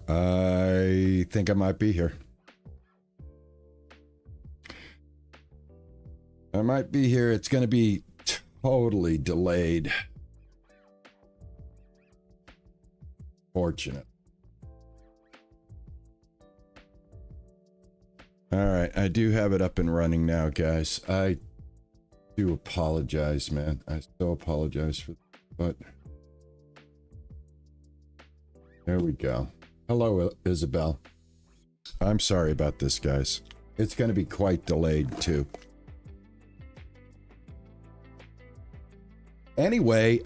I think I might be here. I might be here. It's going to be totally delayed. Fortunate. All right, I do have it up and running now, guys. I do apologize, man. I so apologize for that, but there we go. Hello, Isabel. I'm sorry about this, guys. It's going to be quite delayed, too. Anyway,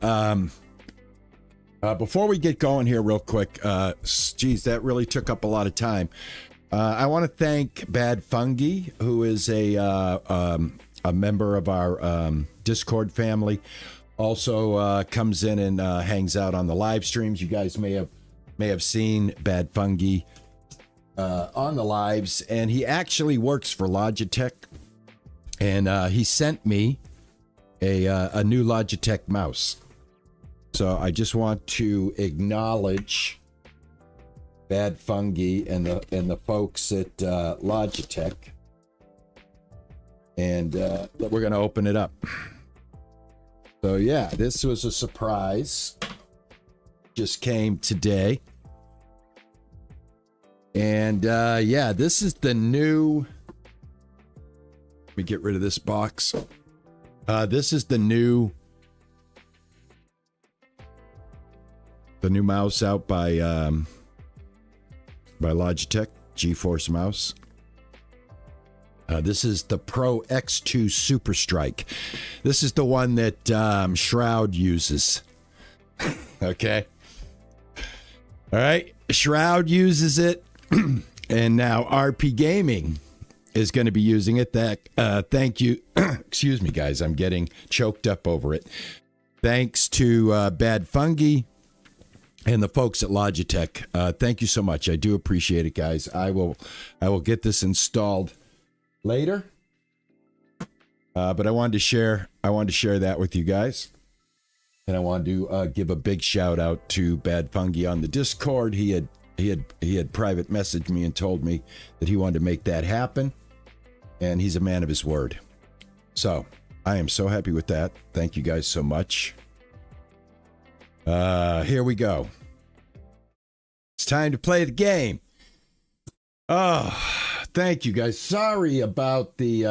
before we get going here real quick, geez, that really took up a lot of time. I want to thank Bad Fungi, who is a member of our Discord family. Also comes in and hangs out on the live streams. You guys may have seen Bad Fungi on the lives, and he actually works for Logitech, and he sent me a new Logitech mouse. So I just want to acknowledge Bad Fungi and the folks at Logitech, and we're gonna open it up. So yeah, this was a surprise. Just came today, and yeah, this is the new. Let me get rid of this box. This is the new mouse out by Logitech, GeForce mouse. This is the Pro X2 Super Strike. This is the one that Shroud uses. Okay. All right. Shroud uses it, and now RP Gaming is going to be using it. Thank you. Excuse me, guys. I'm getting choked up over it. Thanks to Bad Fungi and the folks at Logitech. Thank you so much. I do appreciate it, guys. I will get this installed later. But I wanted to share that with you guys. And I wanted to give a big shout out to Bad Fungi on the Discord. He had private messaged me and told me that he wanted to make that happen. And he's a man of his word. So I am so happy with that. Thank you guys so much. Here we go. It's time to play the game. Oh, thank you guys. Sorry about the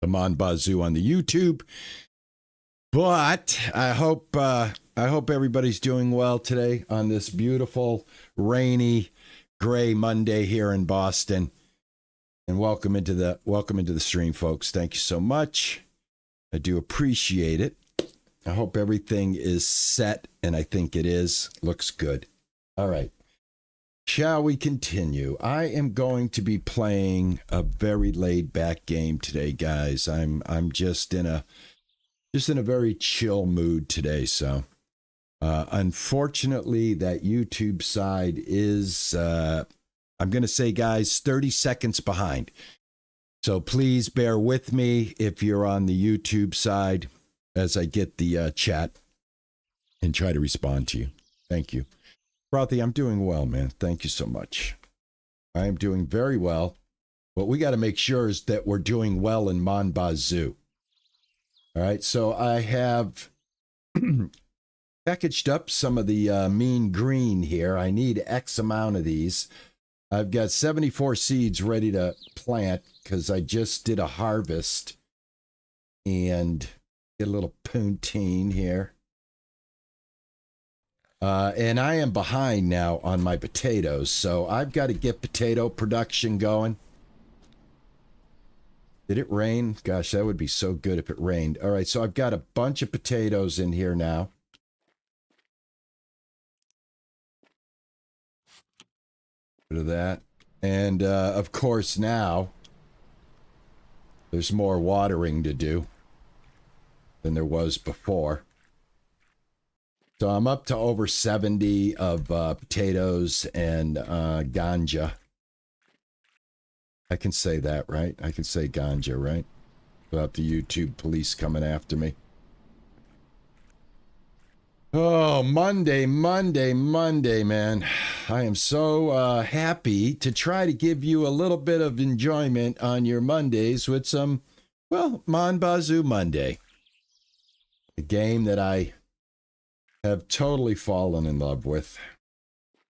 Mon Bazou on the YouTube. But I hope everybody's doing well today on this beautiful, rainy, gray Monday here in Boston. And welcome into the stream, folks. Thank you so much. I do appreciate it. I hope everything is set, and I think it is. Looks good. All right. Shall we continue? I am going to be playing a very laid-back game today, guys. I'm just in a very chill mood today. So, unfortunately, that YouTube side is, I'm going to say, guys, 30 seconds behind. So please bear with me if you're on the YouTube side as I get the chat and try to respond to you. Thank you. Frothy, I'm doing well, man. Thank you so much. I am doing very well. What we got to make sure is that we're doing well in Mon Bazou. All right, so I have packaged up some of the mean green here. I need X amount of these. I've got 74 seeds ready to plant because I just did a harvest and get a little poutine here. And I am behind now on my potatoes, so I've got to get potato production going. Did it rain? Gosh, that would be so good if it rained. All right, so I've got a bunch of potatoes in here now. Bit of that. And, of course, now there's more watering to do than there was before. So I'm up to over 70 of potatoes and ganja. I can say that, right? I can say ganja, right? Without the YouTube police coming after me. Oh, Monday, man. I am so happy to try to give you a little bit of enjoyment on your Mondays with some, well, Mon Bazou Monday. A game that I have totally fallen in love with.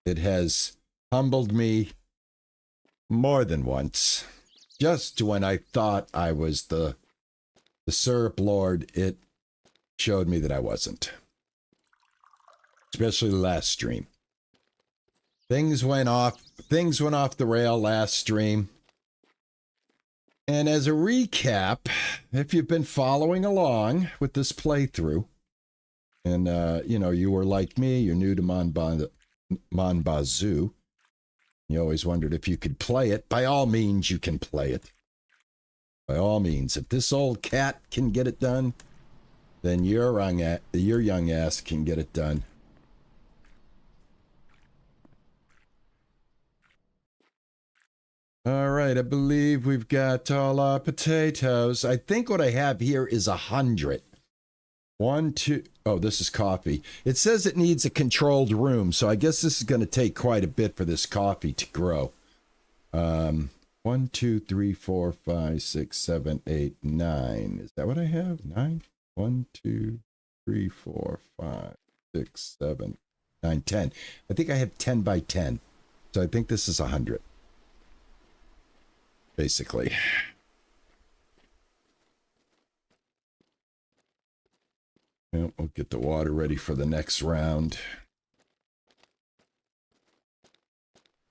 It has humbled me more than once. Just when I thought I was the syrup lord, it showed me that I wasn't. Especially the last stream. Things went off the rail last stream. And as a recap, if you've been following along with this playthrough, and you were like me, you're new to Mon Bazou, you always wondered if you could play it. By all means, you can play it. By all means, if this old cat can get it done, then your young ass can get it done. All right, I believe we've got all our potatoes. I think what I have here is 100. 1, 2. Oh, this is coffee. It says it needs a controlled room, so I guess this is going to take quite a bit for this coffee to grow. 1, 2, 3, 4, 5, 6, 7, 8, 9. Is that what I have? 9? 1, 2, 3, 4, 5, 6, 7, 9, 10. I think I have 10 by 10. So I think this is 100. Basically. Well, we'll get the water ready for the next round.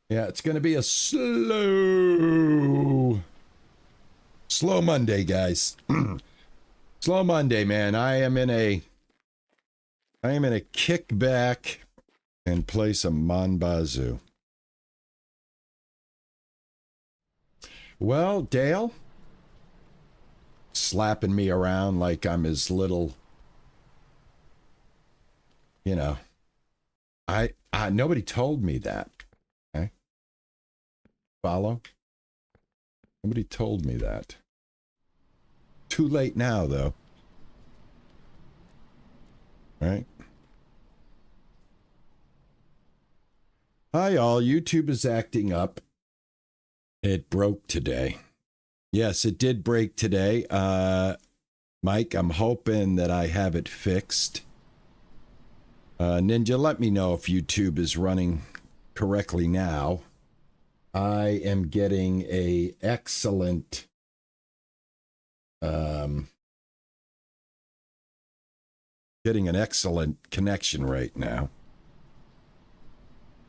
Yeah, it's going to be a slow Monday, guys. Slow Monday, man. I am in a kick back and play some Mon Bazou. Well, Dale, slapping me around like I'm his little, nobody told me that. Okay? Follow? Nobody told me that. Too late now, though. All right. Hi, all. YouTube is acting up. It broke today. Yes, it did break today. Mike, I'm hoping that I have it fixed. Ninja, let me know if YouTube is running correctly now. I am getting an excellent connection right now.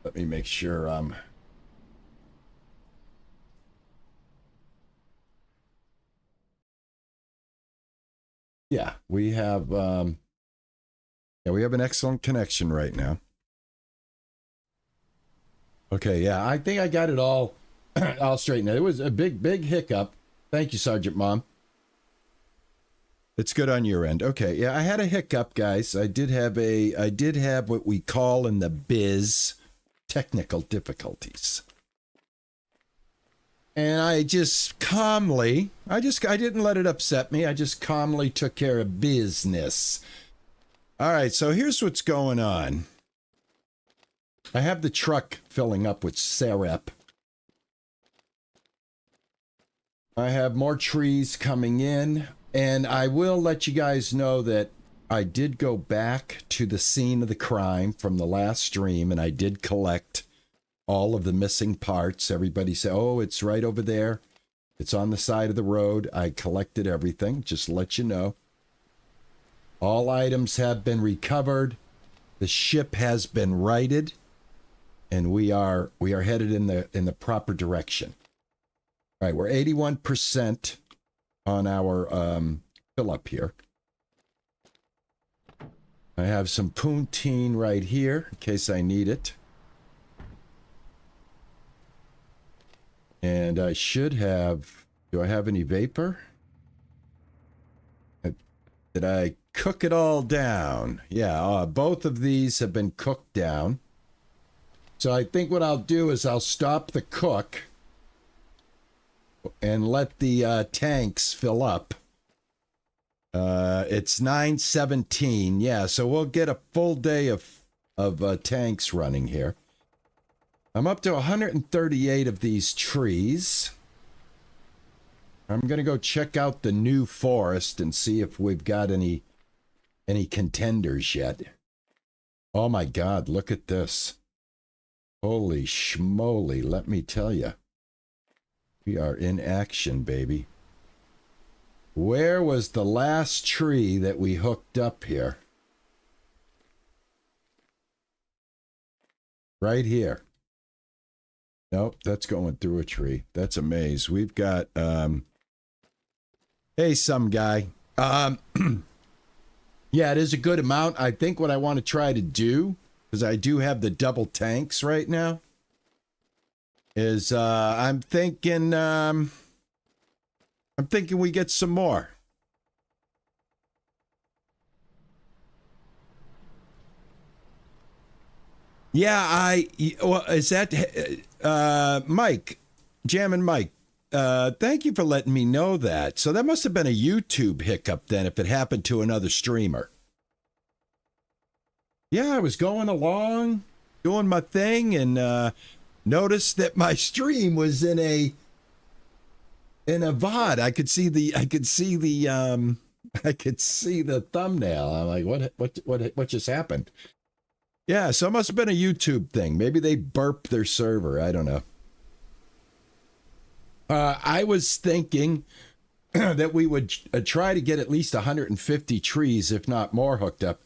Let me make sure yeah, we have an excellent connection right now. Okay, yeah, I think I got it all straightened out. It was a big hiccup. Thank you, Sergeant Mom. It's good on your end. Okay, yeah, I had a hiccup, guys. I did have what we call in the biz technical difficulties. And I just calmly, I didn't let it upset me. I just calmly took care of business. All right, so here's what's going on. I have the truck filling up with syrup. I have more trees coming in, and I will let you guys know that I did go back to the scene of the crime from the last stream, and I did collect all of the missing parts. Everybody said, oh, it's right over there. It's on the side of the road. I collected everything, just to let you know. All items have been recovered. The ship has been righted, and we are headed in the proper direction. All right, we're 81% on our fill up here. I have some poutine right here in case I need it. And I should have, do I have any vapor? Did I cook it all down? Yeah, both of these have been cooked down. So I think what I'll do is I'll stop the cook and let the tanks fill up. It's 9:17. Yeah, so we'll get a full day of tanks running here. I'm up to 138 of these trees. I'm going to go check out the new forest and see if we've got any contenders yet. Oh my God, look at this. Holy schmoly, let me tell you. We are in action, baby. Where was the last tree that we hooked up here? Right here. Nope, that's going through a tree. That's a maze. We've got, hey, some guy. Yeah, it is a good amount. I think what I want to try to do, because I do have the double tanks right now, is I'm thinking we get some more. Yeah, well, is that Mike, Jammin' Mike? Thank you for letting me know that. So that must have been a YouTube hiccup then, if it happened to another streamer. Yeah, I was going along, doing my thing, and noticed that my stream was in a VOD. I could see the thumbnail. I'm like, what just happened? Yeah, so it must have been a YouTube thing. Maybe they burped their server. I don't know. I was thinking that we would try to get at least 150 trees, if not more, hooked up.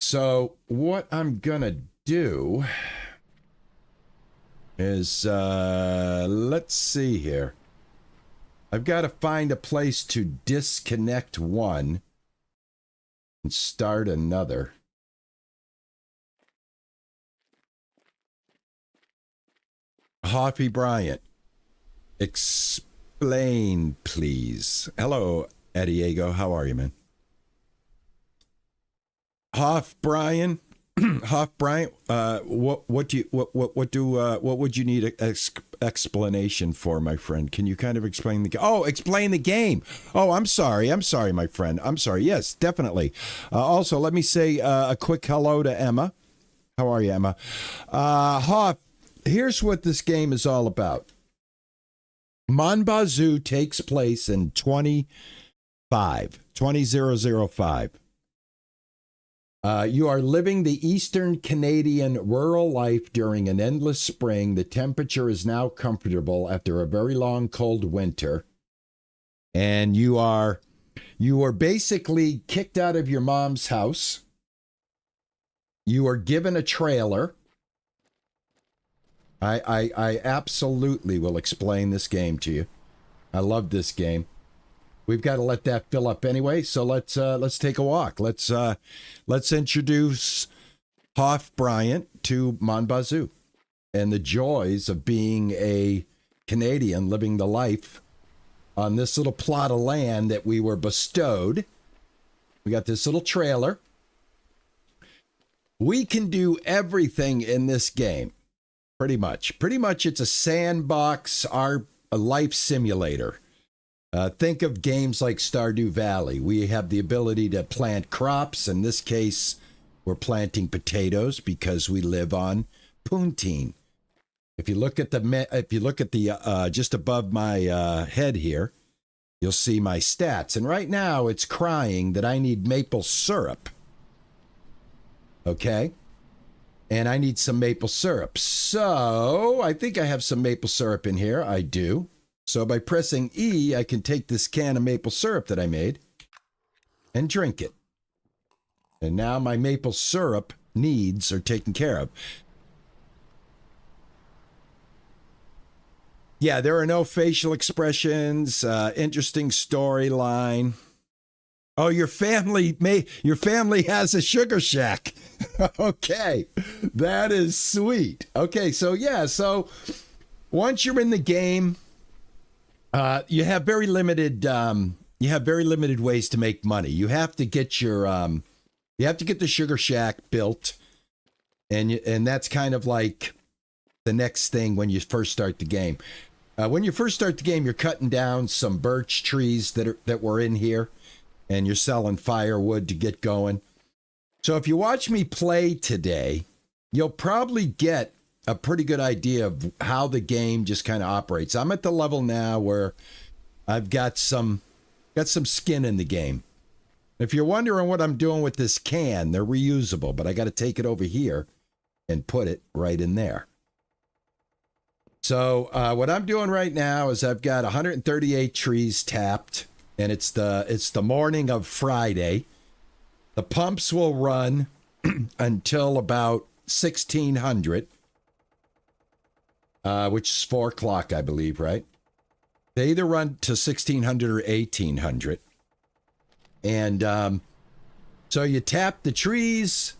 So what I'm gonna do is, let's see here. I've got to find a place to disconnect one and start another. Hoffy Bryant, explain, please. Hello, Diego. How are you, man? Hoff Brian, Hoff Bryant. What would you need explanation for, my friend? Can you kind of explain explain the game? Oh, I'm sorry, my friend. I'm sorry. Yes, definitely. Also, let me say a quick hello to Emma. How are you, Emma? Hoff. Here's what this game is all about. Mon Bazou takes place in 20005. You are living the Eastern Canadian rural life during an endless spring. The temperature is now comfortable after a very long cold winter. And you are basically kicked out of your mom's house. You are given a trailer. I absolutely will explain this game to you. I love this game. We've got to let that fill up anyway, so let's take a walk. Let's introduce Hoff Bryant to Mon Bazou and the joys of being a Canadian living the life on this little plot of land that we were bestowed. We got this little trailer. We can do everything in this game. Pretty much it's a sandbox, a life simulator. Think of games like Stardew Valley. We have the ability to plant crops. In this case, we're planting potatoes because we live on Poontine. If you look at the just above my head here, you'll see my stats. And right now it's crying that I need maple syrup. Okay? And I need some maple syrup. So I think I have some maple syrup in here. I do. So by pressing E, I can take this can of maple syrup that I made and drink it. And now my maple syrup needs are taken care of. Yeah, there are no facial expressions, interesting storyline. Oh, your family has a sugar shack. Okay, that is sweet. Okay, so yeah, so once you're in the game, you have very limited ways to make money. You have to get the sugar shack built, and that's kind of like the next thing when you first start the game. When you first start the game, you're cutting down some birch trees that were in here, and you're selling firewood to get going. So if you watch me play today, you'll probably get a pretty good idea of how the game just kind of operates. I'm at the level now where I've got some skin in the game. If you're wondering what I'm doing with this can, they're reusable, but I got to take it over here and put it right in there. So what I'm doing right now is I've got 138 trees tapped, and it's the morning of Friday. The pumps will run until about 1600, which is 4 o'clock, I believe, right? They either run to 1600 or 1800. And so you tap the trees,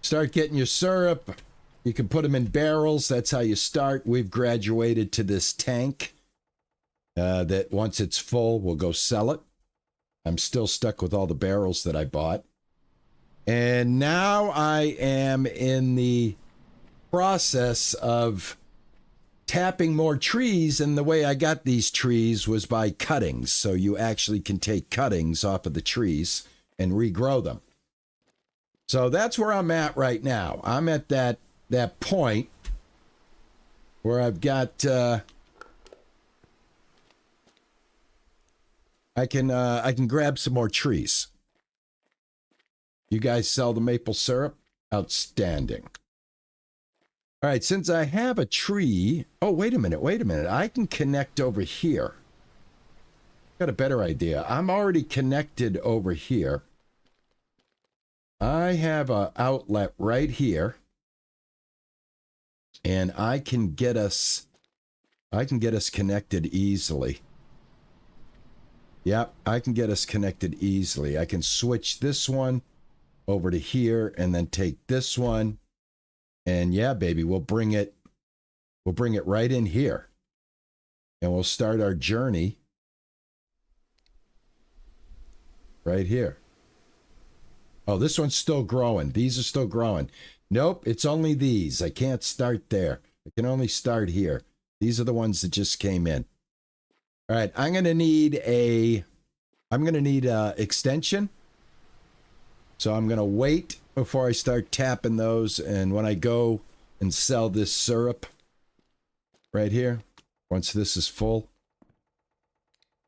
start getting your syrup. You can put them in barrels. That's how you start. We've graduated to this tank that once it's full, we'll go sell it. I'm still stuck with all the barrels that I bought. And now I am in the process of tapping more trees, and the way I got these trees was by cuttings. So you actually can take cuttings off of the trees and regrow them. So that's where I'm at right now. I'm at that point where I've got I can grab some more trees. You guys sell the maple syrup? Outstanding. All right, since I have a tree... Oh, wait a minute. I can connect over here. Got a better idea. I'm already connected over here. I have an outlet right here. And I can get us connected easily. Yep, I can get us connected easily. I can switch this one over to here and then take this one. And yeah, baby, we'll bring it right in here. And we'll start our journey right here. Oh, this one's still growing. These are still growing. Nope, it's only these. I can't start there. I can only start here. These are the ones that just came in. All right, I'm going to need a extension. So I'm going to wait before I start tapping those. And when I go and sell this syrup right here, once this is full,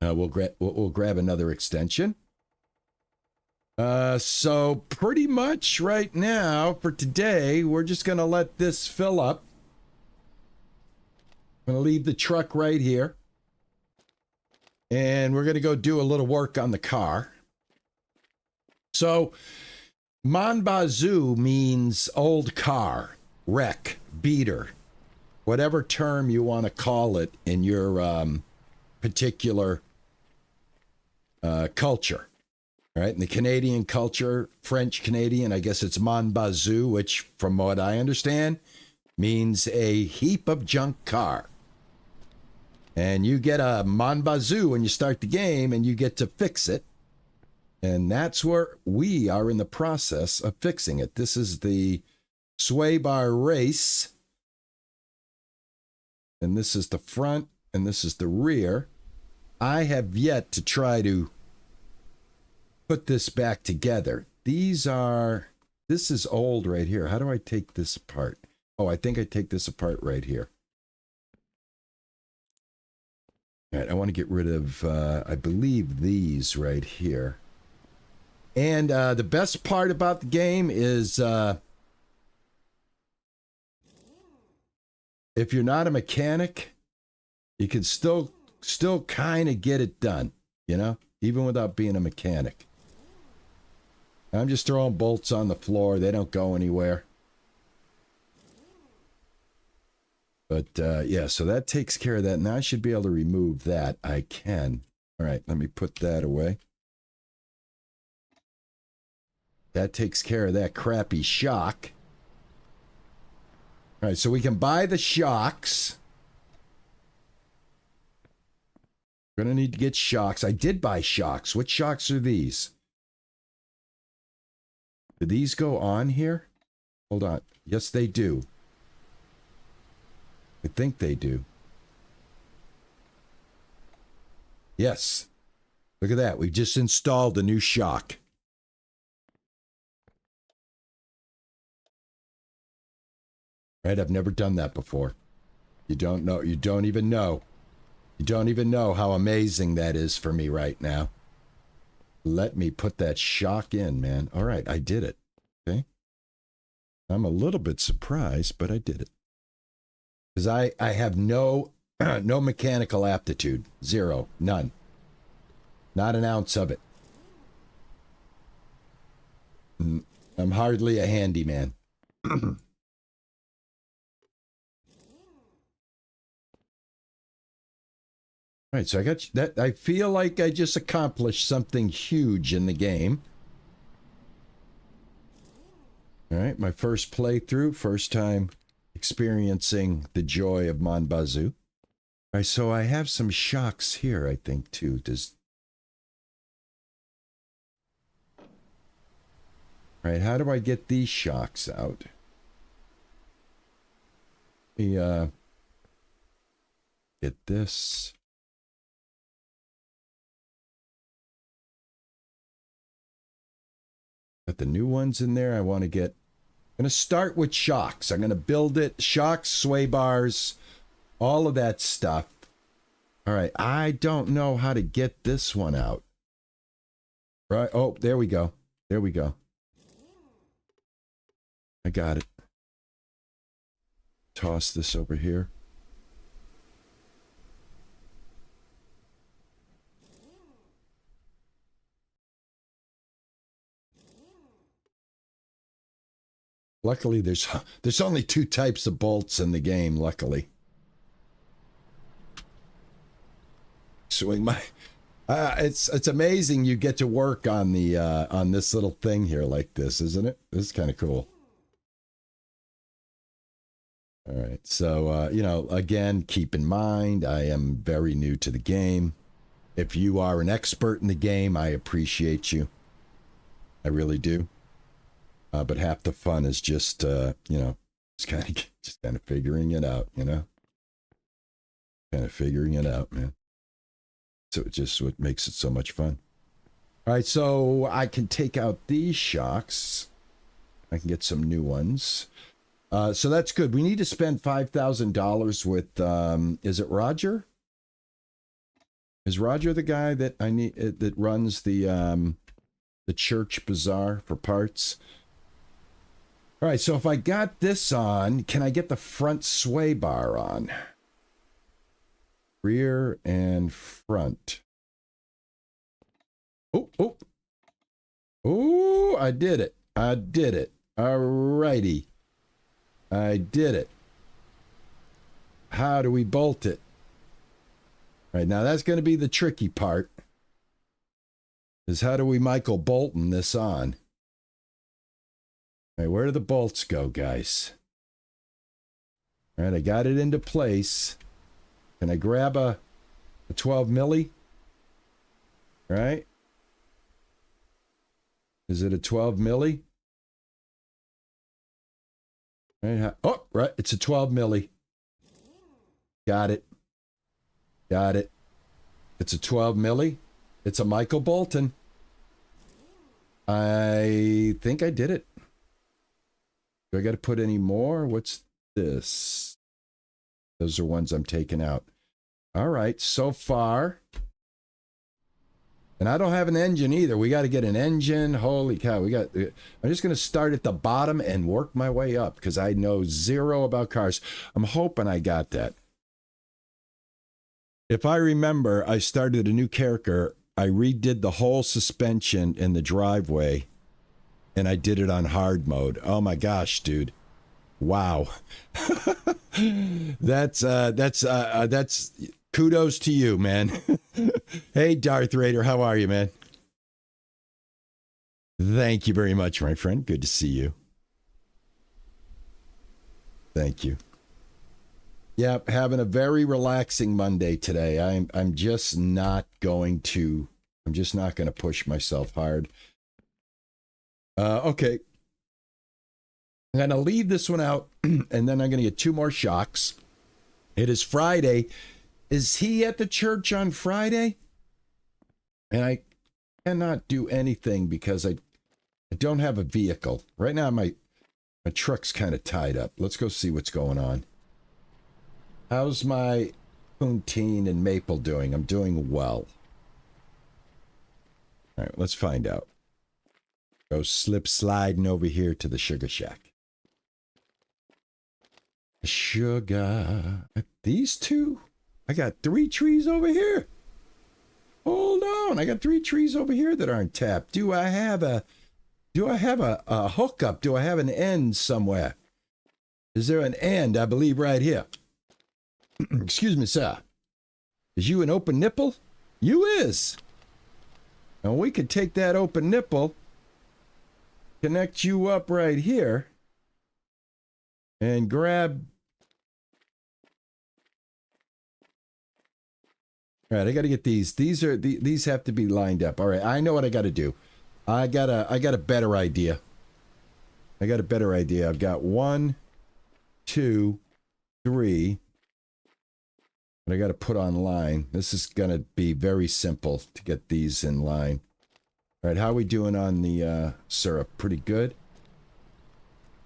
we'll grab another extension. So pretty much right now for today, we're just going to let this fill up. I'm going to leave the truck right here. And we're going to go do a little work on the car. So, Mon Bazou means old car, wreck, beater, whatever term you want to call it in your particular culture. Right? In the Canadian culture, French Canadian, I guess it's Mon Bazou, which from what I understand means a heap of junk car. And you get a Mon Bazou when you start the game and you get to fix it. And that's where we are in the process of fixing it. This is the sway bar race. And this is the front and this is the rear. I have yet to try to put this back together. This is old right here. How do I take this apart? Oh, I think I take this apart right here. All right, I want to get rid of, I believe, these right here. And the best part about the game is if you're not a mechanic, you can still kind of get it done, you know, even without being a mechanic. I'm just throwing bolts on the floor. They don't go anywhere. But yeah, so that takes care of that. Now I should be able to remove that. I can. All right, let me put that away. That takes care of that crappy shock. All right, so we can buy the shocks. We're going to need to get shocks. I did buy shocks. What shocks are these? Do these go on here? Hold on. Yes, they do. I think they do. Yes. Look at that. We've just installed a new shock. Right? I've never done that before. You don't know. You don't even know. You don't even know how amazing that is for me right now. Let me put that shock in, man. All right, I did it. Okay. I'm a little bit surprised, but I did it. Because I have no no mechanical aptitude. Zero. None. Not an ounce of it. I'm hardly a handyman. All right, so I got that. I feel like I just accomplished something huge in the game. All right, my first playthrough, first time experiencing the joy of Mon Bazou. All right, so I have some shocks here, I think, too. All right, how do I get these shocks out? Get this. Got the new ones in there. I want to get. I'm going to start with shocks. I'm going to build it. Shocks, sway bars, all of that stuff. All right. I don't know how to get this one out. Right. Oh, there we go. There we go. I got it. Toss this over here. Luckily, there's only 2 types of bolts in the game, luckily. Swing my... it's amazing you get to work on the on this little thing here like this, isn't it? This is kind of cool. All right, so, you know, again, keep in mind, I am very new to the game. If you are an expert in the game, I appreciate you. I really do. But half the fun is just, you know, just kind of figuring it out, you know? Kind of figuring it out, man. So it's just what makes it so much fun. All right, so I can take out these shocks. I can get some new ones. So that's good. We need to spend $5,000 with, is it Roger? Is Roger the guy that I need, that runs the church bazaar for parts? All right, so if I got this on, can I get the front sway bar on? Rear and front. Oh, oh. Oh, I did it. I did it. All righty. I did it. How do we bolt it? All right, now that's going to be the tricky part. Is how do we Michael Bolton this on? All right, where do the bolts go, guys? All right, I got it into place. Can I grab a 12 milli? Right? Is it a 12 milli? Right. Oh, right. It's a 12 milli. Got it. Got it. It's a 12 milli. It's a Michael Bolton. I think I did it. Do I got to put any more? What's this? Those are ones I'm taking out. All right, so far. And I don't have an engine either. We got to get an engine. Holy cow, I'm just going to start at the bottom and work my way up because I know zero about cars. I'm hoping I got that. If I remember, I started a new character. I redid the whole suspension in the driveway. And I did it on hard mode. Oh my gosh, dude. Wow. That's kudos to you, man. Hey, Darth Raider, how are you, man? Thank you very much, my friend. Good to see you. Thank you. Yep, having a very relaxing Monday today. I'm just not going to push myself hard. Okay. I'm going to leave this one out, and then I'm going to get 2 more shocks. It is Friday. Is he at the church on Friday? And I cannot do anything because I don't have a vehicle. Right now, my truck's kind of tied up. Let's go see what's going on. How's my Poutine and Maple doing? I'm doing well. All right, let's find out. Go slip sliding over here to the Sugar Shack. Sugar. These two? I got 3 trees over here. Hold on. I got 3 trees over here that aren't tapped. Do I have a hookup? Do I have an end somewhere? Is there an end? I believe right here. Excuse me, sir. Is you an open nipple? You is. And we could take that open nipple, connect you up right here, and grab. All right, I got to get these. These have to be lined up. All right, I know what I got to do. I got a better idea. I've got 1, 2, 3. But I got to put on line. This is going to be very simple to get these in line. All right, how are we doing on the syrup? Pretty good.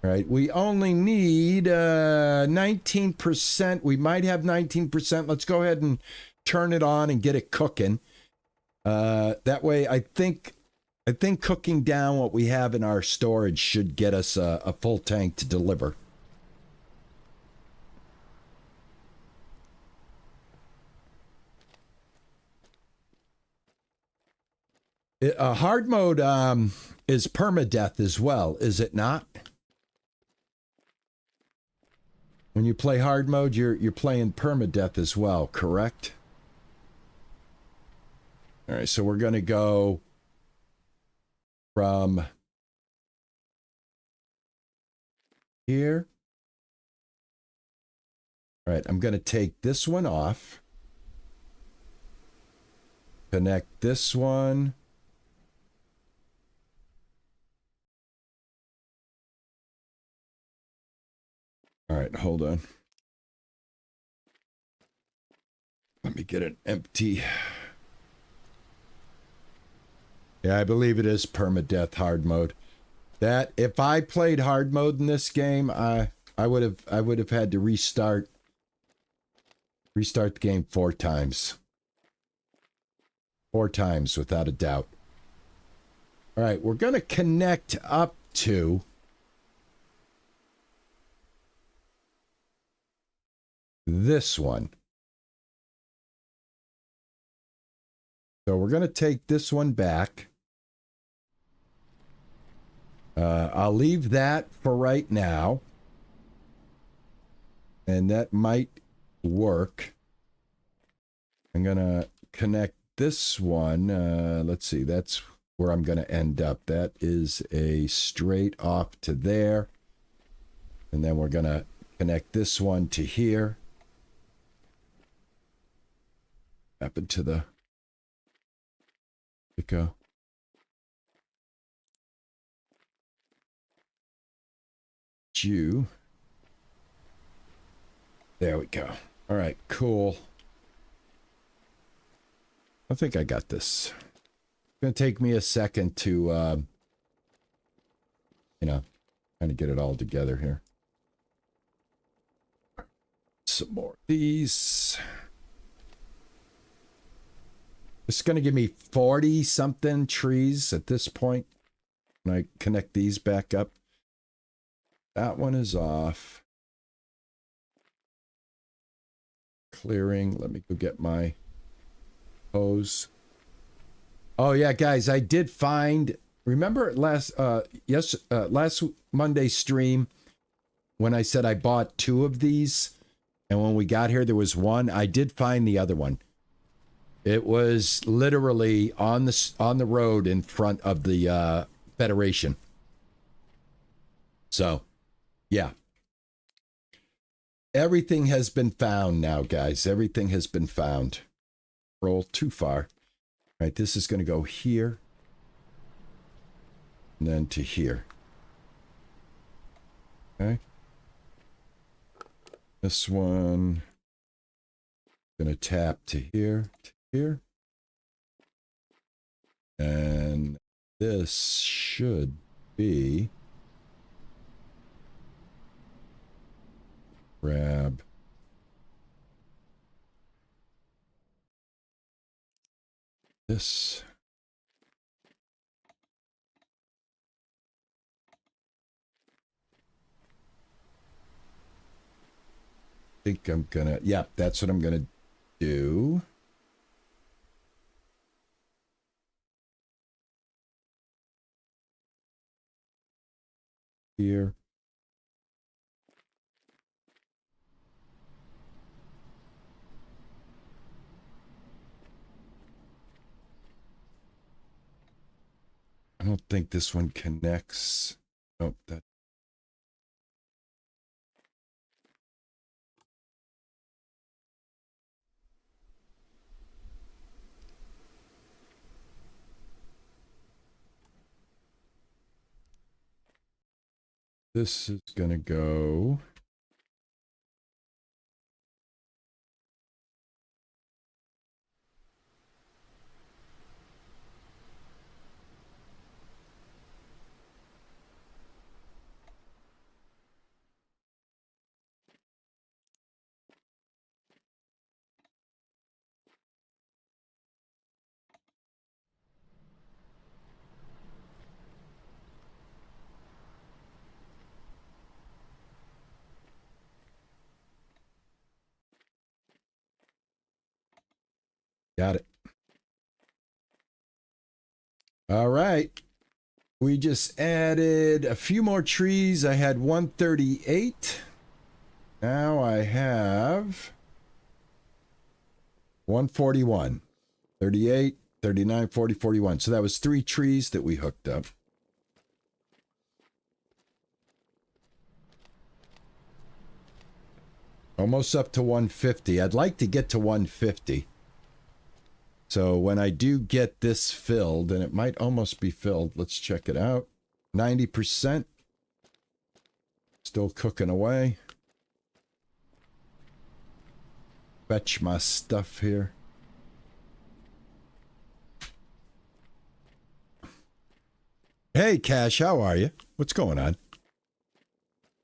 All right, we only need 19%. We might have 19%. Let's go ahead and turn it on and get it cooking. That way, I think cooking down what we have in our storage should get us a full tank to deliver. Hard mode is permadeath as well, is it not? When you play hard mode, you're playing permadeath as well, correct? All right, so we're going to go from here. All right, I'm going to take this one off. Connect this one. All right, hold on. Let me get an empty. Yeah, I believe it is permadeath hard mode. That if I played hard mode in this game, I would have had to restart the game 4 times. 4 times without a doubt. All right, we're going to connect up to this one. So we're going to take this one back. I'll leave that for right now. And that might work. I'm going to connect this one. Let's see, that's where I'm going to end up. That is a straight off to there. And then we're going to connect this one to here. Happened to the go. There we go. All right, cool. I think I got this. It's going to take me a second to, kind of get it all together here. Some more of these. It's going to give me 40-something trees at this point when I connect these back up. That one is off. Clearing. Let me go get my hose. Oh, yeah, guys, I did find... Remember last Monday stream when I said I bought 2 of these? And when we got here, there was one. I did find the other one. It was literally on the road in front of the Federation. So, yeah. Everything has been found now, guys. Everything has been found. Roll too far. All right, this is going to go here. And then to here. Okay. This one. Going to tap to here. To here. And this should be grab this. I think I'm gonna, yeah, that's what I'm gonna do. Here. I don't think this one connects. Nope, that. This is gonna go. Got it. All right. We just added a few more trees. I had 138. Now I have 141. 38, 39, 40, 41. So that was 3 trees that we hooked up. Almost up to 150. I'd like to get to 150. So when I do get this filled, and it might almost be filled, let's check it out. 90%. Still cooking away. Fetch my stuff here. Hey, Cash, how are you? What's going on?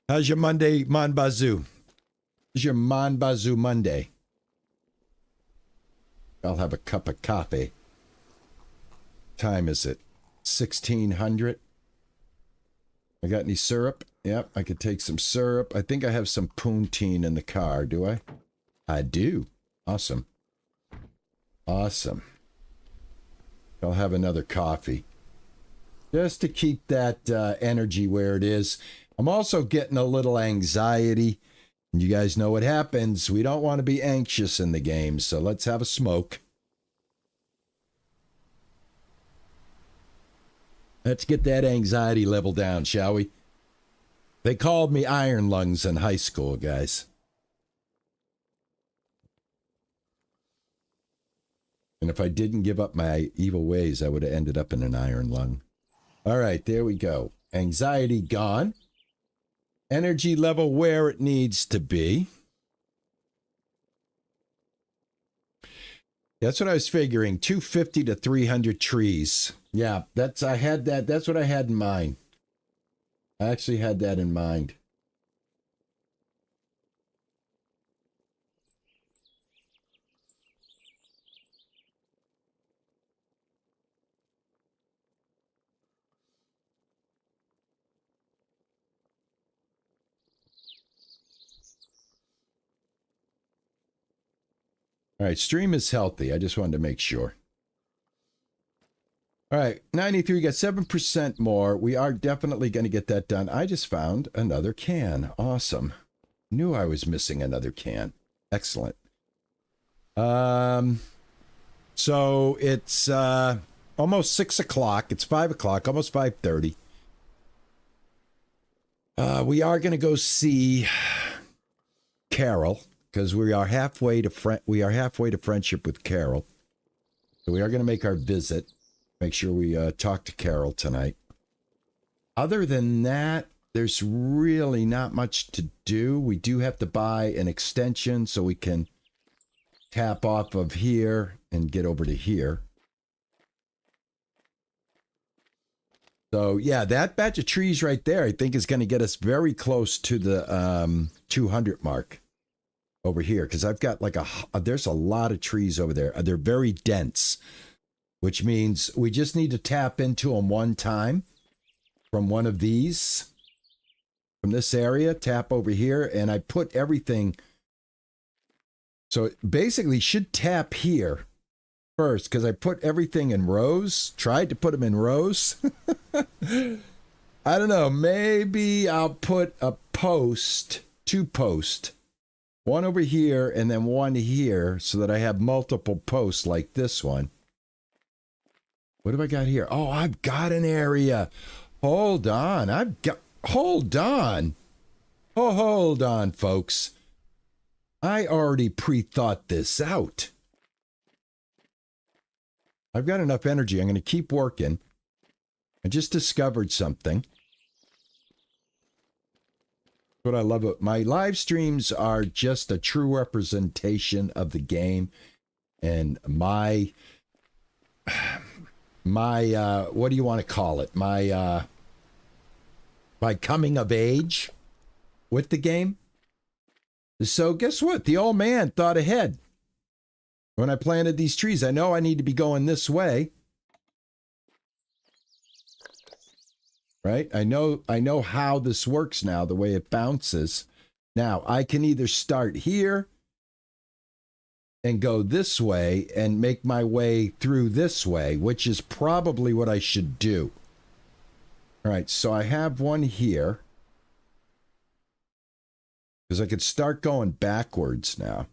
How's your Monday, Mon Bazou? How's your Mon Bazou Monday? I'll have a cup of coffee. Time is it? 1600. I got any syrup? Yep, I could take some syrup. I think I have some poutine in the car, do I? I do. Awesome. Awesome. I'll have another coffee. Just to keep that energy where it is. I'm also getting a little anxiety. And you guys know what happens. We don't want to be anxious in the game, so let's have a smoke. Let's get that anxiety level down, shall we? They called me Iron Lungs in high school, guys. And if I didn't give up my evil ways, I would have ended up in an iron lung. All right, there we go. Anxiety gone. Energy level where it needs to be. That's what I was figuring. 250 to 300 trees. Yeah, that's what I had in mind. I actually had that in mind. All right, stream is healthy. I just wanted to make sure. All right, 93, got 7% more. We are definitely going to get that done. I just found another can. Awesome. Knew I was missing another can. Excellent. So it's almost 6 o'clock. It's 5 o'clock, almost 5:30. We are going to go see Carol because we are halfway to friendship with Carol. So we are going to make our visit. Make sure we talk to Carol tonight. Other than that, there's really not much to do. We do have to buy an extension so we can tap off of here and get over to here. So yeah, that batch of trees right there, I think is going to get us very close to the 200 mark over here. Cause I've got like there's a lot of trees over there. They're very dense, which means we just need to tap into them one time from one of these, from this area, tap over here. And I put everything. So it basically should tap here first, because I put everything in rows, tried to put them in rows. I don't know, maybe I'll put a post, 2 posts, one over here and then one here, so that I have multiple posts like this one. What have I got here? Oh, I've got an area. Hold on, hold on. Oh, hold on, folks. I already pre-thought this out. I've got enough energy. I'm going to keep working. I just discovered something. What I love about my live streams are just a true representation of the game, and my what do you want to call it? My coming of age with the game. So guess what? The old man thought ahead. When I planted these trees, I know I need to be going this way. Right? I know how this works now, the way it bounces. Now, I can either start here and go this way and make my way through this way, which is probably what I should do. All right, so I have one here. Because I could start going backwards now.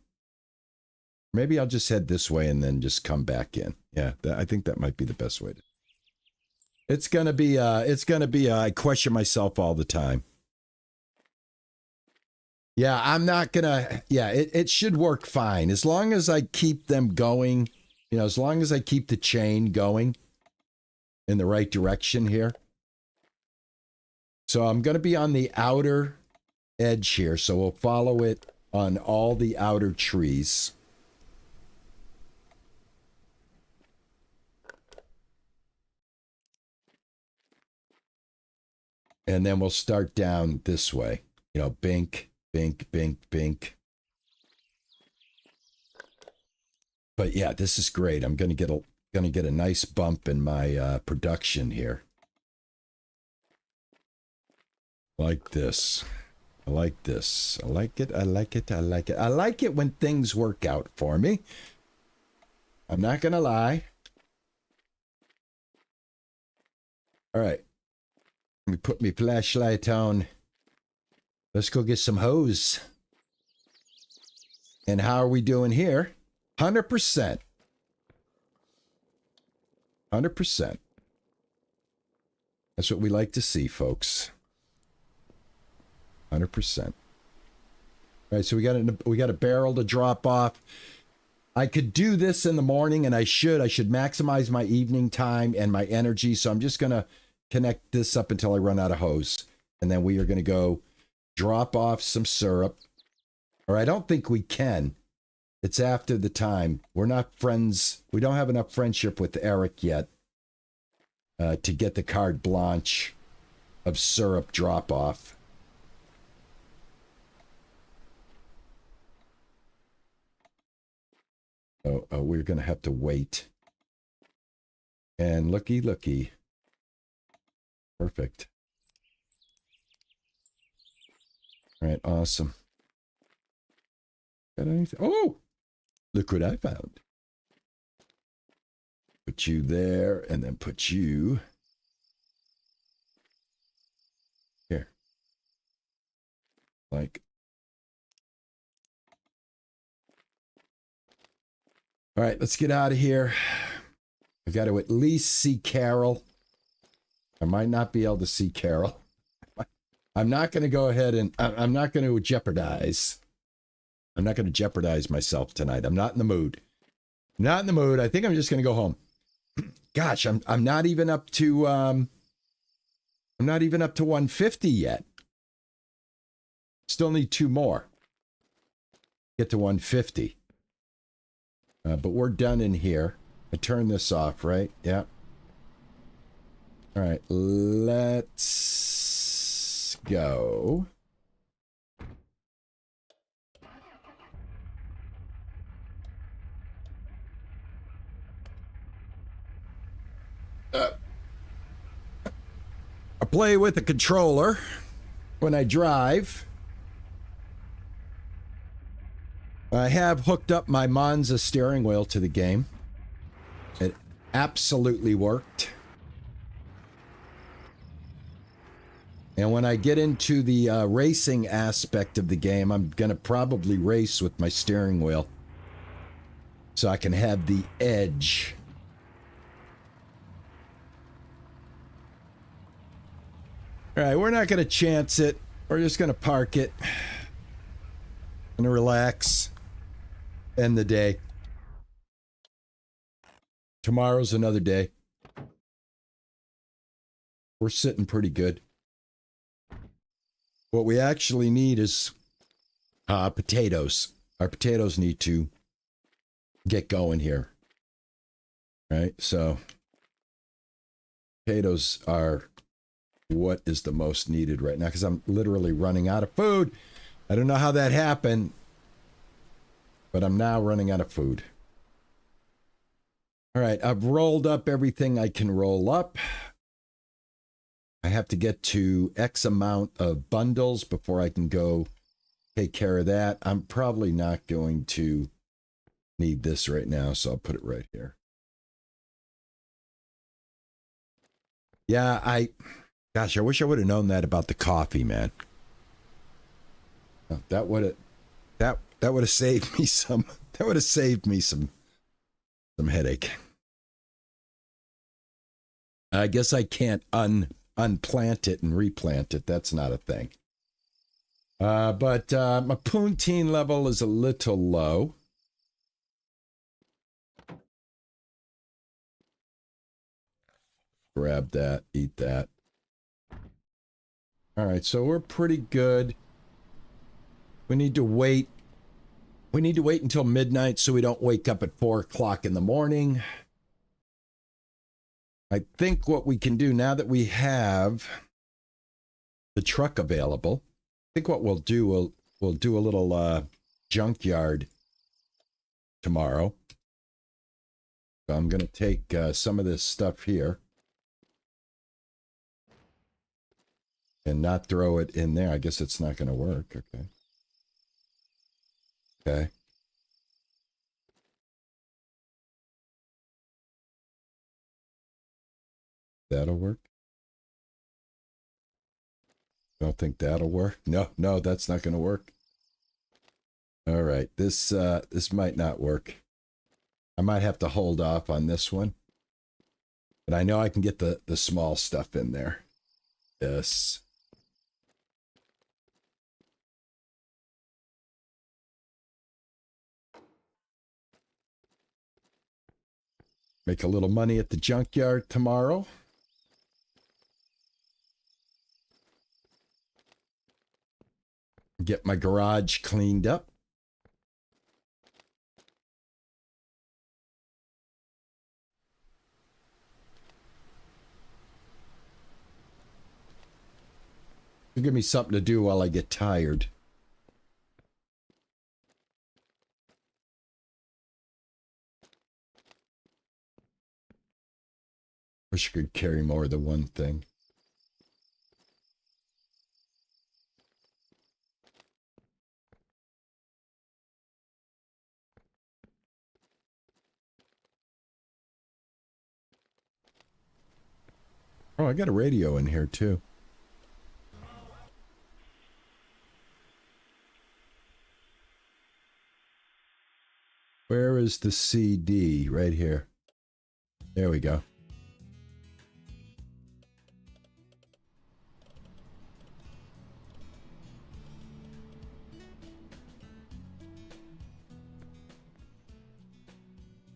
Maybe I'll just head this way and then just come back in. Yeah, I think that might be the best way. It's gonna be I question myself all the time. Yeah, I'm not gonna, yeah, it should work fine. As long as I keep them going, you know, as long as I keep the chain going in the right direction here. So I'm gonna be on the outer edge here, so we'll follow it on all the outer trees. And then we'll start down this way. You know, bink, bink, bink, bink. But yeah, this is great. I'm gonna get a nice bump in my production here. Like this. I like this. I like it. I like it. I like it. I like it when things work out for me. I'm not gonna lie. All right. Let me put my flashlight on. Let's go get some hose. And how are we doing here? 100%. 100%. That's what we like to see, folks. 100%. All right, so we got a barrel to drop off. I could do this in the morning, and I should maximize my evening time and my energy. So I'm just gonna connect this up until I run out of hose, and then we are gonna go drop off some syrup. Or I don't think we can. It's after the time. We're not friends. We don't have enough friendship with Eric yet to get the carte blanche of syrup drop off. Oh, we're going to have to wait. And looky. Perfect. All right, awesome. Got anything? Oh, look what I found. Put you there, and then put you here. Like. All right, let's get out of here. I've got to at least see Carol. I might not be able to see Carol. I'm not going to go ahead and I'm not going to jeopardize. I'm not going to jeopardize myself tonight. I'm not in the mood. Not in the mood. I think I'm just going to go home. Gosh, I'm not even up to I'm not even up to 150 yet. Still need 2 more. Get to 150. But we're done in here. I turn this off, right? Yeah. All right, let's go. I play with a controller when I drive. I have hooked up my Monza steering wheel to the game. It absolutely worked. And when I get into the racing aspect of the game, I'm going to probably race with my steering wheel so I can have the edge. All right, we're not going to chance it. We're just going to park it and relax. End the day. Tomorrow's another day. We're sitting pretty good. What we actually need is potatoes. Our potatoes need to get going here. Right? So potatoes are what is the most needed right now because I'm literally running out of food. I don't know how that happened, but I'm now running out of food. All right, I've rolled up everything I can roll up. I have to get to X amount of bundles before I can go take care of that. I'm probably not going to need this right now, so I'll put it right here. Yeah, gosh, I wish I would have known that about the coffee, man. That would have saved me some. That would have saved me some headache. I guess I can't unplant it and replant it. That's not a thing. But my poutine level is a little low. Grab that, eat that. All right, so we're pretty good. We need to wait. We need to wait until midnight so we don't wake up at 4 o'clock in the morning. I think what we can do now that we have the truck available, I think what we'll do, we'll do a little junkyard tomorrow. So I'm going to take some of this stuff here and not throw it in there. I guess it's not going to work. Okay. Okay. That'll work. Don't think that'll work. No, that's not going to work. All right, this might not work. I might have to hold off on this one, but I know I can get the small stuff in there. Yes. Make a little money at the junkyard tomorrow. Get my garage cleaned up. Give me something to do while I get tired. Wish I could carry more than one thing. Oh, I got a radio in here too. Where is the CD? Right here. There we go.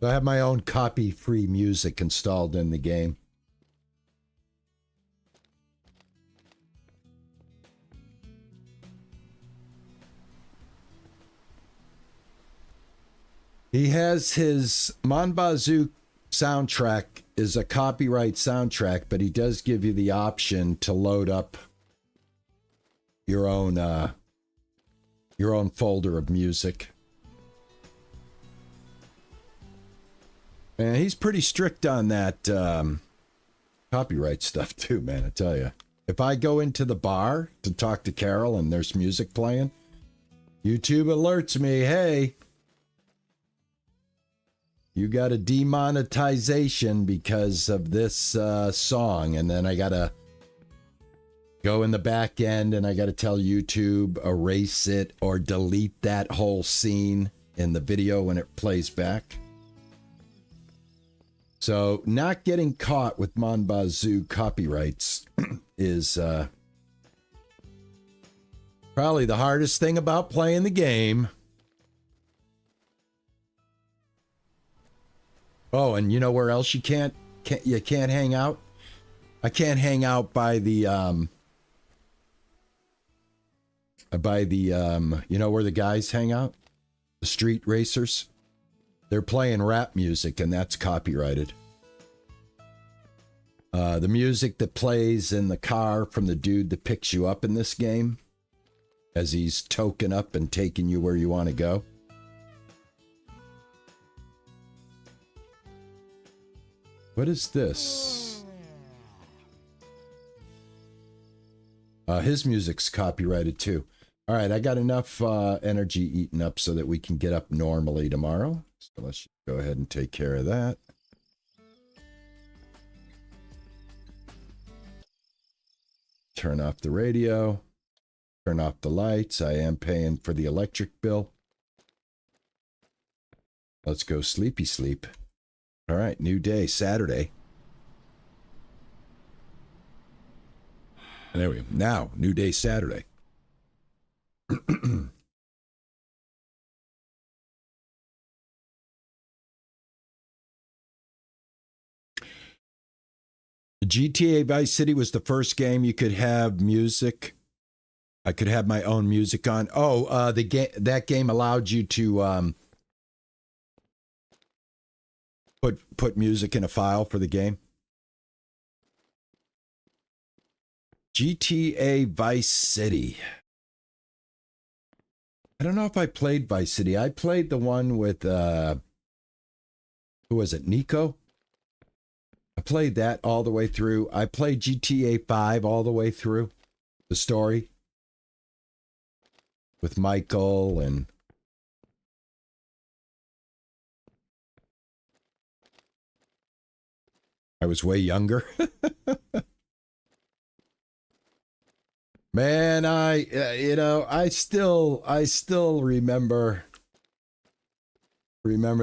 I have my own copy-free music installed in the game. He has his Mon Bazou soundtrack is a copyright soundtrack, but he does give you the option to load up your own folder of music. And he's pretty strict on that copyright stuff too, man, I tell you. If I go into the bar to talk to Carol and there's music playing, YouTube alerts me, hey, you got a demonetization because of this song. And then I got to go in the back end and I got to tell YouTube, erase it or delete that whole scene in the video when it plays back. So not getting caught with Mon Bazou copyrights is probably the hardest thing about playing the game. Oh, and you know where else you can't hang out? I can't hang out by the you know where the guys hang out? The street racers. They're playing rap music and that's copyrighted. The music that plays in the car from the dude that picks you up in this game as he's toking up and taking you where you want to go. What is this? His music's copyrighted too. All right, I got enough energy eaten up so that we can get up normally tomorrow. So let's go ahead and take care of that. Turn off the radio. Turn off the lights. I am paying for the electric bill. Let's go sleepy sleep. All right, new day, Saturday. And there we go. Now, new day, Saturday. GTA Vice City was the first game you could have music. I could have my own music on. Oh, that game allowed you to put music in a file for the game. GTA Vice City. I don't know if I played Vice City. I played the one with who was it? Nico? I played that all the way through. I played GTA 5 all the way through the story with Michael and I was way younger. Man, I still remember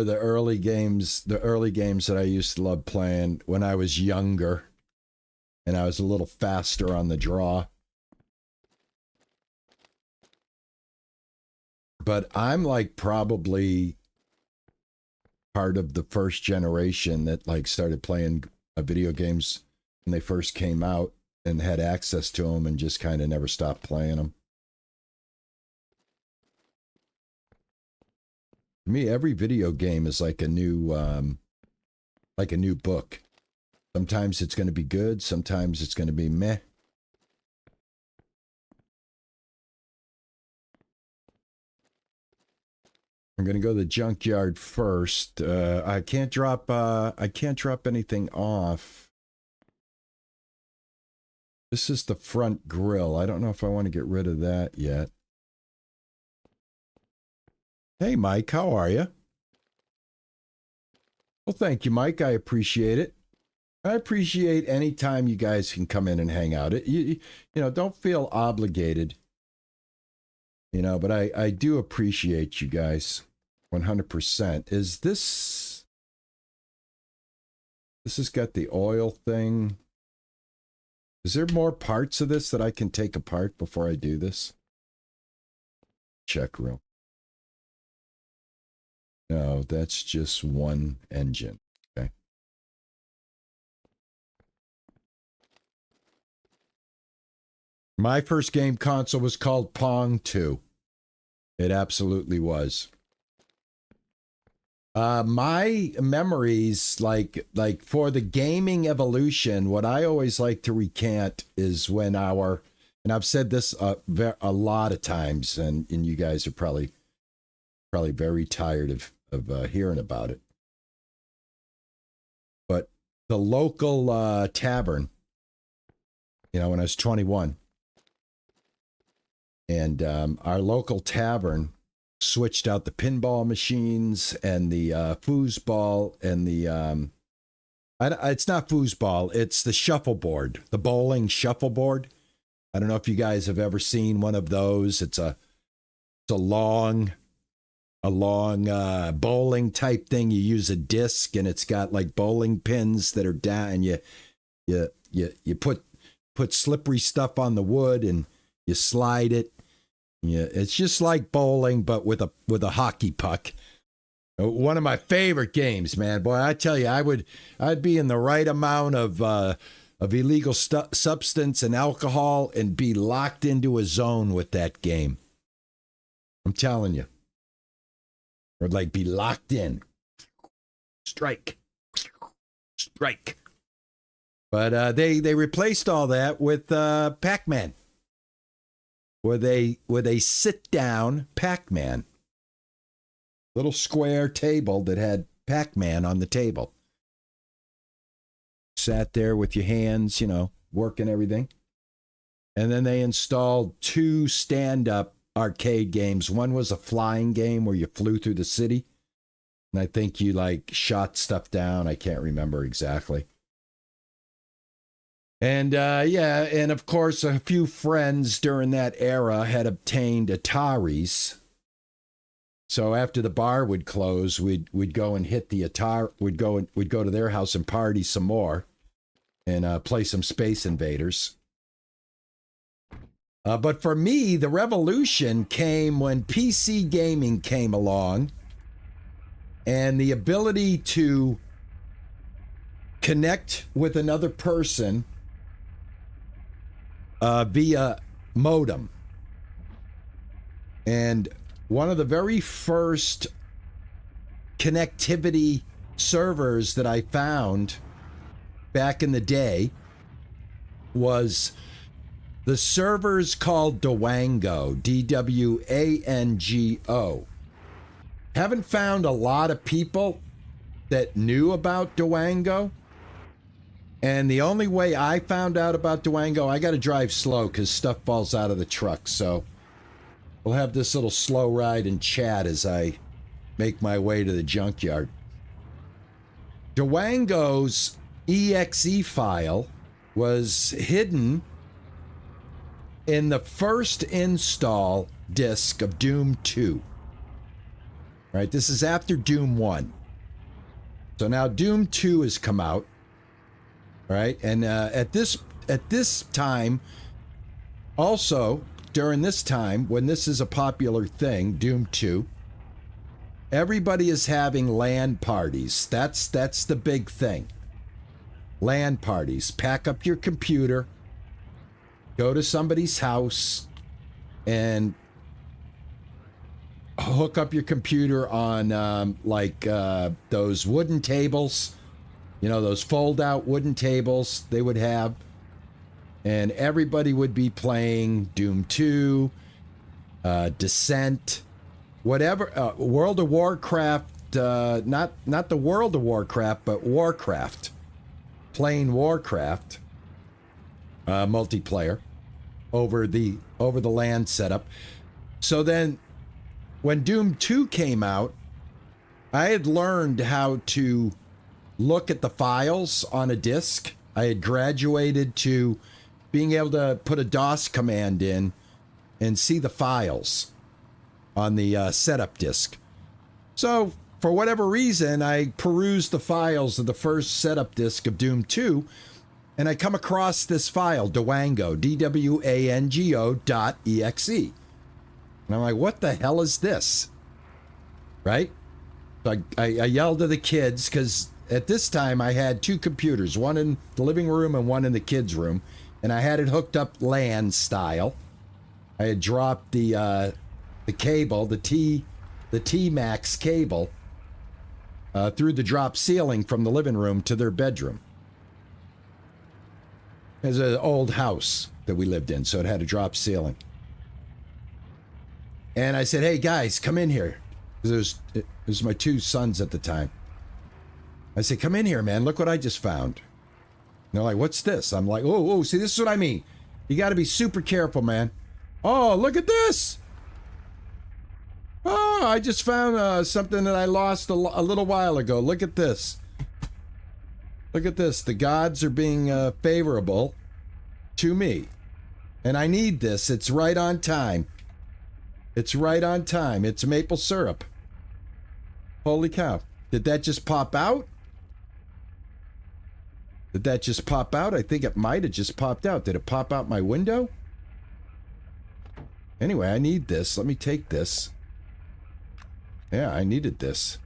the early games that I used to love playing when I was younger and I was a little faster on the draw. But I'm like probably part of the first generation that like started playing video games when they first came out and had access to them and just kind of never stopped playing them. To me, every video game is like a new book. Sometimes it's going to be good. Sometimes it's going to be meh. I'm going to go to the junkyard first. I can't drop anything off. This is the front grill. I don't know if I want to get rid of that yet. Hey, Mike, how are you? Well, thank you, Mike. I appreciate it. I appreciate any time you guys can come in and hang out. You know, don't feel obligated. You know, but I do appreciate you guys 100%. Is this has got the oil thing? Is there more parts of this that I can take apart before I do this? Check real. No, that's just one engine. Okay. My first game console was called Pong 2. It absolutely was. My memories, like for the gaming evolution, what I always like to recant is when and I've said this a lot of times, and you guys are probably very tired of hearing about it. But the local tavern, when I was 21, and our local tavern switched out the pinball machines and the foosball and the it's not foosball, it's the shuffleboard, the bowling shuffleboard. I don't know if you guys have ever seen one of those. It's a long bowling type thing. You use a disc and it's got like bowling pins that are down, and you put slippery stuff on the wood and you slide it. Yeah, it's just like bowling, but with a hockey puck. One of my favorite games, man. Boy, I tell you, I'd be in the right amount of illegal substance and alcohol and be locked into a zone with that game. I'm telling you, or like be locked in. Strike. But they replaced all that with Pac-Man. With a sit-down Pac-Man. Little square table that had Pac-Man on the table. Sat there with your hands, working everything. And then they installed 2 stand-up arcade games. One was a flying game where you flew through the city. And I think you shot stuff down. I can't remember exactly. And and of course, a few friends during that era had obtained Ataris. So after the bar would close, we'd go and hit the Atari. We'd go to their house and party some more, and play some Space Invaders. But for me, the revolution came when PC gaming came along, and the ability to connect with another person via modem. And one of the very first connectivity servers that I found back in the day was the servers called Dwango, Dwango. Haven't found a lot of people that knew about Dwango. And the only way I found out about Dwango, I got to drive slow because stuff falls out of the truck. So we'll have this little slow ride and chat as I make my way to the junkyard. Dwango's exe file was hidden in the first install disk of Doom 2. Right, this is after Doom 1. So now Doom 2 has come out. Right, and at this time, also during this time when this is a popular thing, Doom 2, everybody is having LAN parties. That's the big thing. LAN parties. Pack up your computer, go to somebody's house, and hook up your computer on those wooden tables. Those fold-out wooden tables they would have. And everybody would be playing Doom 2, Descent, whatever, World of Warcraft, not the World of Warcraft, but Warcraft. Plain Warcraft multiplayer over the LAN setup. So then when Doom 2 came out, I had learned how to look at the files on a disk. I had graduated to being able to put a DOS command in and see the files on the setup disk. So for whatever reason, I perused the files of the first setup disk of Doom 2, and I come across this file, Dwango, DWANGO.exe. And I'm like, what the hell is this? Right? So I yelled to the kids, because at this time I had 2 computers, one in the living room and one in the kids' room, and I had it hooked up LAN style. I had dropped the cable, the T-Max cable, through the drop ceiling from the living room to their bedroom. There's an old house that we lived in, so it had a drop ceiling. And I said, hey, guys, come in here. It was my two sons at the time. I said, come in here, man. Look what I just found. And they're like, what's this? I'm like, oh, see, this is what I mean. You got to be super careful, man. Oh, look at this. Oh, I just found something that I lost a little while ago. Look at this. Look at this. The gods are being favorable to me. And I need this. It's right on time. It's right on time. It's maple syrup. Holy cow. Did that just pop out? Did that just pop out? I think it might have just popped out. Did it pop out my window? Anyway, I need this. Let me take this. Yeah, I needed this.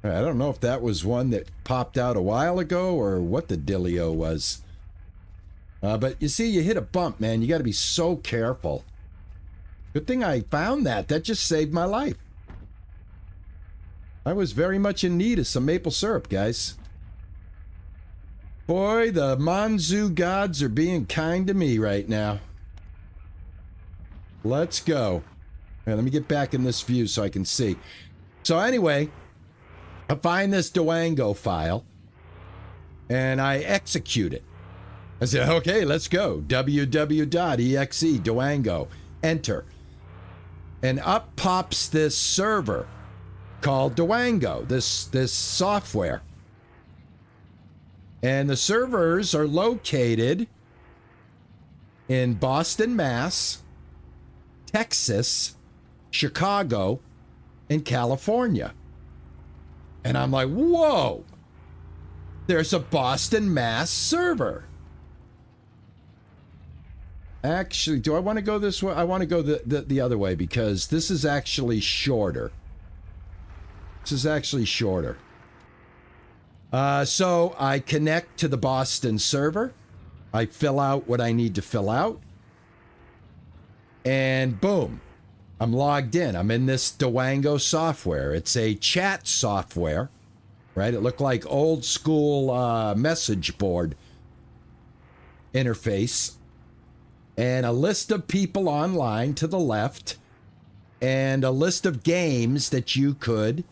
I don't know if that was one that popped out a while ago or what the dealio was. But you see, you hit a bump, man. You got to be so careful. Good thing I found that. That just saved my life. I was very much in need of some maple syrup, guys. Boy, the Mon Bazou gods are being kind to me right now. Let's go. Right, let me get back in this view so I can see. So anyway, I find this Duango file, and I execute it. I said, okay, let's go. www.exe Duango. Enter. And up pops this server called Duango, this software. And the servers are located in Boston, Mass, Texas, Chicago, and California. And I'm like, whoa, there's a Boston, Mass server. Actually, do I want to go this way? I want to go the other way because this is actually shorter. This is actually shorter. So I connect to the Boston server. I fill out what I need to fill out. And boom, I'm logged in. I'm in this Duango software. It's a chat software, right? It looked like old school message board interface. And a list of people online to the left. And a list of games that you could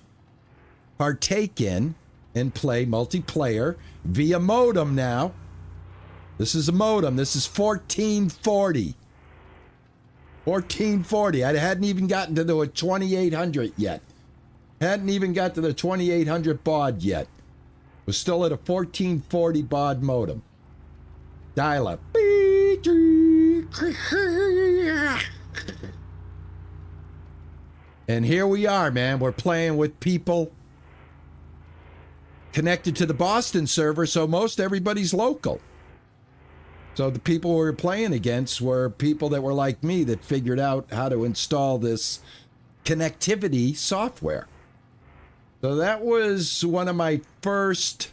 partake in and play multiplayer via modem now. This is a modem. This is 1440. 1440. I hadn't even gotten to the 2800 yet. Hadn't even got to the 2800 baud yet. Was still at a 1440 baud modem. Dial up. And here we are, man. We're playing with people connected to the Boston server, so most everybody's local. So the people we were playing against were people that were like me that figured out how to install this connectivity software. So that was one of my first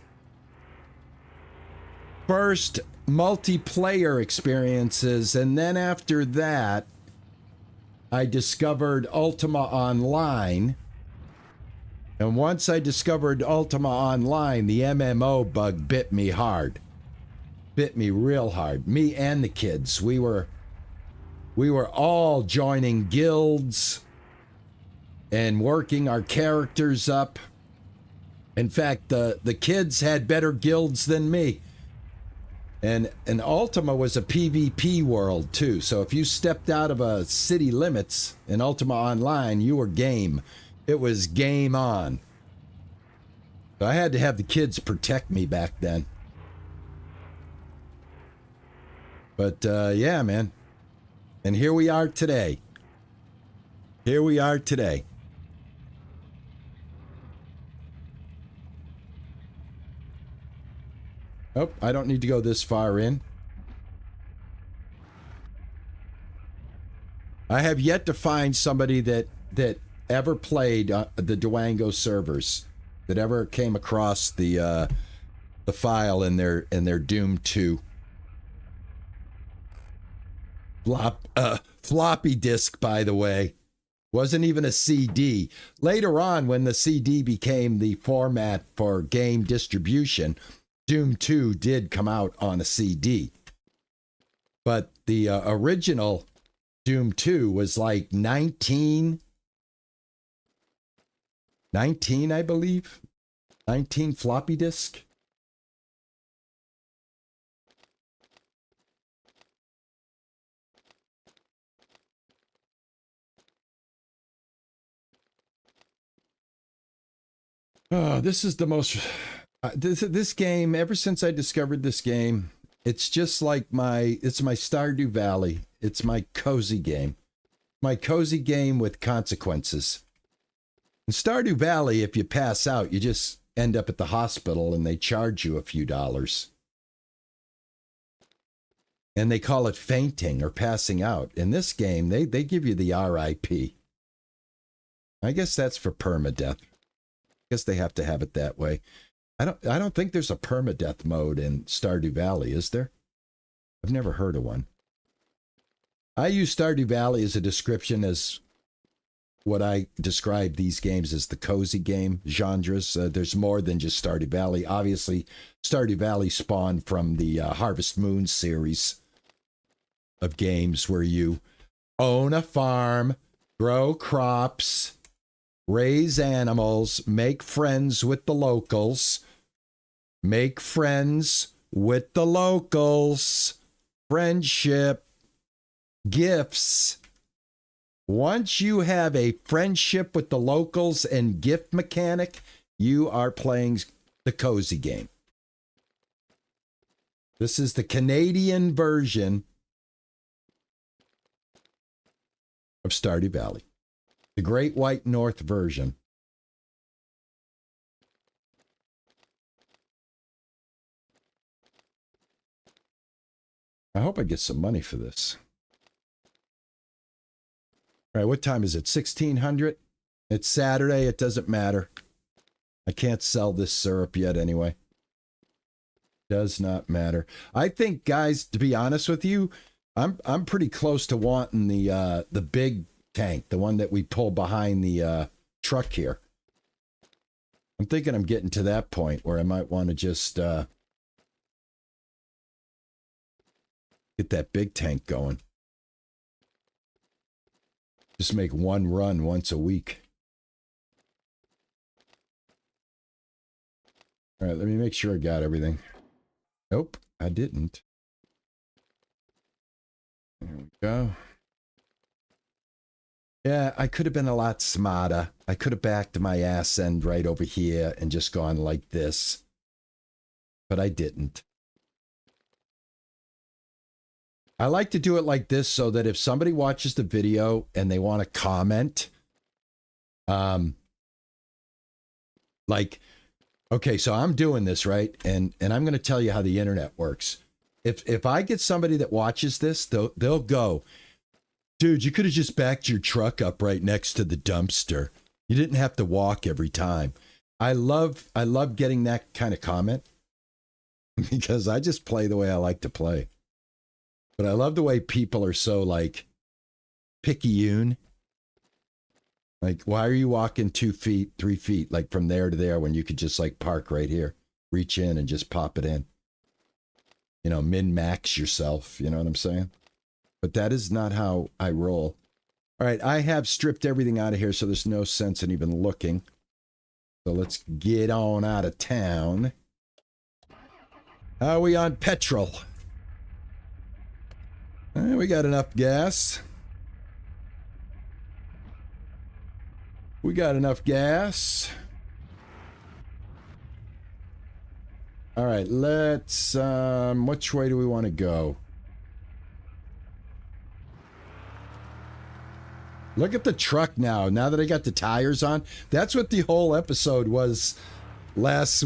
multiplayer experiences. And then after that, I discovered Ultima Online. And once I discovered Ultima Online, the MMO bug bit me hard. Bit me real hard. Me and the kids. We were all joining guilds and working our characters up. In fact, the kids had better guilds than me. And Ultima was a PvP world too. So if you stepped out of a city limits in Ultima Online, you were game. It was game on. So I had to have the kids protect me back then. But yeah, man. And here we are today. Here we are today. Oh, I don't need to go this far in. I have yet to find somebody that ever played the Duango servers, that ever came across the file in their Doom 2 floppy disk, by the way. Wasn't even a CD. Later on, when the CD became the format for game distribution, Doom 2 did come out on a CD. But the original Doom 2 was like 19, I believe. 19 floppy disk. Oh, this is the most... this game, ever since I discovered this game, it's just like it's my Stardew Valley. It's my cozy game. My cozy game with consequences. In Stardew Valley, if you pass out, you just end up at the hospital and they charge you a few dollars. And they call it fainting or passing out. In this game, they give you the RIP. I guess that's for permadeath. I guess they have to have it that way. I don't think there's a permadeath mode in Stardew Valley, is there? I've never heard of one. I use Stardew Valley as a description as what I describe these games as the cozy game genres. There's more than just Stardew Valley. Obviously, Stardew Valley spawned from the Harvest Moon series of games where you own a farm, grow crops, raise animals, make friends with the locals. Make friends with the locals. Friendship. Gifts. Once you have a friendship with the locals and gift mechanic, you are playing the cozy game. This is the Canadian version of Stardew Valley. The Great White North version. I hope I get some money for this. All right, what time is it? 1600? It's Saturday. It doesn't matter. I can't sell this syrup yet anyway. Does not matter. I think, guys, to be honest with you, I'm pretty close to wanting the big tank, the one that we pull behind the truck here. I'm thinking I'm getting to that point where I might want to just get that big tank going. Just make one run once a week. All right, let me make sure I got everything. Nope, I didn't. There we go. Yeah, I could have been a lot smarter. I could have backed my ass end right over here and just gone like this. But I didn't. I like to do it like this so that if somebody watches the video and they want to comment, like, okay, so I'm doing this, right? And I'm going to tell you how the internet works. If I get somebody that watches this, they'll go, dude, you could have just backed your truck up right next to the dumpster. You didn't have to walk every time. I love getting that kind of comment because I just play the way I like to play. But I love the way people are so like picayune. Like, why are you walking 2 feet, 3 feet, like from there to there when you could just like park right here, reach in and just pop it in? You know, min-max yourself. You know what I'm saying? But that is not how I roll. All right, I have stripped everything out of here, so there's no sense in even looking. So let's get on out of town. How are we on petrol? We got enough gas. We got enough gas. All right, let's, which way do we want to go? Look at the truck now that I got the tires on. That's what the whole episode was last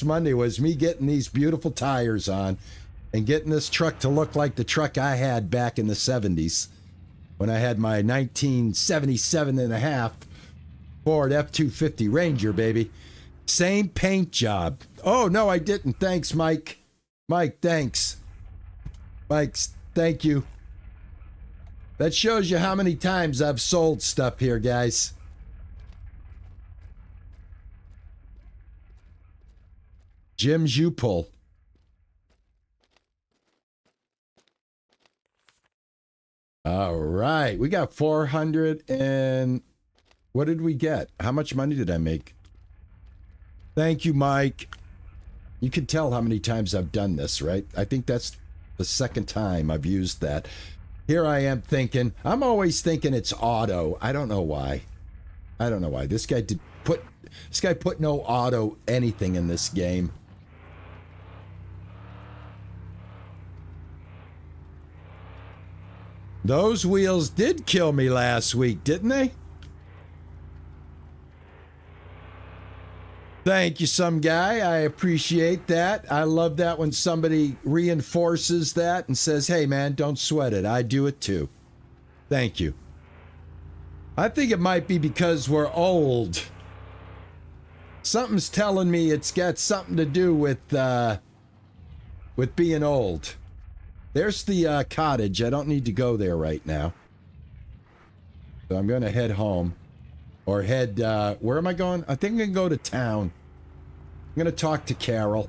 Monday, was me getting these beautiful tires on and getting this truck to look like the truck I had back in the 70s when I had my 1977 and a half Ford F-250 Ranger, baby. Same paint job. Oh, no, I didn't. Thanks, Mike. Mike, thanks. Mike, thank you. That shows you how many times I've sold stuff here, guys. Jim's U-pull. All right. We got 400 and... What did we get? How much money did I make? Thank you, Mike. You can tell how many times I've done this, right? I think that's the second time I've used that. Here I am thinking, I'm always thinking it's auto. I don't know why. I don't know why. This guy put no auto anything in this game. Those wheels did kill me last week, didn't they? Thank you, some guy. I appreciate that. I love that when somebody reinforces that and says, hey, man, don't sweat it. I do it too. Thank you. I think it might be because we're old. Something's telling me it's got something to do with being old. There's the cottage. I don't need to go there right now. So I'm going to head home. Or head, where am I going? I think I can go to town. I'm going to talk to Carol.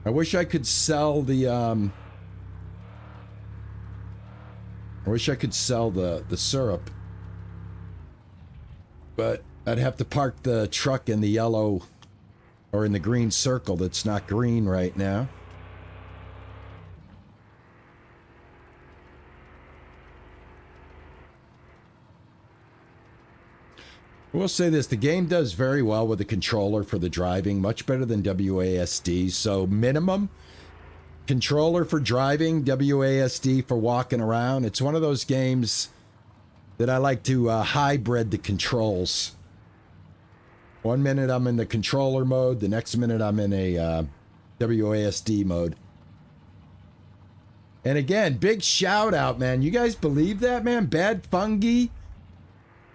I wish I could sell the, I wish I could sell the syrup. But I'd have to park the truck in the yellow or in the green circle that's not green right now. We'll say this, the game does very well with the controller for the driving, much better than WASD. So minimum controller for driving, WASD for walking around. It's one of those games that I like to hybrid the controls. 1 minute I'm in the controller mode, the next minute I'm in a WASD mode. And again, big shout out, man. You guys believe that, man? Bad Fungi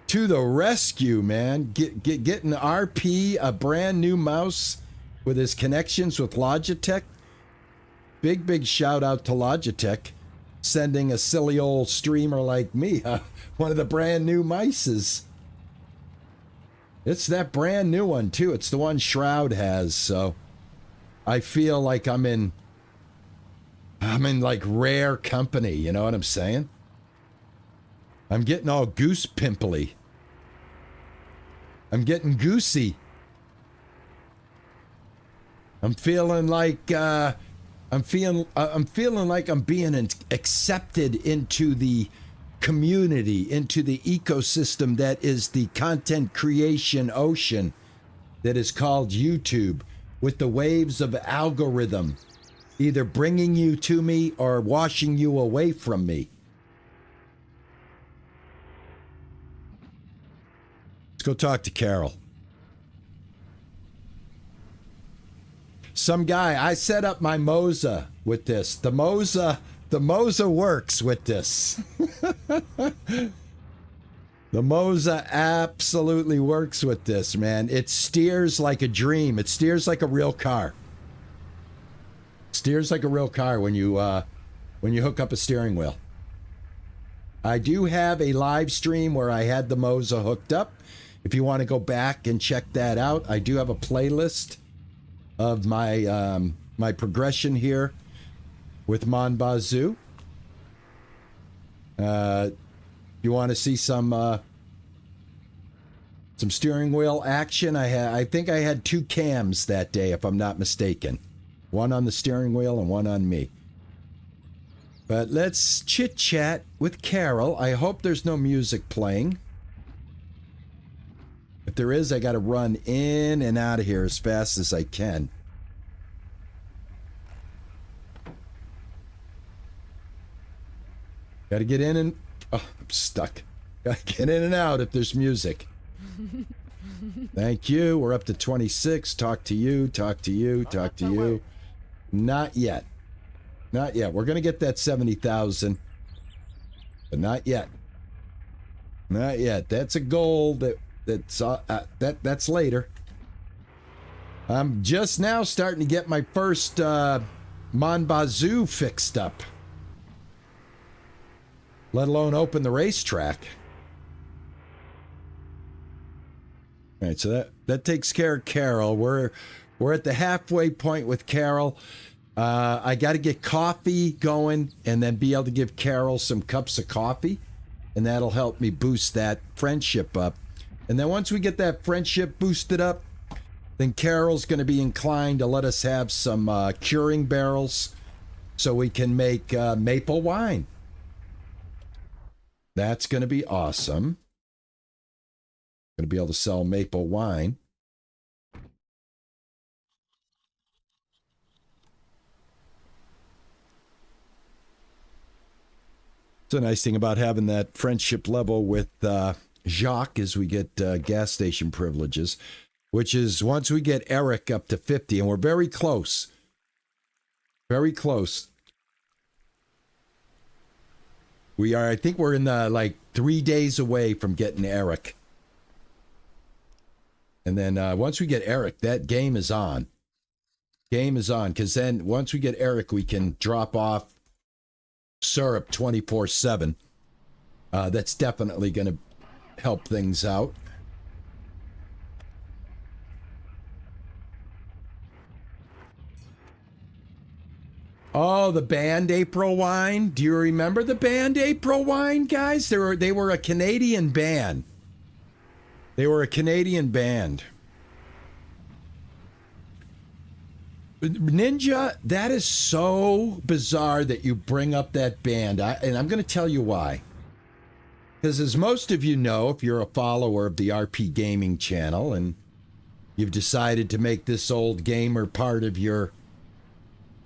to the rescue, man. Getting RP a brand new mouse with his connections with Logitech. Big shout out to Logitech. Sending a silly old streamer like me one of the brand new mices. It's that brand new one too. It's the one Shroud has, so I feel like I'm in like rare company, you know what I'm saying? I'm getting all goose pimply. I'm getting goosey. I'm feeling like I'm feeling like I'm being accepted into the community, into the ecosystem that is the content creation ocean that is called YouTube, with the waves of algorithm either bringing you to me or washing you away from me. Let's go talk to Carol. Some guy, I set up my Moza with this. The Moza works with this. The Moza absolutely works with this, man. It steers like a dream. It steers like a real car. Steers like a real car when you hook up a steering wheel. I do have a live stream where I had the Moza hooked up. If you want to go back and check that out, I do have a playlist of my my progression here with Mon Bazou. You want to see some steering wheel action? I think I had 2 cams that day, if I'm not mistaken. One on the steering wheel and one on me. But let's chit chat with Carol. I hope there's no music playing. If there is, I got to run in and out of here as fast as I can. Got to get in and... Oh, I'm stuck. Got to get in and out if there's music. Thank you. We're up to 26. Talk to you, talk to you, talk to you. Not yet. Not yet. We're going to get that 70,000. But not yet. Not yet. That's a goal that's later. I'm just now starting to get my first Mon Bazou fixed up. let alone open the racetrack. All right, so that takes care of Carol. We're at the halfway point with Carol. I got to get coffee going and then be able to give Carol some cups of coffee, and that'll help me boost that friendship up. And then once we get that friendship boosted up, then Carol's going to be inclined to let us have some curing barrels so we can make maple wine. That's going to be awesome. Going to be able to sell maple wine. It's a nice thing about having that friendship level with Jacques as we get gas station privileges, which is once we get Eric up to 50, and we're very close. Very close. We are, I think we're in the, like 3 days away from getting Eric. And then once we get Eric, that game is on. Game is on, because then once we get Eric, we can drop off syrup 24/7. That's definitely going to help things out. Oh, the band April Wine. Do you remember the band April Wine, guys? They were a Canadian band. They were a Canadian band. Ninja, that is so bizarre that you bring up that band. And I'm going to tell you why. Because as most of you know, if you're a follower of the RP Gaming channel and you've decided to make this old gamer part of your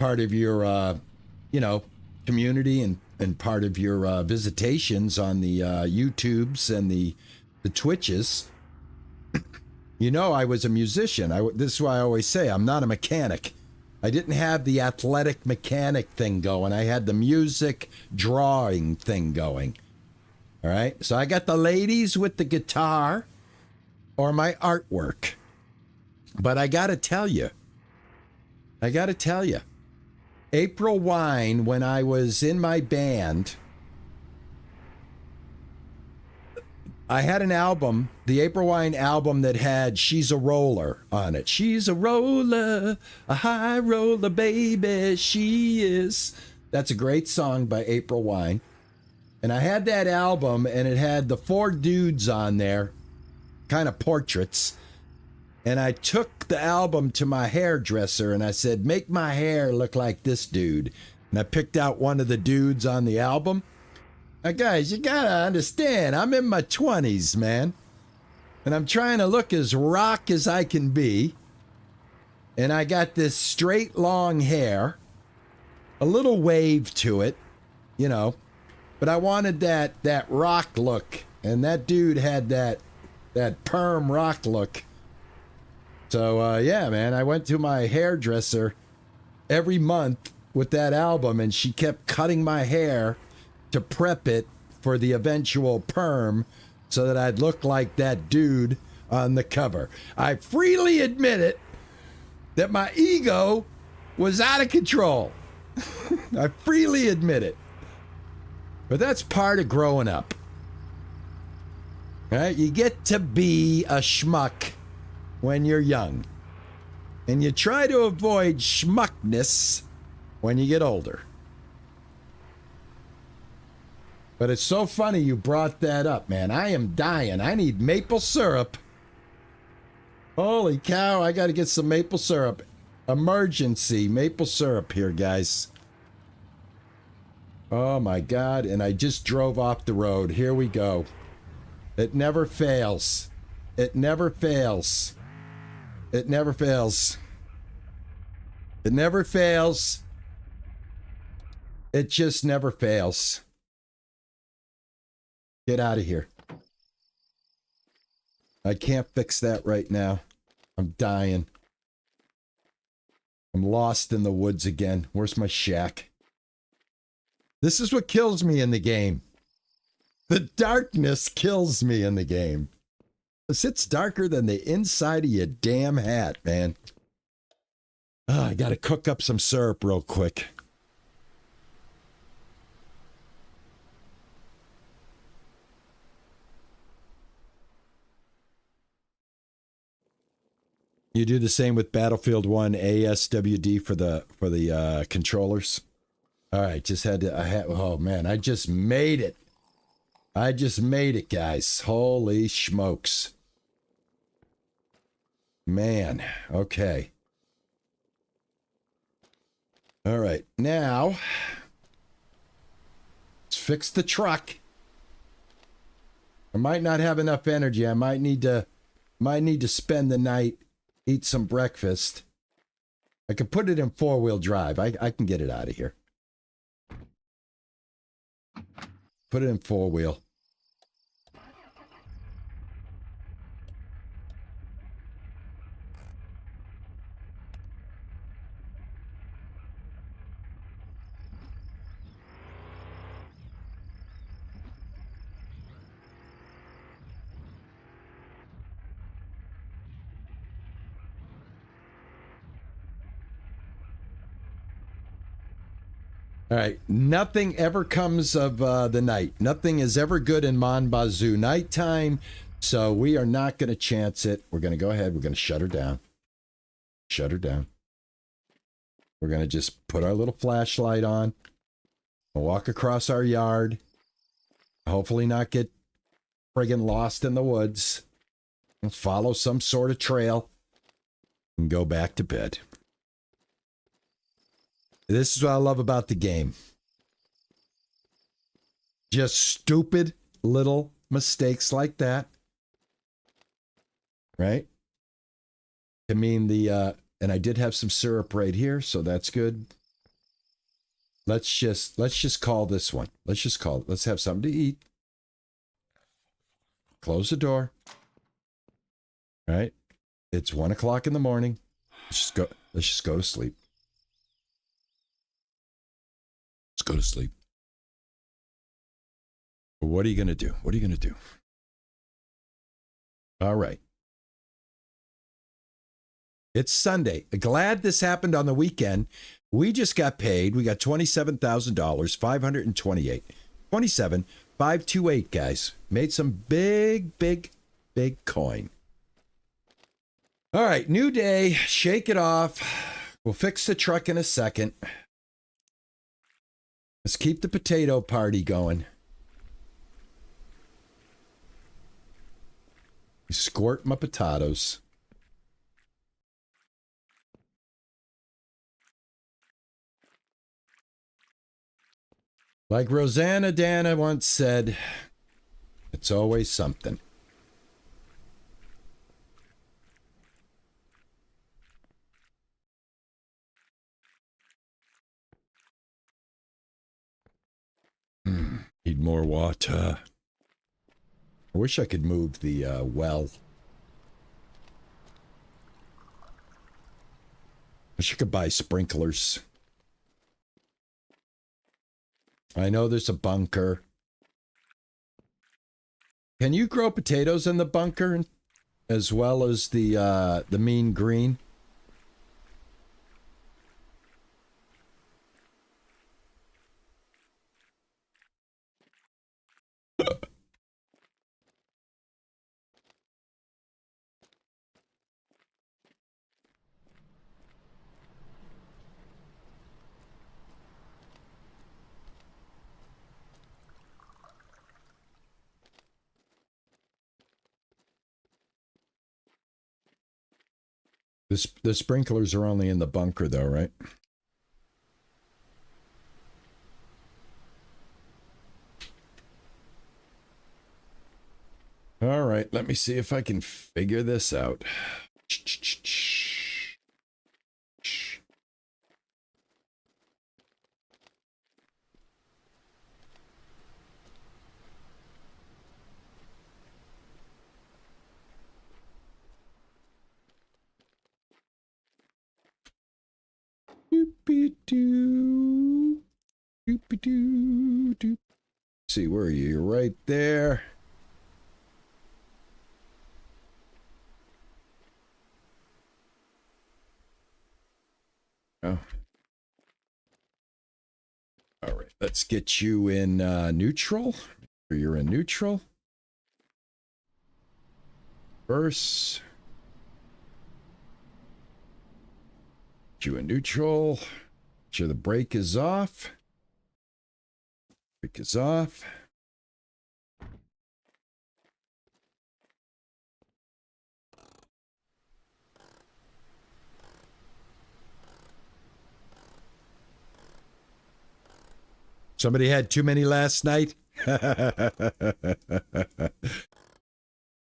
you know, community and part of your visitations on the YouTubes and the Twitches, you know I was a musician. This is why I always say I'm not a mechanic. I didn't have the athletic mechanic thing going. I had the music drawing thing going. All right? So I got the ladies with the guitar or my artwork. But I got to tell you, April Wine, when I was in my band, I had an album, the April Wine album, that had She's a Roller on it. She's a roller, a high roller, baby, she is. That's a great song by April Wine. And I had that album, and it had the 4 dudes on there, kind of portraits. And I took the album to my hairdresser and I said, make my hair look like this dude. And I picked out one of the dudes on the album. Now, guys, you gotta understand, I'm in my 20s, man. And I'm trying to look as rock as I can be. And I got this straight, long hair. A little wave to it, you know. But I wanted that rock look. And that dude had that perm rock look. So, yeah, man, I went to my hairdresser every month with that album, and she kept cutting my hair to prep it for the eventual perm so that I'd look like that dude on the cover. I freely admit it that my ego was out of control. I freely admit it. But that's part of growing up. All right? You get to be a schmuck when you're young. And you try to avoid schmuckness when you get older. But it's so funny you brought that up, man. I am dying. I need maple syrup. Holy cow, I got to get some maple syrup. Emergency maple syrup here, guys. Oh my God. And I just drove off the road. Here we go. It never fails. It never fails. It never fails. It never fails. It just never fails. Get out of here. I can't fix that right now. I'm dying. I'm lost in the woods again. Where's my shack? This is what kills me in the game. The darkness kills me in the game. It's darker than the inside of your damn hat, man. Oh, I gotta cook up some syrup real quick. You do the same with Battlefield 1 ASWD for the controllers. All right, just had to. Oh man, I just made it. I just made it, guys. Holy smokes. Man, okay. All right, now let's fix the truck. I might not have enough energy. I might need to spend the night, eat some breakfast. I could put it in 4-wheel drive. I can get it out of here. Put it in 4-wheel. All right. Nothing ever comes of the night. Nothing is ever good in Mon Bazou nighttime. So we are not going to chance it. We're going to go ahead. We're going to shut her down. Shut her down. We're going to just put our little flashlight on. Walk across our yard. Hopefully not get friggin' lost in the woods. And follow some sort of trail. And go back to bed. This is what I love about the game. Just stupid little mistakes like that. Right? I mean and I did have some syrup right here, so that's good. Let's just call this one. Let's have something to eat. Close the door. Right? It's 1 o'clock in the morning. Let's just go to sleep. Let's go to sleep. What are you going to do? What are you going to do? All right. It's Sunday. Glad this happened on the weekend. We just got paid. We got $27,000, 528. 27,528, guys. Made some big coin. All right, new day. Shake it off. We'll fix the truck in a second. Let's keep the potato party going. Squirt my potatoes. Like Rosanna Dana once said, it's always something. Need more water. I wish I could move the well. Wish I could buy sprinklers. I know there's a bunker. Can you grow potatoes in the bunker as well as the mean green? The sprinklers are only in the bunker though, right? All right, let me see if I can figure this out. Doopy-doo. Doopy-doo. See, where are you? You're right there. Oh. All right, let's get you in neutral. You're in neutral. Verse. You in neutral. Make sure the brake is off. Brake is off. Somebody had too many last night.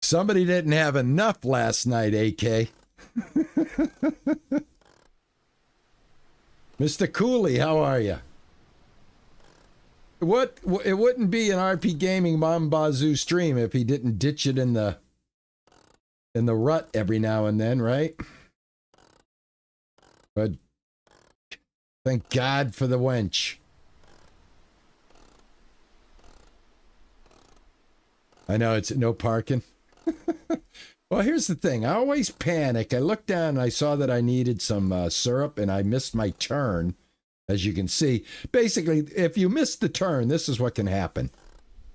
Somebody didn't have enough last night, AK. Mr. Cooley, how are you? What? It wouldn't be an RP Gaming Mon Bazou stream if he didn't ditch it in the rut every now and then, right? But thank God for the wench. I know it's no parking. Well, here's the thing. I always panic. I looked down and I saw that I needed some syrup and I missed my turn, as you can see. Basically, if you miss the turn, this is what can happen.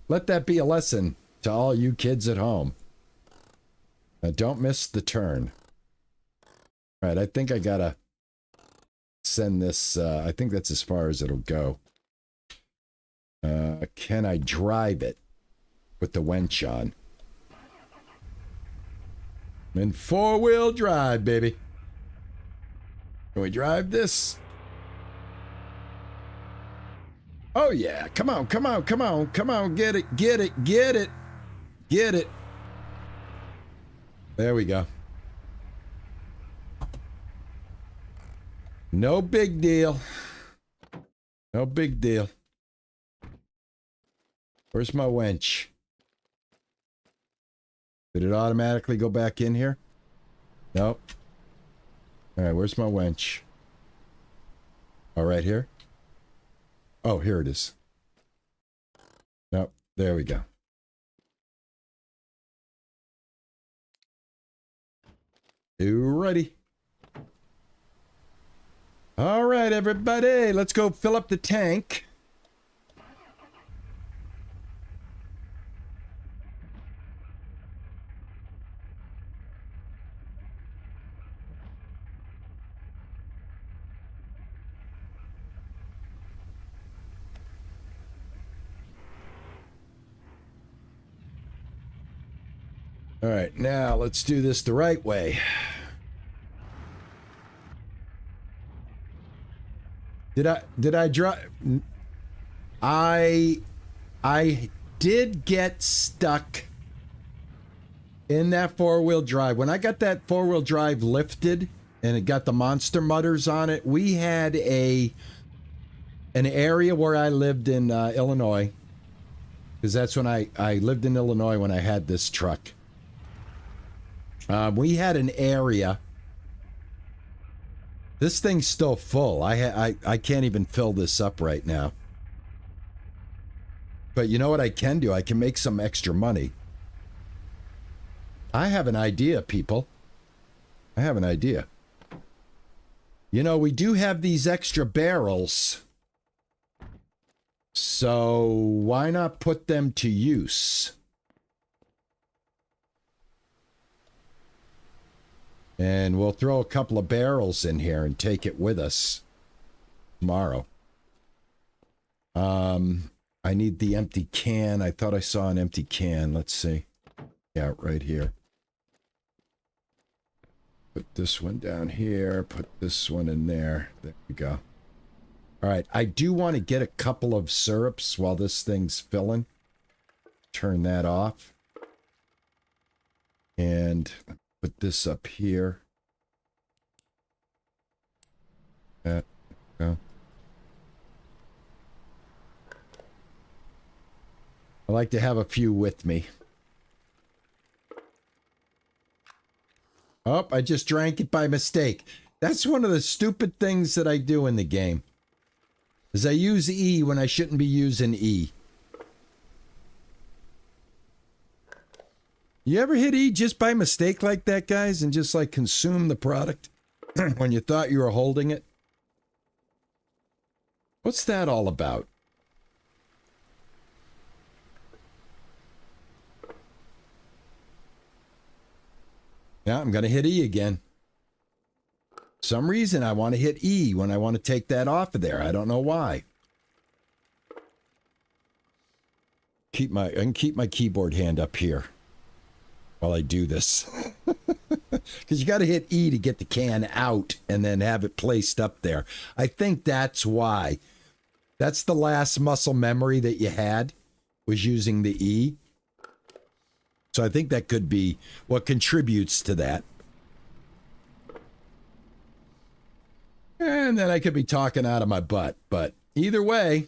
Let that be a lesson to all you kids at home. Don't miss the turn. All right, I think I gotta send this. I think that's as far as it'll go. Can I drive it with the wench on? I'm in four-wheel drive, baby. Can we drive this? Oh, yeah. Come on, come on, come on, come on. Get it, get it, get it, get it. There we go. No big deal. No big deal. Where's my wench? Did it automatically go back in here? Nope. All right, where's my wench? Oh, right here? Oh, here it is. Nope, there we go. You ready? All right, everybody, let's go fill up the tank. All right, now let's do this the right way. Did I drive? I did get stuck in that four-wheel drive. When I got that four-wheel drive lifted and it got the monster mutters on it, we had an area where I lived in Illinois, because that's when I lived in Illinois when I had this truck. We had an area. This thing's still full. I can't even fill this up right now. But you know what I can do? I can make some extra money. I have an idea, people. I have an idea. You know, we do have these extra barrels. So why not put them to use? And we'll throw a couple of barrels in here and take it with us tomorrow. I need the empty can. I thought I saw an empty can. Let's see. Yeah, right here. Put this one down here. Put this one in there. There we go. All right. I do want to get a couple of syrups while this thing's filling. Turn that off. And put this up here. That. Go. I like to have a few with me. Oh, I just drank it by mistake. That's one of the stupid things that I do in the game. Is I use E when I shouldn't be using E. You ever hit E just by mistake like that, guys, and just like consume the product when you thought you were holding it? What's that all about? Yeah, I'm going to hit E again. Some reason I want to hit E when I want to take that off of there. I don't know why. I can keep my keyboard hand up here while I do this. Because you got to hit E to get the can out and then have it placed up there. I think that's why. That's the last muscle memory that you had, was using the E. So I think that could be what contributes to that. And then I could be talking out of my butt. But either way,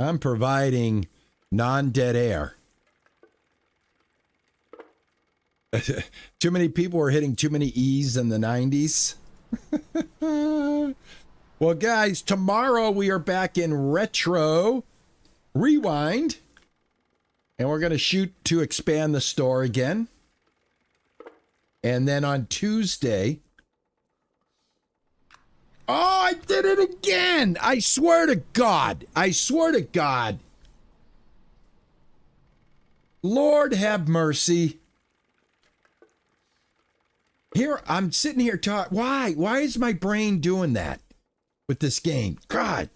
I'm providing non-dead air. Too many people were hitting too many E's in the 90s. Well, guys, tomorrow we are back in Retro Rewind. And we're going to shoot to expand the store again. And then on Tuesday... Oh, I did it again! I swear to God! I swear to God! Lord have mercy. Here, I'm sitting here talking. Why? Why is my brain doing that with this game? God,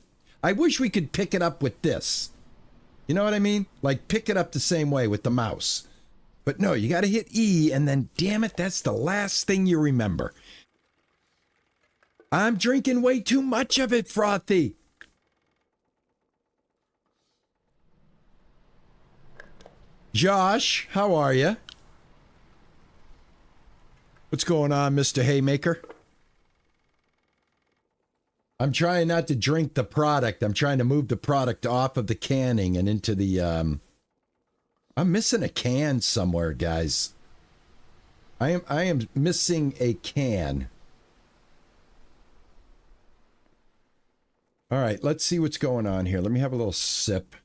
I wish we could pick it up with this. You know what I mean? Like, pick it up the same way with the mouse. But no, you got to hit E, and then, damn it, that's the last thing you remember. I'm drinking way too much of it, Frothy. Josh, how are you? What's going on, Mr. Haymaker? I'm trying not to drink the product. I'm trying to move the product off of the canning and into the, I'm missing a can somewhere, guys. I am missing a can. All right, let's see what's going on here. Let me have a little sip.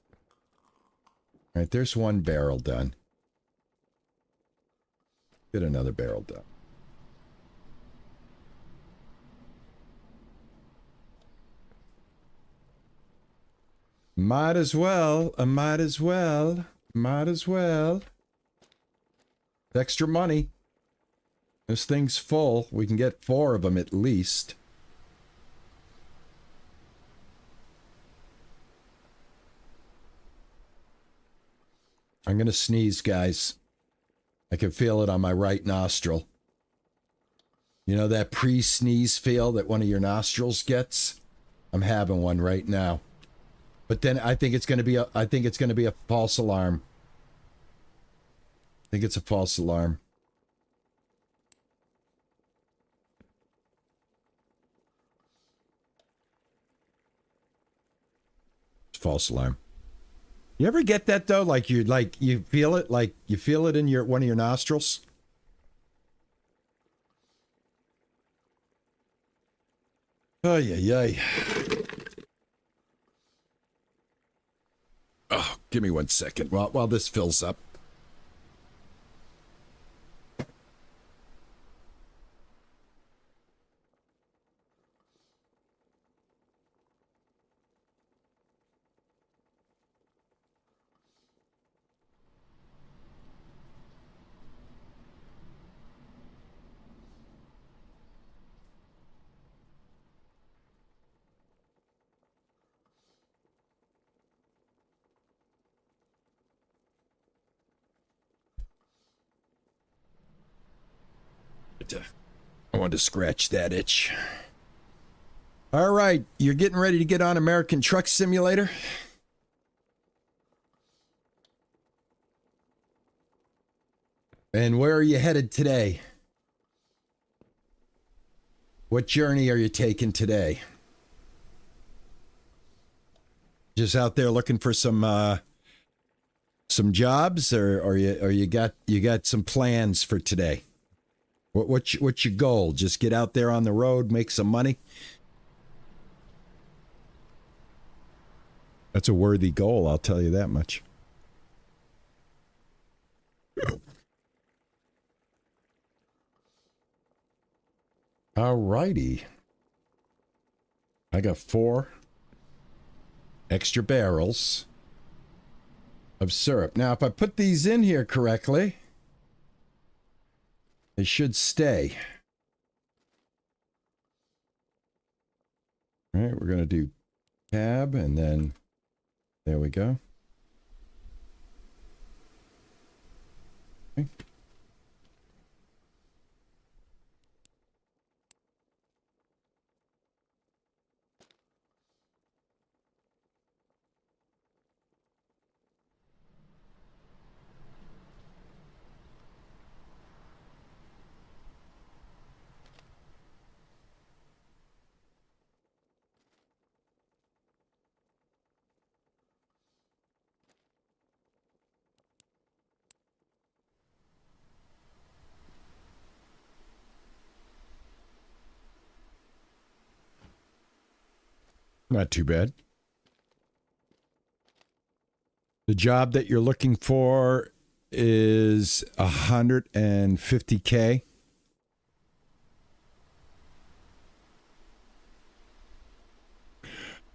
All right, there's one barrel done. Get another barrel done. Might as well. Might as well. Might as well. Extra money. This thing's full. We can get 4 of them at least. I'm going to sneeze, guys. I can feel it on my right nostril. You know that pre-sneeze feel that one of your nostrils gets? I'm having one right now. But then I think it's going to be a false alarm. I think it's a false alarm. False alarm. You ever get that though? Like you feel it, like you feel it in one of your nostrils? Oh yeah. Oh, give me 1 second while this fills up. I wanted to scratch that itch. All right, you're getting ready to get on American Truck Simulator? And where are you headed today? What journey are you taking today? Just out there looking for some jobs, or you got some plans for today? What's your goal? Just get out there on the road, make some money? That's a worthy goal, I'll tell you that much. All righty. I got 4 extra barrels of syrup. Now, if I put these in here correctly, they should stay. All right, we're going to do cab, and then there we go. Okay. Not too bad. The job that you're looking for is 150K.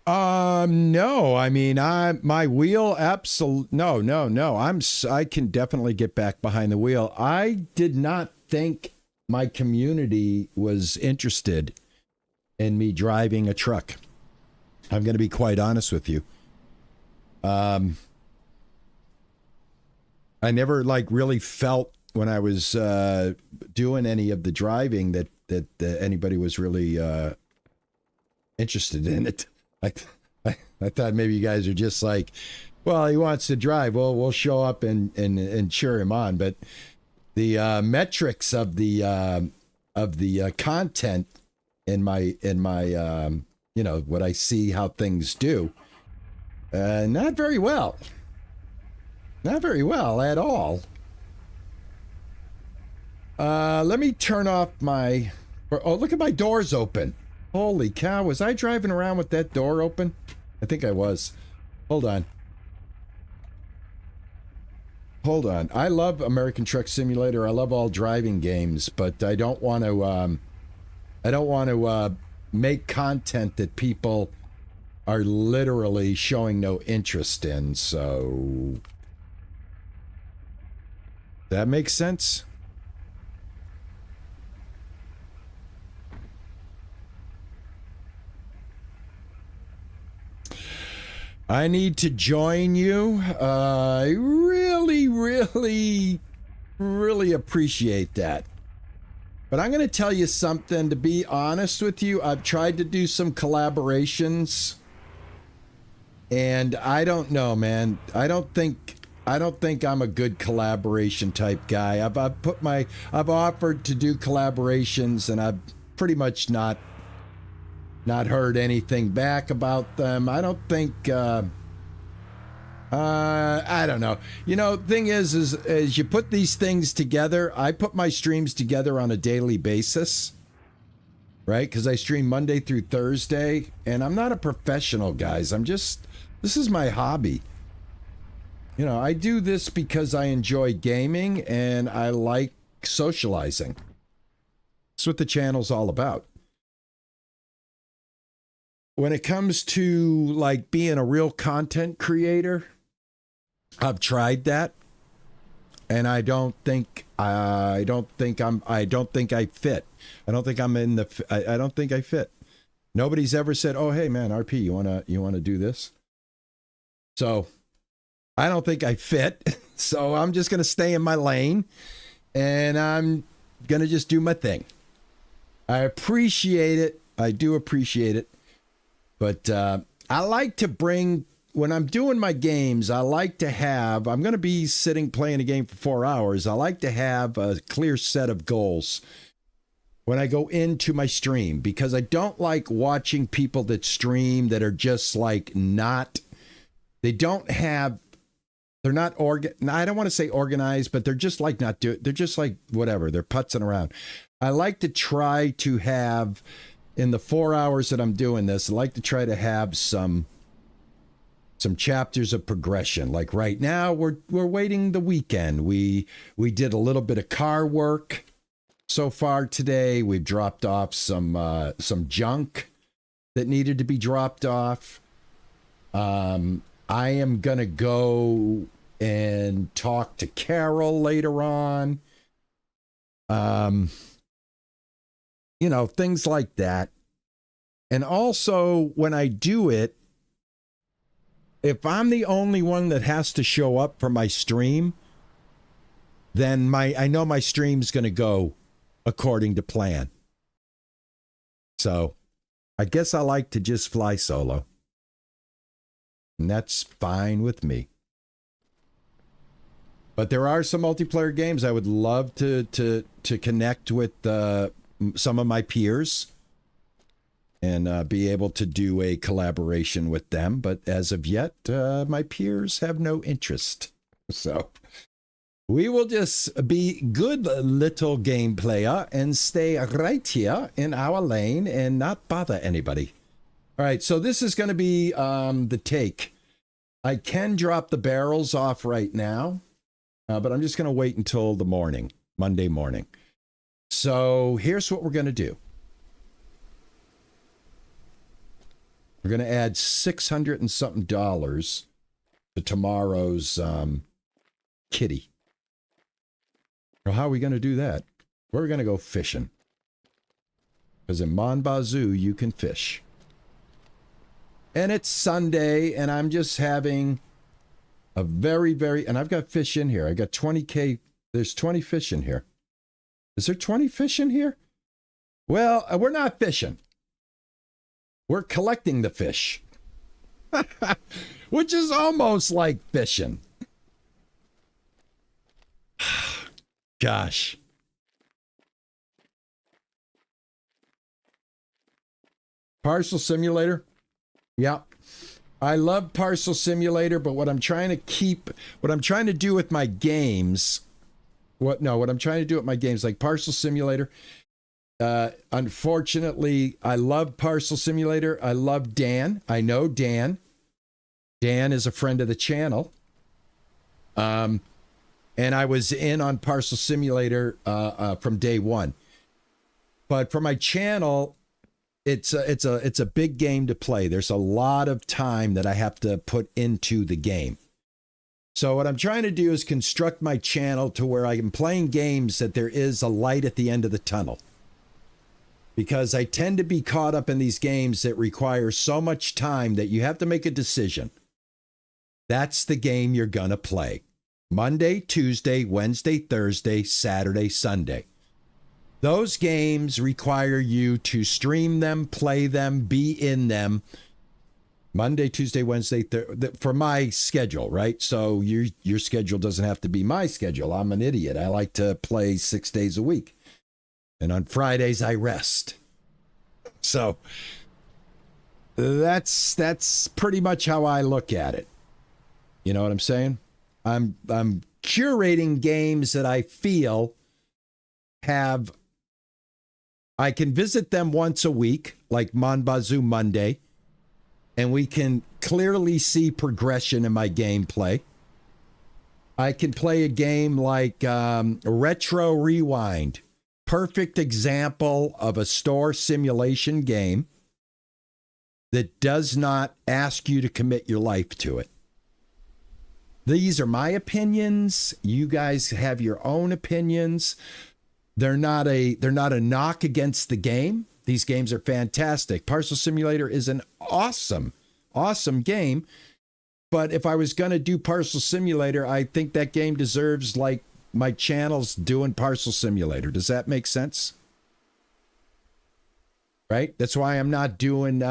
No, I mean, my wheel no. I can definitely get back behind the wheel. I did not think my community was interested in me driving a truck. I'm going to be quite honest with you. I never like really felt when I was doing any of the driving that anybody was really interested in it. I thought maybe you guys are just like, well, he wants to drive. Well, we'll show up and cheer him on. But the metrics of the content in my you know, what I see how things do, not very well. Not very well at all. Let me turn off my... Oh, look at my doors open. Holy cow, was I driving around with that door open? I think I was. Hold on. Hold on. I love American Truck Simulator. I love all driving games, but I don't want to make content that people are literally showing no interest in, so... That makes sense? I need to join you. I really appreciate that. But I'm going to tell you something, to be honest with you. I've tried to do some collaborations, and I don't know, man. I don't think I'm a good collaboration type guy. I've offered to do collaborations, and I've pretty much not heard anything back about them. I don't think I don't know. You know, thing is you put these things together. I put my streams together on a daily basis, right? Because I stream Monday through Thursday, and I'm not a professional, guys. This is my hobby. You know, I do this because I enjoy gaming and I like socializing. That's what the channel's all about. When it comes to like being a real content creator, I've tried that, and I don't think I fit. I don't think I fit. Nobody's ever said, "Oh, hey man, RP, you wanna do this?" So I don't think I fit. So I'm just gonna stay in my lane, and I'm gonna just do my thing. I appreciate it. I do appreciate it. But I like to bring, when I'm doing my games, I like to have, I'm going to be sitting playing a game for 4 hours. I like to have a clear set of goals when I go into my stream, because I don't like watching people that stream that are just like they're not I don't want to say organized, but they're just like they're just like whatever, they're putzing around. I like to try to have, in the 4 hours that I'm doing this, I like to try to have some chapters of progression. Like right now, we're waiting the weekend. We did a little bit of car work so far today. We've dropped off some junk that needed to be dropped off. I am gonna go and talk to Carol later on. You know, things like that. And also, when I do it, if I'm the only one that has to show up for my stream, then I know my stream's going to go according to plan. So I guess I like to just fly solo. And that's fine with me. But there are some multiplayer games I would love to connect with some of my peers and be able to do a collaboration with them. But as of yet, my peers have no interest. So we will just be good little game player and stay right here in our lane and not bother anybody. All right, so this is going to be the take. I can drop the barrels off right now, but I'm just going to wait until the morning, Monday morning. So here's what we're going to do. We're going to add $600 and something to tomorrow's kitty. Well, how are we going to do that? We're going to go fishing. Because in Mon Bazou, you can fish. And it's Sunday, and I'm just having a and I've got fish in here. I got 20K. There's 20 fish in here. Is there 20 fish in here? Well, we're not fishing. We're collecting the fish. Which is almost like fishing. Gosh. Parcel Simulator. Yeah. I love Parcel Simulator, but what I'm trying to do with my games, what I'm trying to do with my games, like Parcel Simulator, unfortunately, I love Parcel Simulator. I love Dan. I know Dan. Dan is a friend of the channel. And I was in on Parcel Simulator from day one. But for my channel, it's a big game to play. There's a lot of time that I have to put into the game. So what I'm trying to do is construct my channel to where I am playing games that there is a light at the end of the tunnel. Because I tend to be caught up in these games that require so much time that you have to make a decision. That's the game you're going to play. Monday, Tuesday, Wednesday, Thursday, Saturday, Sunday. Those games require you to stream them, play them, be in them. Monday, Tuesday, Wednesday, for my schedule, right? So your schedule doesn't have to be my schedule. I'm an idiot. I like to play 6 days a week. And on Fridays, I rest. So that's pretty much how I look at it. You know what I'm saying? I'm curating games that I feel I can visit them once a week, like Mon Bazou Monday, and we can clearly see progression in my gameplay. I can play a game like Retro Rewind, perfect example of a store simulation game that does not ask you to commit your life to it. These are my opinions. You guys have your own opinions. They're not a knock against the game. These games are fantastic. Parcel Simulator is an awesome game. But if I was going to do Parcel Simulator, I think that game deserves like my channel's doing Parcel Simulator. Does that make sense? Right? That's why I'm not doing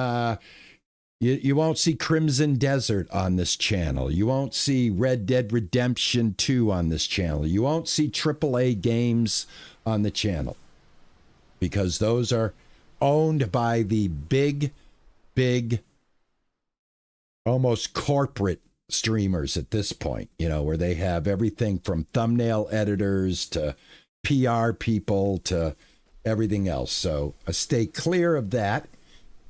you won't see Crimson Desert on this channel. You won't see Red Dead Redemption 2 on this channel. You won't see AAA games on the channel because those are owned by the big, almost corporate streamers at this point, you know, where they have everything from thumbnail editors to PR people to everything else. So I stay clear of that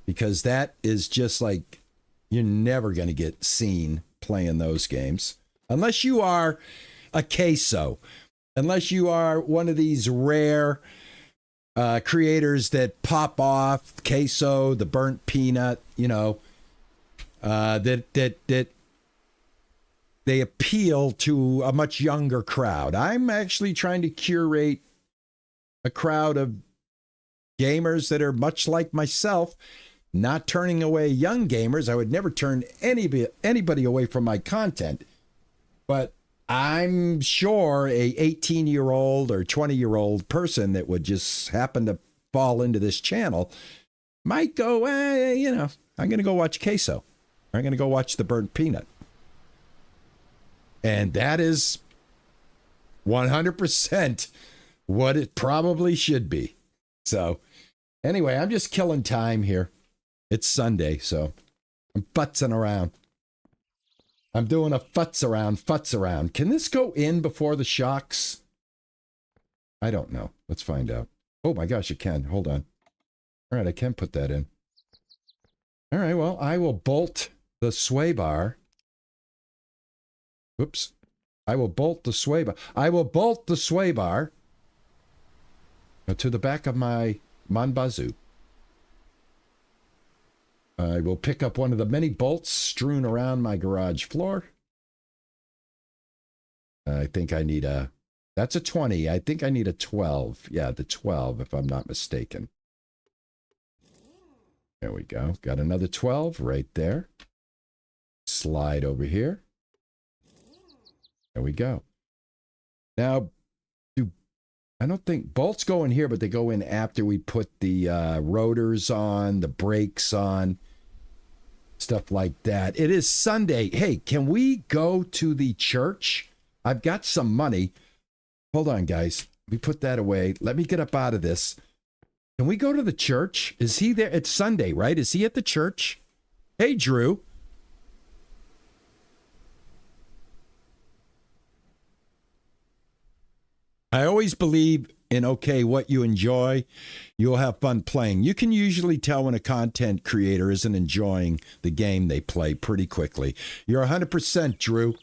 because that is just like, you're never going to get seen playing those games unless you are a queso, unless you are one of these rare creators that pop off, queso, the burnt peanut, you know, that they appeal to a much younger crowd. I'm actually trying to curate a crowd of gamers that are much like myself, Not turning away young gamers. I would never turn anybody away from my content. But I'm sure a 18-year-old or 20-year-old person that would just happen to fall into this channel might go, I'm going to go watch Queso. I'm going to go watch the burnt peanut. And that is 100% what it probably should be. So anyway, I'm just killing time here. It's Sunday, so I'm futzing around. I'm doing a futz around. Can this go in before the shocks? I don't know. Let's find out. Oh my gosh, it can. Hold on. All right, I can put that in. All right, well, I will bolt the sway bar. Oops. I will bolt the sway bar. I will bolt the sway bar to the back of my Mon Bazou. I will pick up one of the many bolts strewn around my garage floor. I think I need a... That's a 20. I think I need a 12. Yeah, the 12, if I'm not mistaken. There we go. Got another 12 right there. Slide over here. There we go. Now, I don't think bolts go in here, but they go in after we put the rotors on, the brakes on, stuff like that. It is Sunday. Hey, can we go to the church? I've got some money. Hold on, guys. Let me put that away. Let me get up out of this. Can we go to the church? Is he there? It's Sunday, right? Is he at the church? Hey, Drew. I always believe in, okay, what you enjoy, you'll have fun playing. You can usually tell when a content creator isn't enjoying the game they play pretty quickly. You're 100%, Drew.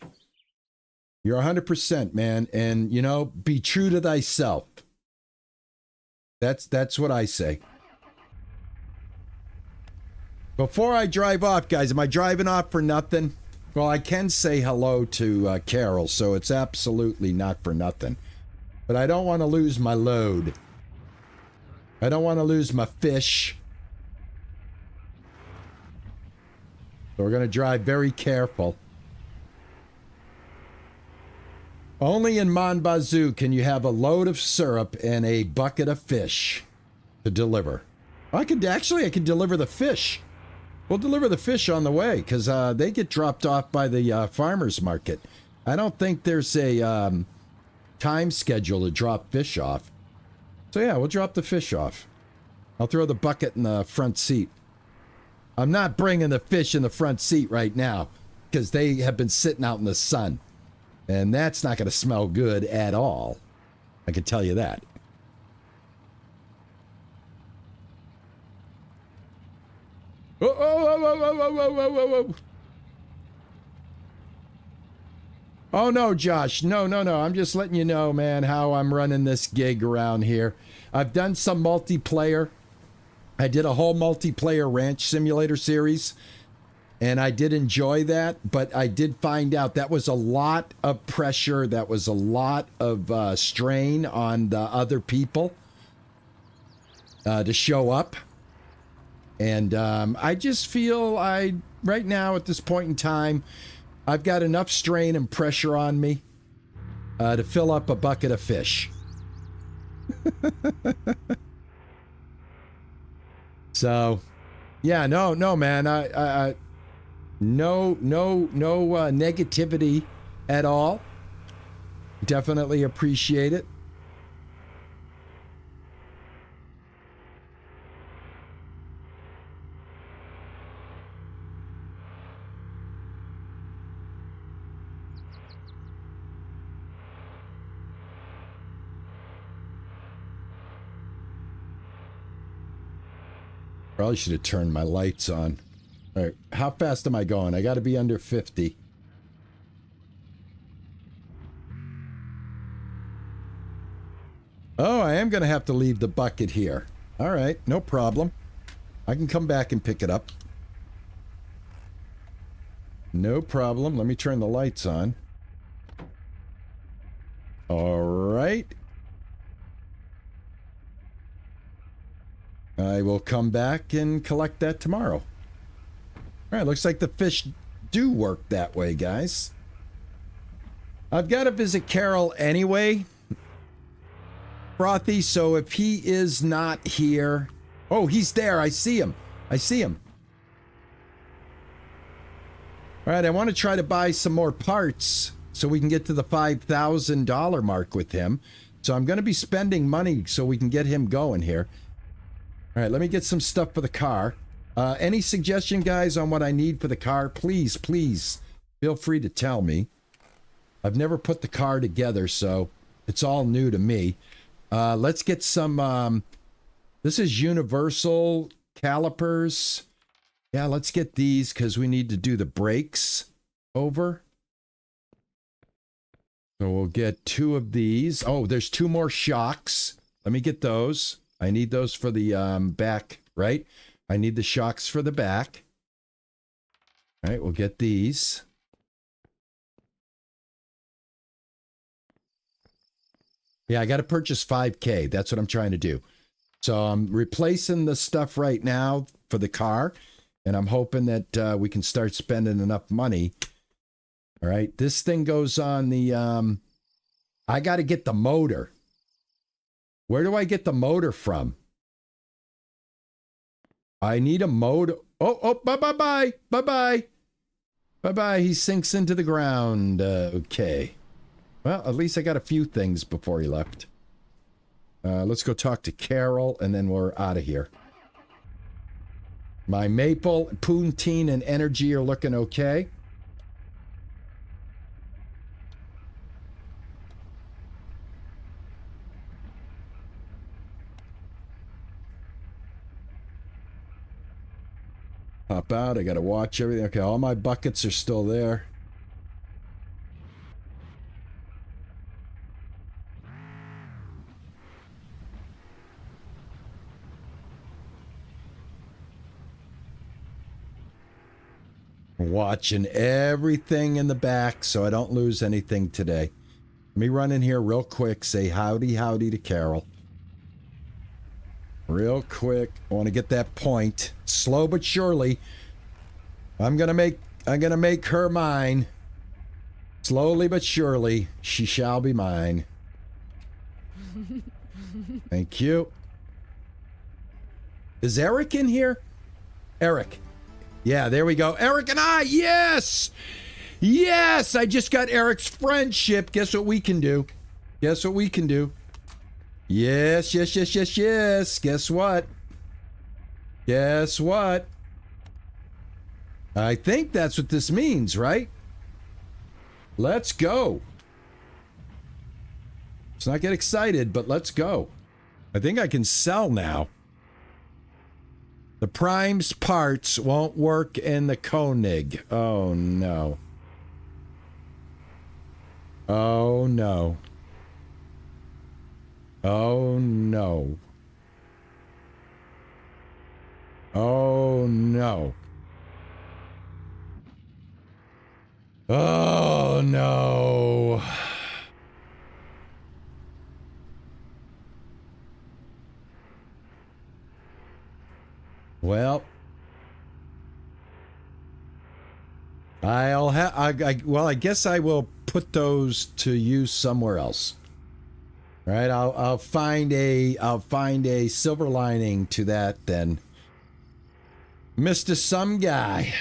You're 100%, man. And, be true to thyself. That's what I say. Before I drive off, guys, am I driving off for nothing? Well, I can say hello to Carol, so it's absolutely not for nothing. But I don't want to lose my load. I don't want to lose my fish. So we're going to drive very careful. Only in Mon Bazou can you have a load of syrup and a bucket of fish to deliver. I could deliver the fish. We'll deliver the fish on the way because they get dropped off by the farmer's market. I don't think there's a time schedule to drop fish off. So yeah, we'll drop the fish off. I'll throw the bucket in the front seat. I'm not bringing the fish in the front seat right now because they have been sitting out in the sun. And that's not going to smell good at all. I can tell you that. Oh. Oh, no, Josh. No. I'm just letting you know, man, how I'm running this gig around here. I've done some multiplayer. I did a whole multiplayer ranch simulator series, and I did enjoy that, but I did find out that was a lot of pressure. That was a lot of strain on the other people to show up. And I just feel right now at this point in time, I've got enough strain and pressure on me to fill up a bucket of fish. So, yeah, no, man. No negativity at all. Definitely appreciate it. Probably should have turned my lights on. All right, how fast am I going? I got to be under 50. Oh, I am going to have to leave the bucket here. All right, no problem. I can come back and pick it up. No problem. Let me turn the lights on. All right. I will come back and collect that tomorrow. All right, looks like the fish do work that way, guys. I've got to visit Carol anyway, Frothy, so if he is not here... Oh, he's there. I see him. I see him. All right, I want to try to buy some more parts so we can get to the $5,000 mark with him. So I'm going to be spending money so we can get him going here. All right, let me get some stuff for the car. Any suggestion, guys, on what I need for the car? Please, please, feel free to tell me. I've never put the car together, so it's all new to me. Let's get some... this is universal calipers. Yeah, let's get these because we need to do the brakes over. So we'll get 2 of these. Oh, there's 2 more shocks. Let me get those. I need those for the back, right? I need the shocks for the back. All right, we'll get these. Yeah, I got to purchase 5K. That's what I'm trying to do. So I'm replacing the stuff right now for the car, and I'm hoping that we can start spending enough money. All right, this thing goes on the... I got to get the motor. Where do I get the motor from? I need a motor. Oh, bye-bye. Bye-bye. Bye-bye. He sinks into the ground. Okay. Well, at least I got a few things before he left. Let's go talk to Carol, and then we're out of here. My maple, poutine, and energy are looking okay. Pop out. I got to watch everything. Okay, all my buckets are still there. Watching everything in the back so I don't lose anything today. Let me run in here real quick, say howdy to Carol. Real quick. I want to get that point. Slow but surely. I'm gonna make her mine. Slowly but surely, she shall be mine. Thank you. Is Eric in here? Eric. Yeah, there we go. Eric and I, yes! Yes! I just got Eric's friendship. Guess what we can do? Guess what we can do? Yes. Guess what? Guess what? I think that's what this means, right? Let's go. Let's not get excited, but let's go. I think I can sell now. The Prime's parts won't work in the Koenig. Oh, no. Oh, no. Oh, no. Oh, no. Oh, no. Well, I guess I will put those to use somewhere else. All right, I'll find a silver lining to that then. Mr. Some Guy.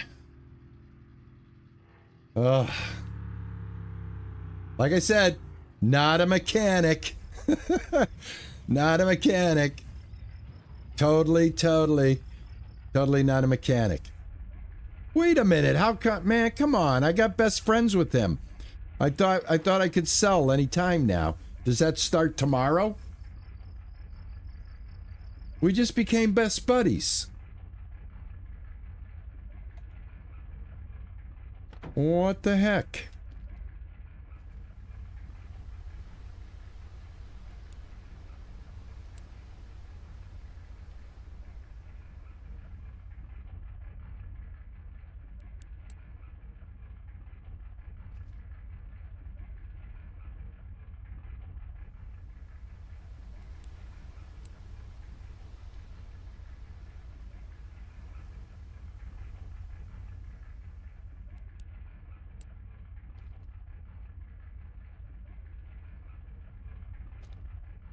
Ugh. Like I said, not a mechanic. Not a mechanic. Totally not a mechanic. Wait a minute. How come, man, come on. I got best friends with him. I thought I could sell any time now. Does that start tomorrow? We just became best buddies. What the heck?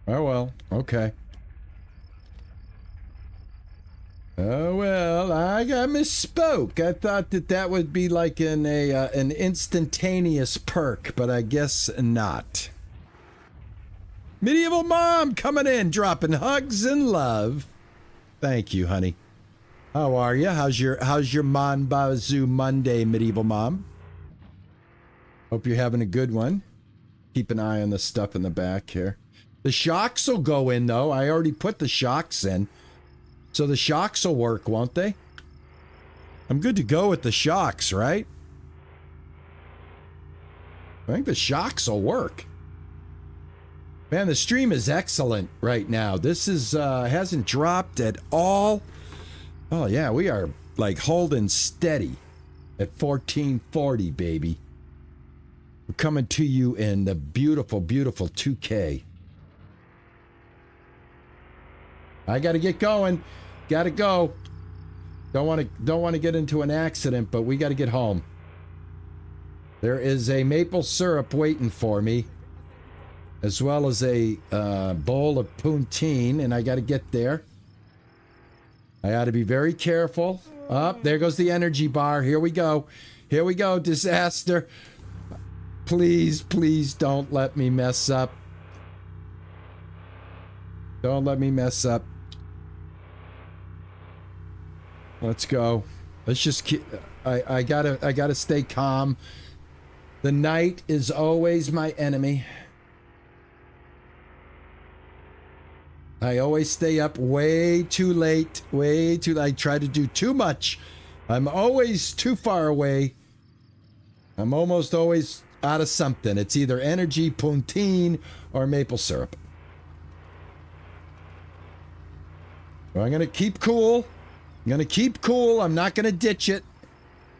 Oh, well. Okay. Oh, well, I misspoke. I thought that would be like an instantaneous perk, but I guess not. Medieval Mom coming in, dropping hugs and love. Thank you, honey. How are you? How's your Mon Bazou Monday, Medieval Mom? Hope you're having a good one. Keep an eye on the stuff in the back here. The shocks will go in, though. I already put the shocks in. So the shocks will work, won't they? I'm good to go with the shocks, right? I think the shocks will work. Man, the stream is excellent right now. This is hasn't dropped at all. Oh yeah, we are like holding steady at 1440, baby. We're coming to you in the beautiful, beautiful 2K. I got to get going. Got to go. Don't want to get into an accident, but we got to get home. There is a maple syrup waiting for me, as well as a bowl of poutine, and I got to get there. I ought to be very careful. Up, there goes the energy bar. Here we go. Here we go. Disaster. Please, please don't let me mess up. Don't let me mess up. Let's go. Let's just keep. I gotta stay calm. The night is always my enemy. I always stay up way too late. I try to do too much. I'm always too far away. I'm almost always out of something. It's either energy, poutine, or maple syrup. So I'm gonna keep cool. I'm gonna keep cool. I'm not gonna ditch it.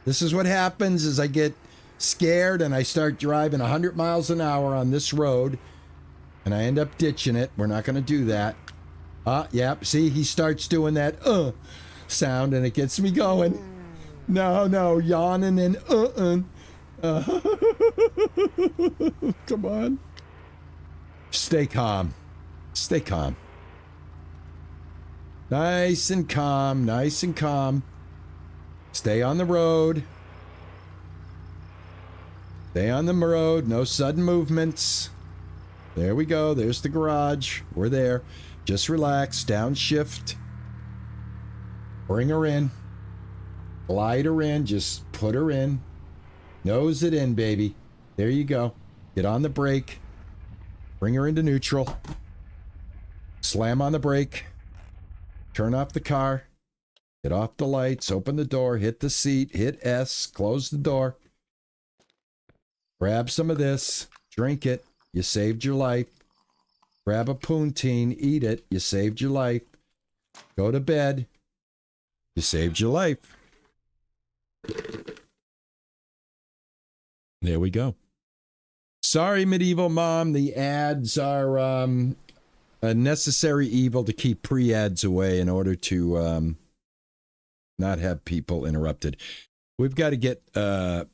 This is what happens is I get scared and I start driving 100 miles an hour on this road and I end up ditching it. We're not gonna do that. Yep, see, he starts doing that sound and it gets me going. No, yawning and come on. Stay calm. Stay calm. Nice and calm, nice and calm. Stay on the road. Stay on the road, no sudden movements. There we go, there's the garage. We're there. Just relax, downshift. Bring her in. Glide her in, just put her in. Nose it in, baby. There you go. Get on the brake. Bring her into neutral. Slam on the brake. Turn off the car. Get off the lights. Open the door. Hit the seat. Hit S. Close the door. Grab some of this. Drink it. You saved your life. Grab a poutine. Eat it. You saved your life. Go to bed. You saved your life. There we go. Sorry, Medieval Mom. The ads are a necessary evil to keep pre-ads away in order to not have people interrupted. We've got to get poor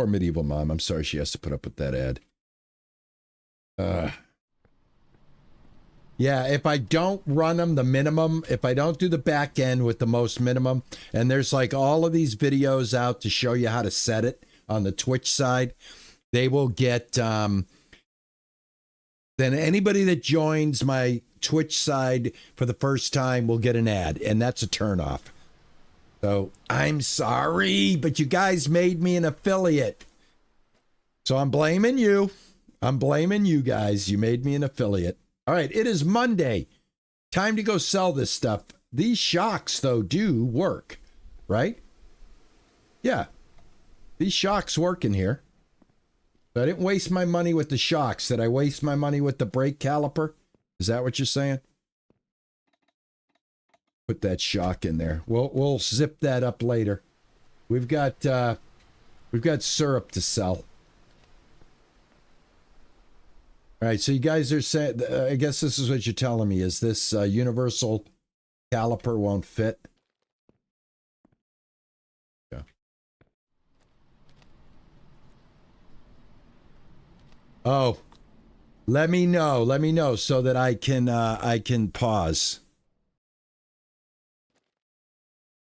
Medieval Mom. I'm sorry she has to put up with that ad. Yeah, if I don't run them the minimum, if I don't do the back end with the most minimum, and there's like all of these videos out to show you how to set it on the Twitch side, they will get, then anybody that joins my Twitch side for the first time will get an ad, and that's a turnoff. So I'm sorry, but you guys made me an affiliate. So I'm blaming you. I'm blaming you guys. You made me an affiliate. All right, it is Monday. Time to go sell this stuff. These shocks, though, do work, right? Yeah. These shocks work in here. I didn't waste my money with the shocks. Did I waste my money with the brake caliper? Is that what you're saying? Put that shock in there. We'll zip that up later. We've got syrup to sell. All right, so you guys are saying, I guess this is what you're telling me, is this universal caliper won't fit? Yeah. Oh, Let me know so that I can pause.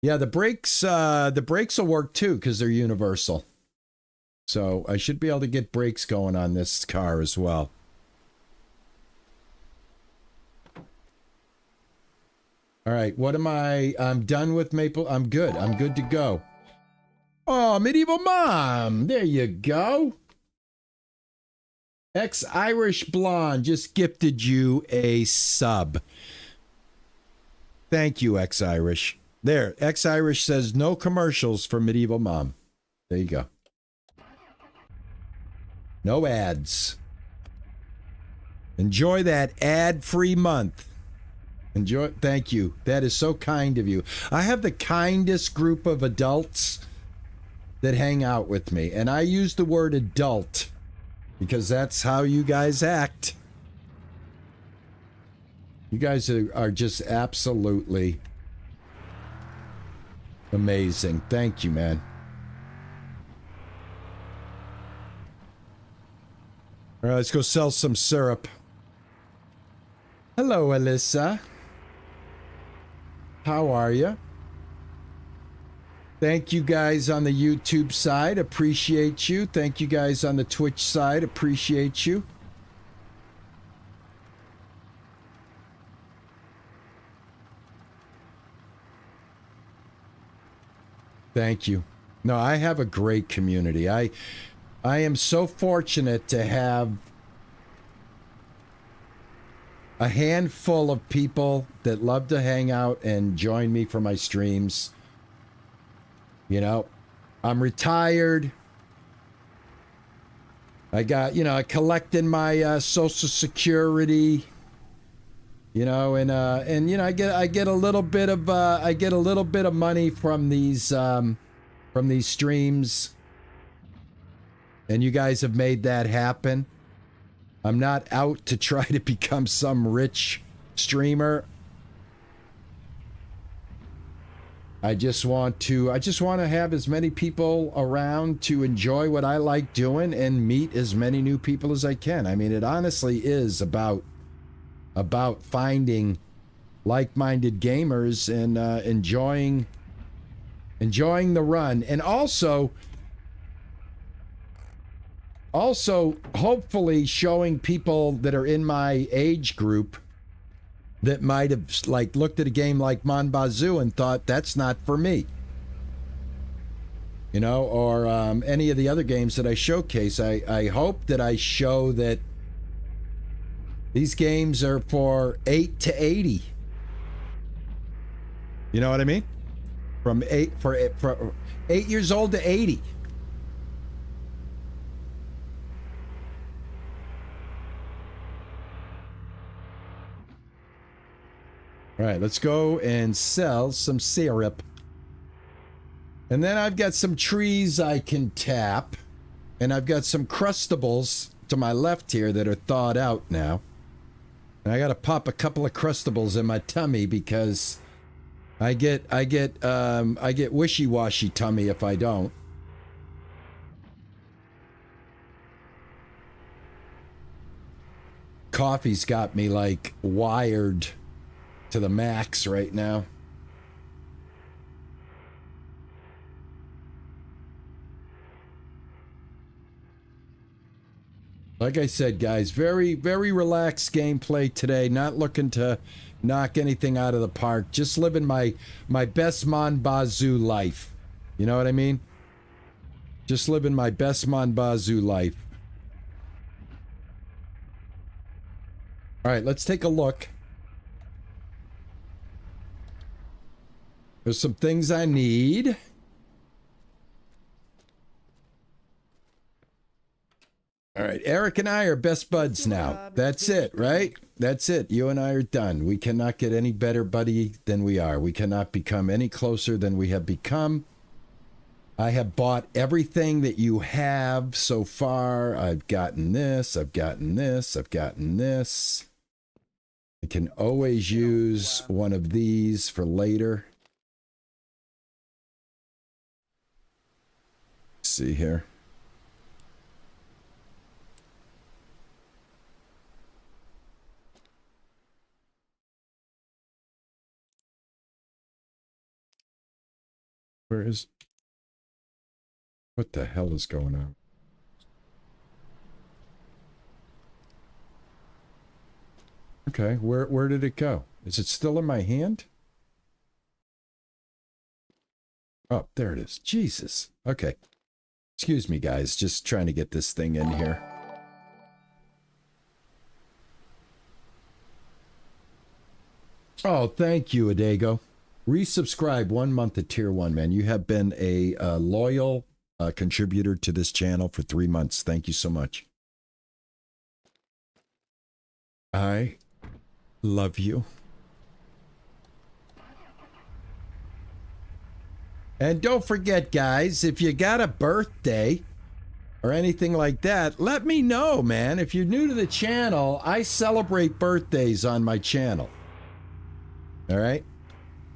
Yeah, the brakes will work too because they're universal. So I should be able to get brakes going on this car as well. All right, what am I'm done with Maple. I'm good. I'm good to go. Oh, Medieval Mom. There you go. Ex-Irish Blonde just gifted you a sub. Thank you, Ex-Irish. There, Ex-Irish says no commercials for Medieval Mom. There you go. No ads. Enjoy that ad-free month. Enjoy. Thank you. That is so kind of you. I have the kindest group of adults that hang out with me, and I use the word adult because that's how you guys act. You guys are just absolutely amazing. Thank you, man. All right, let's go sell some syrup. Hello, Alyssa. How are you? Thank you guys on the YouTube side. Appreciate you. Thank you guys on the Twitch side. Appreciate you. Thank you. No, I have a great community. I am so fortunate to have a handful of people that love to hang out and join me for my streams. You know, I'm retired. I got, collecting my Social Security. And I get a little bit of money from these streams. And you guys have made that happen. I'm not out to try to become some rich streamer. I just want to have as many people around to enjoy what I like doing and meet as many new people as I can. I mean, it honestly is about finding like-minded gamers and enjoying the run, and also hopefully showing people that are in my age group that might have looked at a game like Mon Bazou and thought that's not for me, or any of the other games that I showcase. I hope that I show that these games are for 8 to 80. You know what I mean? From 8 years old to 80. All right, let's go and sell some syrup. And then I've got some trees I can tap. And I've got some crustables to my left here that are thawed out now. And I got to pop a couple of crustables in my tummy because I get wishy-washy tummy if I don't. Coffee's got me wired to the max right now. Like I said, guys, very, very relaxed gameplay today. Not looking to knock anything out of the park. Just living my best Mon Bazou life. You know what I mean? Just living my best Mon Bazou life. All right, let's take a look. There's some things I need. All right, Eric and I are best buds now. That's it, right? That's it. You and I are done. We cannot get any better buddy than we are. We cannot become any closer than we have become. I have bought everything that you have so far. I've gotten this. I've gotten this. I've gotten this. I can always use one of these for later. Let's see here. Where is... What the hell is going on? Okay, where did it go? Is it still in my hand? Oh, there it is. Jesus. Okay. Excuse me, guys. Just trying to get this thing in here. Oh, thank you, Adego. Resubscribe 1 month at Tier 1, man. You have been a loyal contributor to this channel for 3 months. Thank you so much. I love you. And don't forget, guys, if you got a birthday or anything like that, let me know, man. If you're new to the channel, I celebrate birthdays on my channel. All right?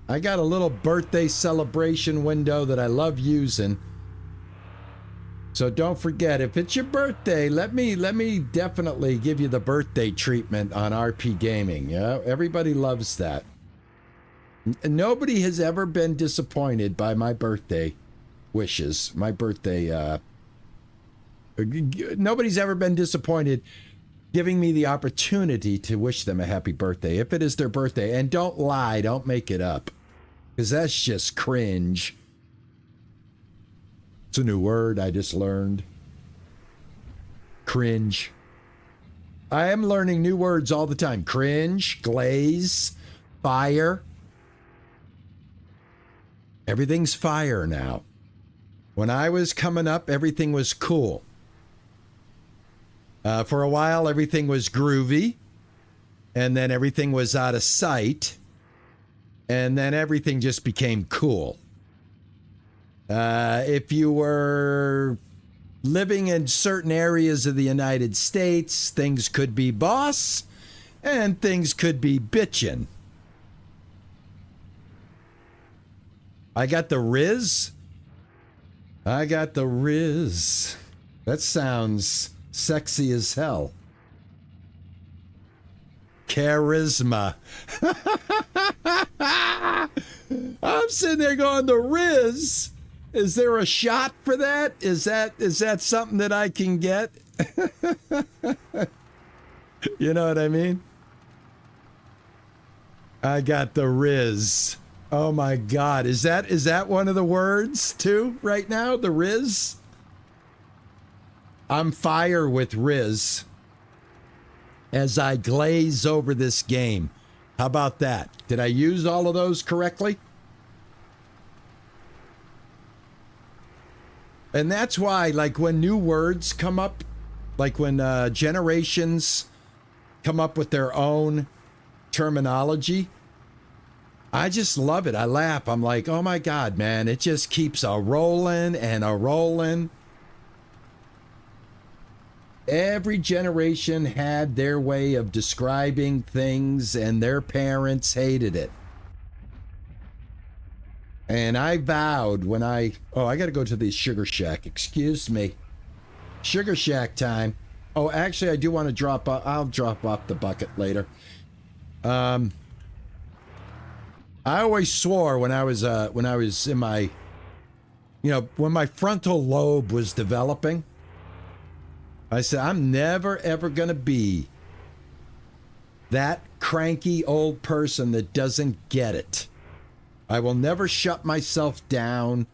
I got a little birthday celebration window that I love using. So don't forget, if it's your birthday, let me definitely give you the birthday treatment on RP Gaming. Yeah, everybody loves that. Nobody has ever been disappointed by my birthday wishes. My birthday, nobody's ever been disappointed giving me the opportunity to wish them a happy birthday, if it is their birthday. And don't lie, don't make it up, because that's just cringe. It's a new word I just learned. Cringe. I am learning new words all the time. Cringe, glaze, fire. Everything's fire now. When I was coming up, everything was cool. For a while, everything was groovy. And then everything was out of sight. And then everything just became cool. If you were living in certain areas of the United States, things could be boss and things could be bitchin'. I got the Riz. I got the Riz. That sounds sexy as hell. Charisma. I'm sitting there going, the Riz. Is there a shot for that? Is that something that I can get? You know what I mean? I got the Riz. Oh my God. Is that one of the words too right now? The Riz? I'm fire with Riz as I glaze over this game. How about that? Did I use all of those correctly? And that's why, like, when new words come up, like when generations come up with their own terminology, I just love it. I laugh. I'm like, oh my God, man, it just keeps a rolling and a rolling. Every generation had their way of describing things, and their parents hated it. And I vowed when I got to go to the Sugar Shack. Excuse me. Sugar Shack time. Oh, actually, I do want to drop off. I'll drop off the bucket later. I always swore when I was in my, when my frontal lobe was developing, I said, I'm never, ever going to be that cranky old person that doesn't get it. I will never shut myself down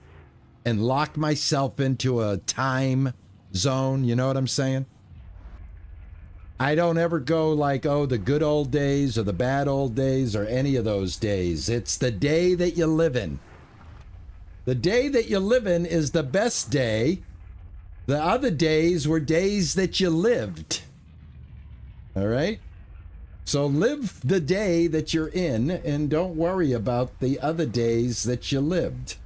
and lock myself into a time zone. You know what I'm saying? I don't ever go like, oh, the good old days or the bad old days or any of those days. It's the day that you live in. The day that you live in is the best day. The other days were days that you lived. All right? So live the day that you're in and don't worry about the other days that you lived.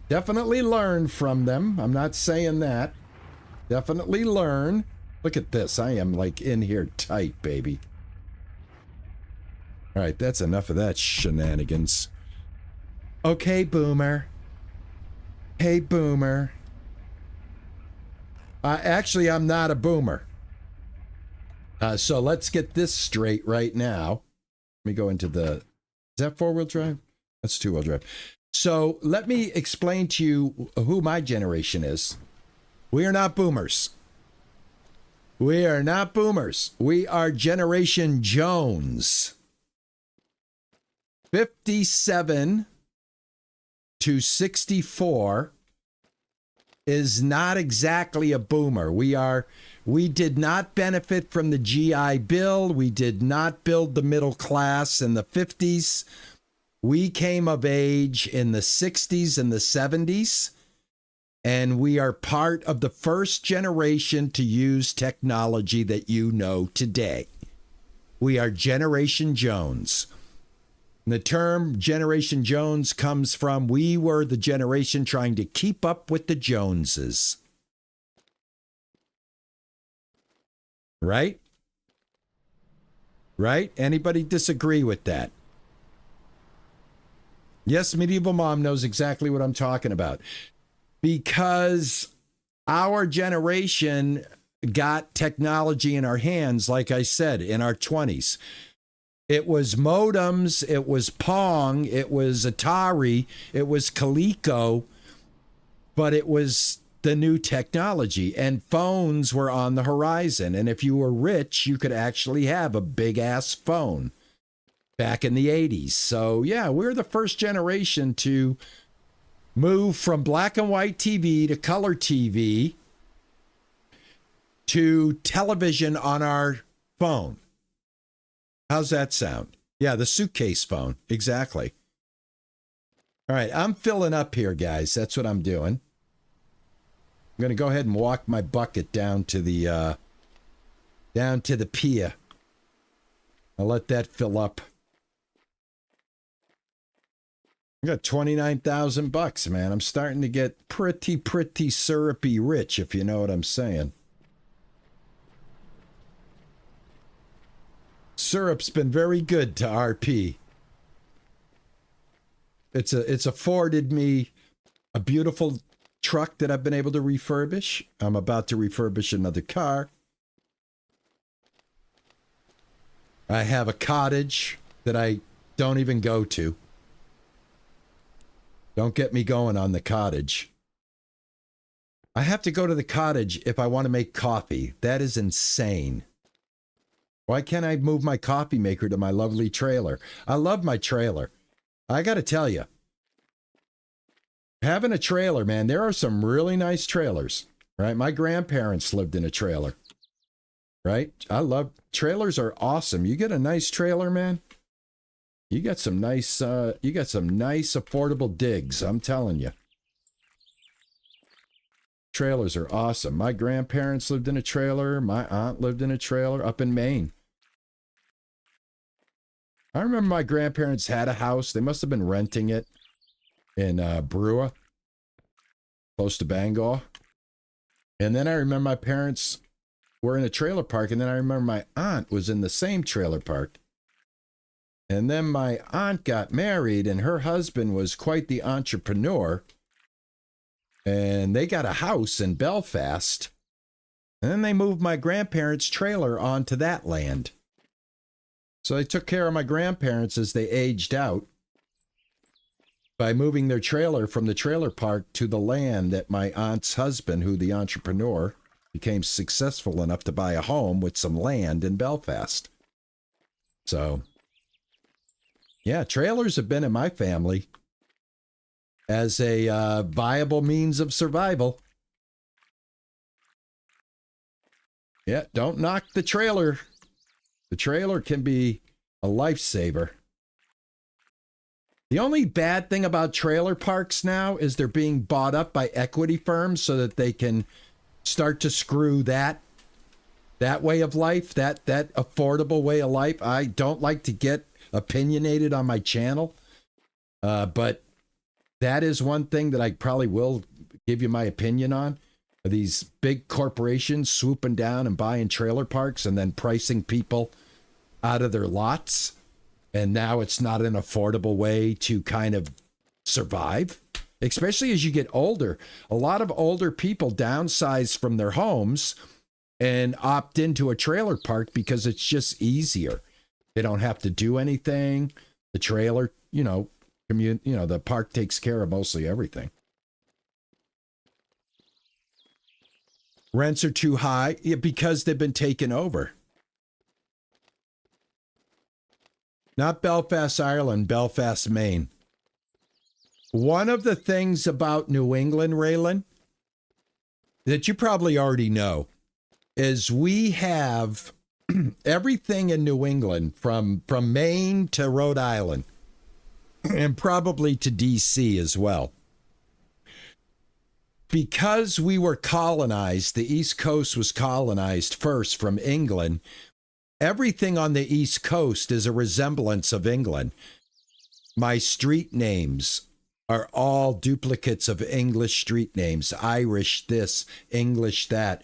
Definitely learn from them. I'm not saying that. Definitely learn. Look at this. I am like in here tight, baby. All right, that's enough of that shenanigans. Okay, Boomer. Hey, Boomer. Actually, I'm not a boomer. So let's get this straight right now. Let me go into the... Is that four-wheel drive? That's two-wheel drive. So let me explain to you who my generation is. We are not boomers. We are not boomers. We are Generation Jones. 57 to 64 is not exactly a boomer. We did not benefit from the GI Bill. We did not build the middle class in the 50s. We came of age in the 60s and the 70s, and we are part of the first generation to use technology that you know today. We are Generation Jones. The term Generation Jones comes from we were the generation trying to keep up with the Joneses. Right? Right? Anybody disagree with that? Yes, Medieval Mom knows exactly what I'm talking about. Because our generation got technology in our hands, like I said, in our 20s. It was modems, it was Pong, it was Atari, it was Coleco, but it was the new technology, and phones were on the horizon. And if you were rich, you could actually have a big-ass phone back in the 80s. So, yeah, we're the first generation to move from black and white TV to color TV to television on our phone. How's that sound? Yeah, the suitcase phone. Exactly. All right, I'm filling up here, guys. That's what I'm doing. I'm going to go ahead and walk my bucket down to the pier. I'll let that fill up. I got $29,000, man. I'm starting to get pretty syrupy rich, if you know what I'm saying. Syrup's been very good to RP. It's afforded me a beautiful truck that I've been able to refurbish. I'm about to refurbish another car. I have a cottage that I don't even go to. Don't get me going on the cottage. I have to go to the cottage if I want to make coffee. That is insane. Why can't I move my coffee maker to my lovely trailer? I love my trailer. I got to tell you, having a trailer, man, there are some really nice trailers, right? My grandparents lived in a trailer, right? I love trailers are awesome. You get a nice trailer, man. You got some nice affordable digs. I'm telling you. Trailers are awesome. My grandparents lived in a trailer. My aunt lived in a trailer up in Maine. I remember my grandparents had a house. They must have been renting it in Brewer, close to Bangor. And then I remember my parents were in a trailer park. And then I remember my aunt was in the same trailer park. And then my aunt got married and her husband was quite the entrepreneur. And they got a house in Belfast. And then they moved my grandparents' trailer onto that land. So they took care of my grandparents as they aged out by moving their trailer from the trailer park to the land that my aunt's husband, who the entrepreneur, became successful enough to buy a home with some land in Belfast. So, yeah, trailers have been in my family as a viable means of survival. Yeah, don't knock the trailer. The trailer can be a lifesaver. The only bad thing about trailer parks now is they're being bought up by equity firms so that they can start to screw that way of life, that affordable way of life. I don't like to get opinionated on my channel, but that is one thing that I probably will give you my opinion on. These big corporations swooping down and buying trailer parks and then pricing people out of their lots. And now it's not an affordable way to kind of survive, especially as you get older. A lot of older people downsize from their homes and opt into a trailer park because it's just easier. They don't have to do anything. The trailer, can the park takes care of mostly everything. Rents are too high because they've been taken over. Not Belfast, Ireland, Belfast, Maine. One of the things about New England, Raylan, that you probably already know, is we have everything in New England from Maine to Rhode Island and probably to D.C. as well. Because we were colonized, the East Coast was colonized first from England. Everything on the East Coast is a resemblance of England. My street names are all duplicates of English street names. Irish this, English that.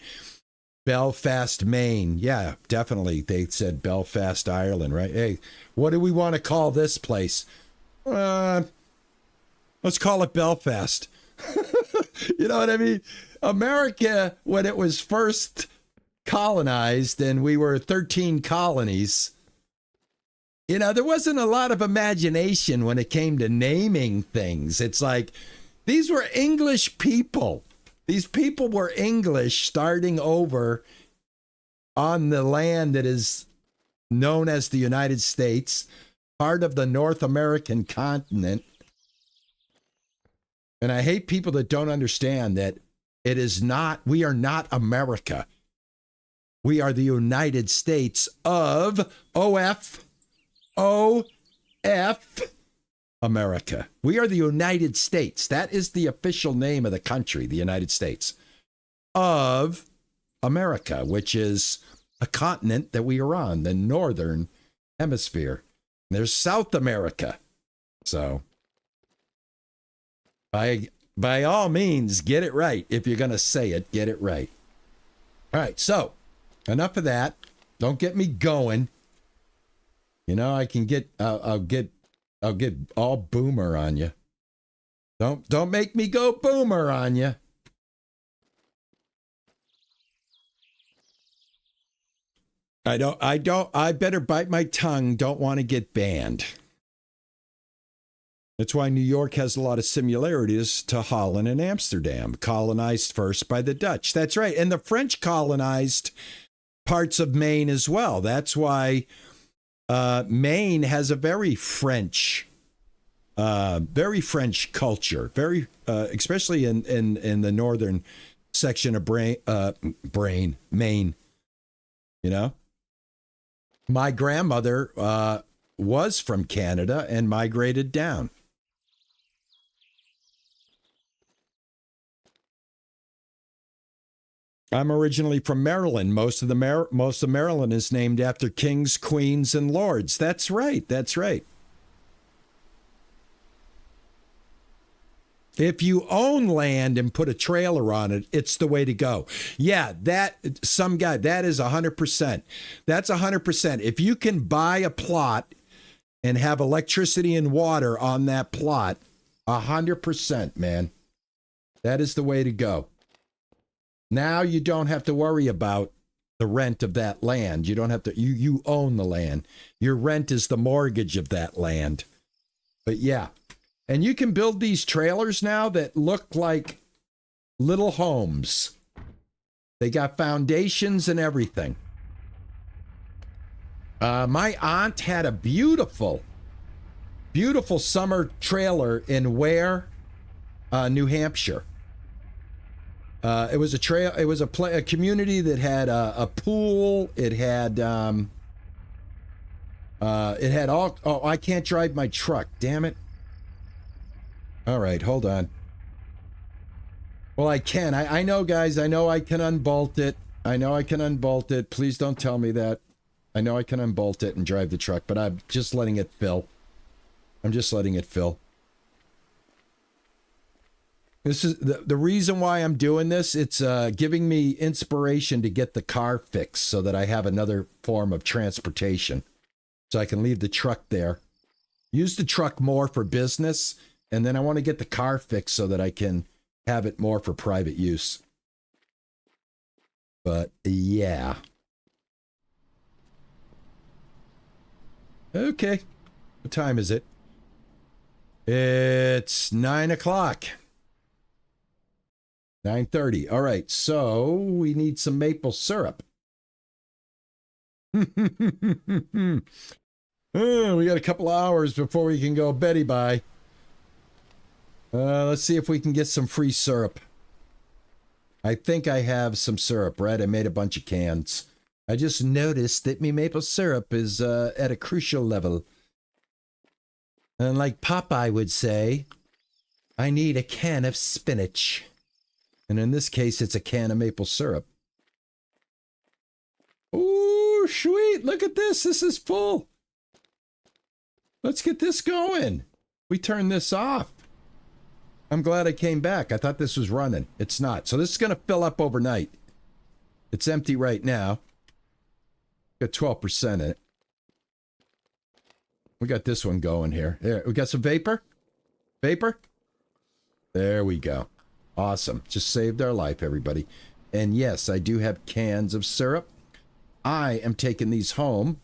Belfast, Maine. Yeah, definitely. They said Belfast, Ireland, right? Hey, what do we want to call this place? Let's call it Belfast. You know what I mean? America, when it was first colonized and we were 13 colonies, there wasn't a lot of imagination when it came to naming things. It's like, these were English people. These people were English starting over on the land that is known as the United States, part of the North American continent. And I hate people that don't understand that we are not America. We are the United States of OF America. We are the United States. That is the official name of the country, the United States of America, which is a continent that we are on, the Northern Hemisphere. There's South America. So by all means, get it right. If you're going to say it, get it right. All right, so enough of that. Don't get me going. I can I'll get all boomer on you. Don't make me go boomer on you. I better bite my tongue. Don't want to get banned. That's why New York has a lot of similarities to Holland and Amsterdam, colonized first by the Dutch. That's right. And the French colonized parts of Maine as well. That's why Maine has a very French culture, especially in the northern section of Maine. My grandmother was from Canada and migrated down. I'm originally from Maryland. Most of Maryland is named after kings, queens, and lords. That's right. That's right. If you own land and put a trailer on it, it's the way to go. Yeah, that is 100%. That's 100%. If you can buy a plot and have electricity and water on that plot, 100%, man. That is the way to go. Now you don't have to worry about the rent of that land. You don't have to, you own the land. Your rent is the mortgage of that land. But yeah. And you can build these trailers now that look like little homes. They got foundations and everything. My aunt had a beautiful summer trailer in Ware, New Hampshire. It was a community that had a pool. It had all. Oh, I can't drive my truck. Damn it. All right, hold on. Well, I can. I know, guys. I know I can unbolt it. Please don't tell me that. I know I can unbolt it and drive the truck, but I'm just letting it fill. This is the reason why I'm doing this. It's giving me inspiration to get the car fixed so that I have another form of transportation. So I can leave the truck there. Use the truck more for business. And then I want to get the car fixed so that I can have it more for private use. But yeah. Okay. What time is it? It's 9 o'clock. 9:30. All right, so we need some maple syrup. We got a couple hours before we can go Betty bye. Let's see if we can get some free syrup. I think I have some syrup, right? I made a bunch of cans. I just noticed that my maple syrup is at a crucial level. And like Popeye would say, I need a can of spinach. And in this case, it's a can of maple syrup. Ooh, sweet. Look at this. This is full. Let's get this going. We turn this off. I'm glad I came back. I thought this was running. It's not. So this is going to fill up overnight. It's empty right now. Got 12% in it. We got this one going here. There, we got some vapor. Vapor. There we go. Awesome. Just saved our life, everybody. And yes, I do have cans of syrup. I am taking these home.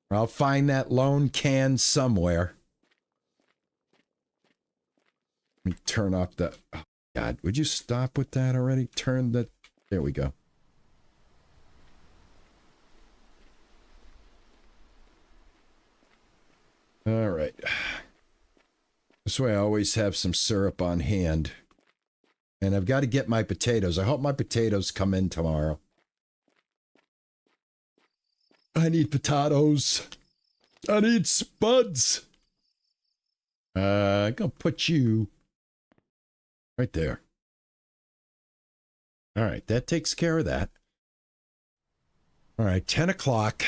I'll find that lone can somewhere. Let me turn off the... Oh, God, would you stop with that already? Turn the... There we go. All right. This way I always have some syrup on hand. And I've got to get my potatoes. I hope my potatoes come in tomorrow. I need potatoes. I need spuds. I'm going to put you right there. All right, that takes care of that. All right, 10 o'clock,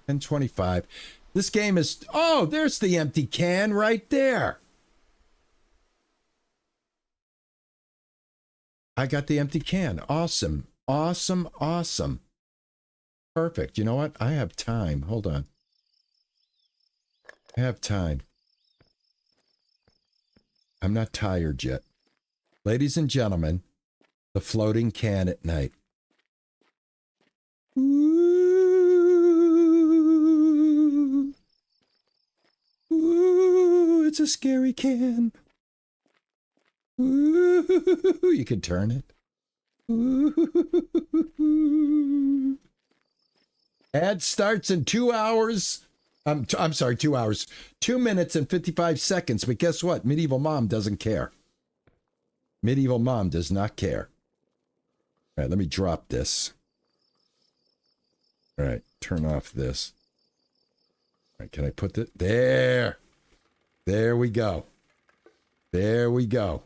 10:25. This game is... Oh, there's the empty can right there. I got the empty can. Awesome. Awesome. Awesome. Perfect. You know what? I have time. Hold on. I have time. I'm not tired yet. Ladies and gentlemen, the floating can at night. Ooh. Ooh, it's a scary can. Ooh, you can turn it. Ooh. Ad starts in 2 hours. I'm sorry, 2 hours. 2 minutes and 55 seconds. But guess what? Medieval Mom doesn't care. Medieval Mom does not care. All right, let me drop this. All right, turn off this. All right, can I put it there? There we go. There we go.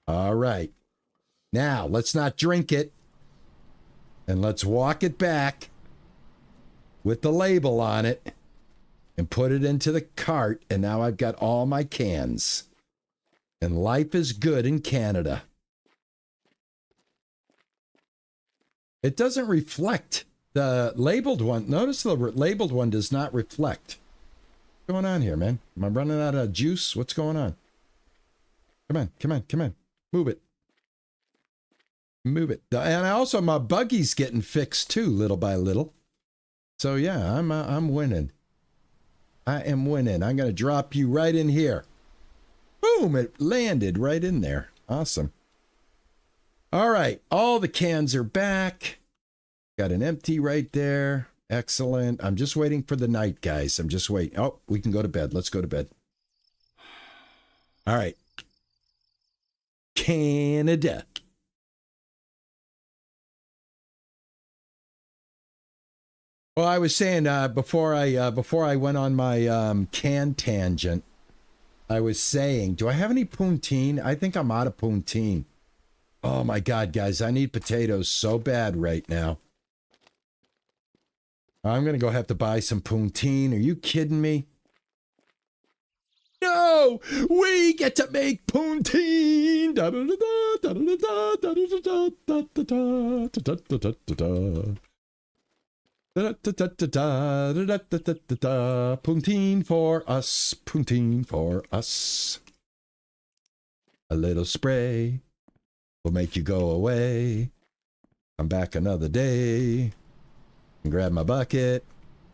All right. Now, let's not drink it. And let's walk it back with the label on it and put it into the cart. And now I've got all my cans. And life is good in Canada. It doesn't reflect the labeled one. Notice the labeled one does not reflect. What's going on here, man? Am I running out of juice? What's going on? Come on, come on, come on. Move it. Move it. And also my buggy's getting fixed too, little by little. So yeah, I'm winning. I am winning. I'm going to drop you right in here. Boom, it landed right in there. Awesome. All right, all the cans are back. Got an empty right there. Excellent. I'm just waiting for the night, guys. I'm just waiting. Oh, we can go to bed. Let's go to bed. All right. Canada. Well, I was saying before I went on my can tangent, I was saying, do I have any poutine? I think I'm out of poutine. Oh my God, guys, I need potatoes so bad right now. I'm gonna go have to buy some poutine. Are you kidding me? No, we get to make poutine. Poutine for us, poutine for us. A little spray will make you go away. Come back another day and grab my bucket.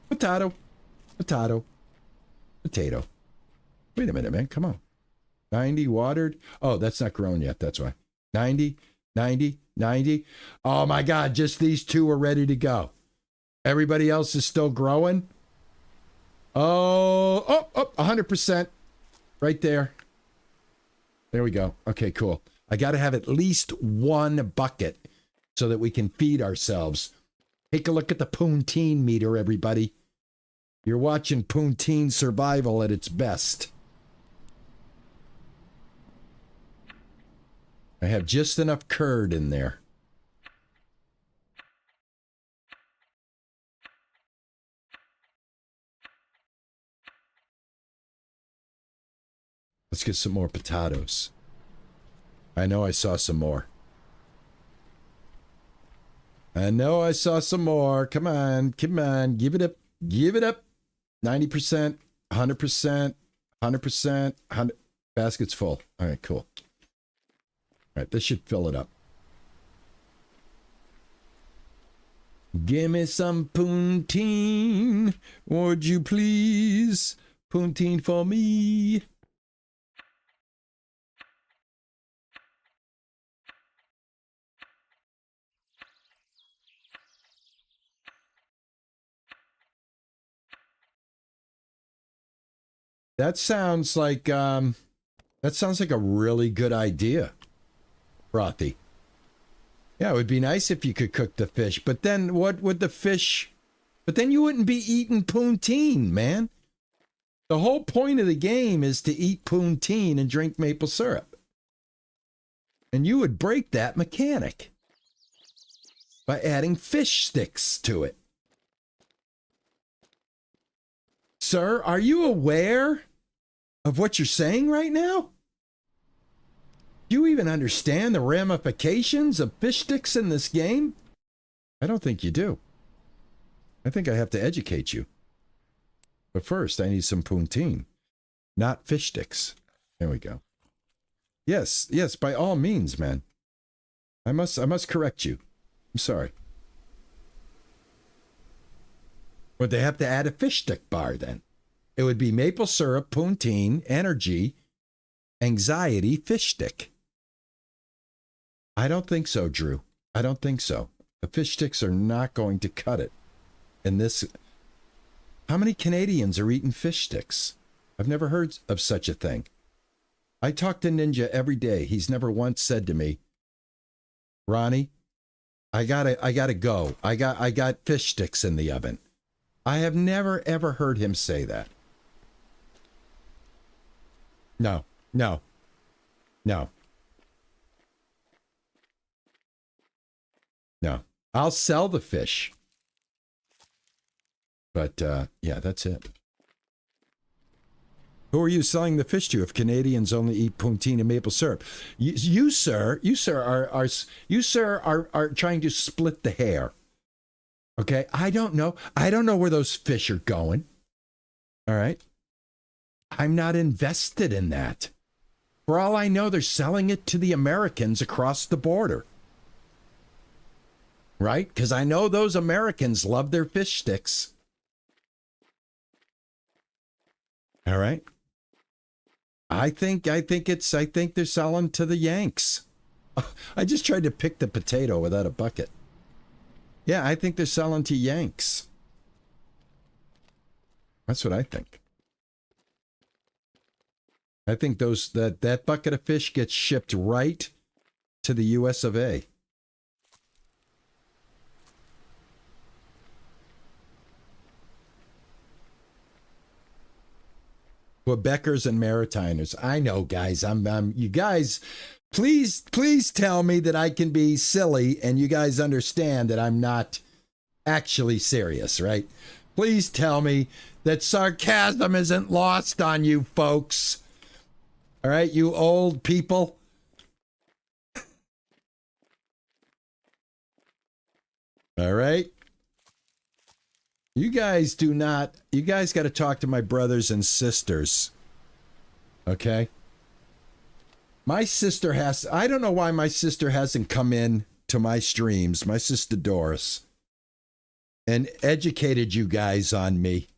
Potato, potato, potato. Wait a minute, man. Come on. 90 watered. Oh, that's not grown yet. That's why. 90, 90, 90. Oh my God, just these two are ready to go. Everybody else is still growing. Oh, 100%. Right there. There we go. Okay, cool. I got to have at least one bucket so that we can feed ourselves. Take a look at the Poonteen meter, everybody. You're watching Poonteen survival at its best. I have just enough curd in there. Let's get some more potatoes. I know I saw some more. I know I saw some more. Come on, come on. Give it up. Give it up. 90%, 100%, 100%, 100. Basket's full. All right, cool. All right, this should fill it up. Give me some Poonteen, would you please? Poonteen for me. That sounds like a really good idea, Frothy. Yeah, it would be nice if you could cook the fish, but then what would the fish... But then you wouldn't be eating Poonteen, man. The whole point of the game is to eat Poonteen and drink maple syrup. And you would break that mechanic by adding fish sticks to it. Sir, are you aware of what you're saying right now? Do you even understand the ramifications of fish sticks in this game? I don't think you do. I think I have to educate you. But first, I need some Poonteen, not fish sticks. There we go. Yes, yes, by all means, man. I must correct you. I'm sorry. Would they have to add a fish stick bar then? It would be maple syrup, Poonteen, energy, anxiety, fish stick. I don't think so, Drew. I don't think so. The fish sticks are not going to cut it. And this... How many Canadians are eating fish sticks? I've never heard of such a thing. I talk to Ninja every day. He's never once said to me, Ronnie, I gotta go. I got fish sticks in the oven. I have never ever heard him say that. No, no, no, no. I'll sell the fish. But, yeah, that's it. Who are you selling the fish to if Canadians only eat Poonteen and maple syrup? You sir are trying to split the hair. Okay? I don't know. I don't know where those fish are going. All right? I'm not invested in that. For all I know, they're selling it to the Americans across the border. Right? Because I know those Americans love their fish sticks. All right? I think they're selling to the Yanks. I just tried to pick the potato without a bucket. Yeah, I think they're selling to Yanks. That's what I think. I think that bucket of fish gets shipped right to the US of A. Quebecers and Maritimers. I know, guys. You guys, please tell me that I can be silly and you guys understand that I'm not actually serious, right? Please tell me that sarcasm isn't lost on you folks. All right, you old people. All right. You guys got to talk to my brothers and sisters. Okay? My sister I don't know why my sister hasn't come in to my streams, my sister Doris, and educated you guys on me.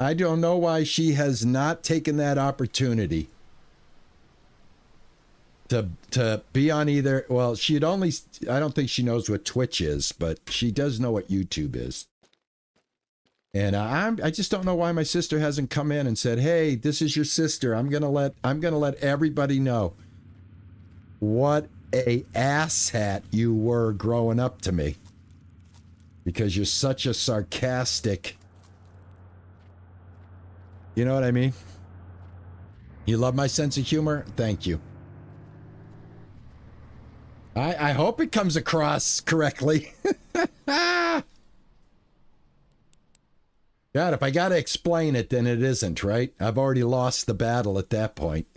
I don't know why she has not taken that opportunity to be on either. Well, she'd only, I don't think she knows what Twitch is, but she does know what YouTube is. And I just don't know why my sister hasn't come in and said, "Hey, this is your sister. I'm gonna let everybody know what a asshat you were growing up to me, because you're such a sarcastic." You know what I mean? You love my sense of humor? Thank you. I hope it comes across correctly. God, if I gotta explain it, then it isn't, right? I've already lost the battle at that point.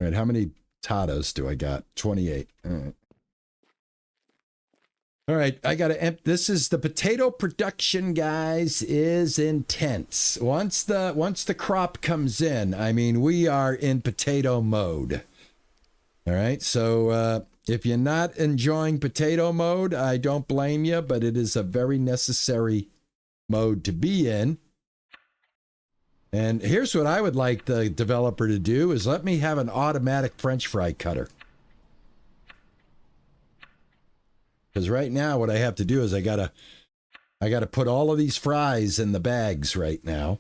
All right, how many Tatas do I got? 28. All right. All right, I got to this is the potato production, guys, is intense. Once the crop comes in, I mean, we are in potato mode. All right, so if you're not enjoying potato mode, I don't blame you, but it is a very necessary mode to be in. And here's what I would like the developer to do is let me have an automatic French fry cutter. Because right now what I have to do is I gotta put all of these fries in the bags right now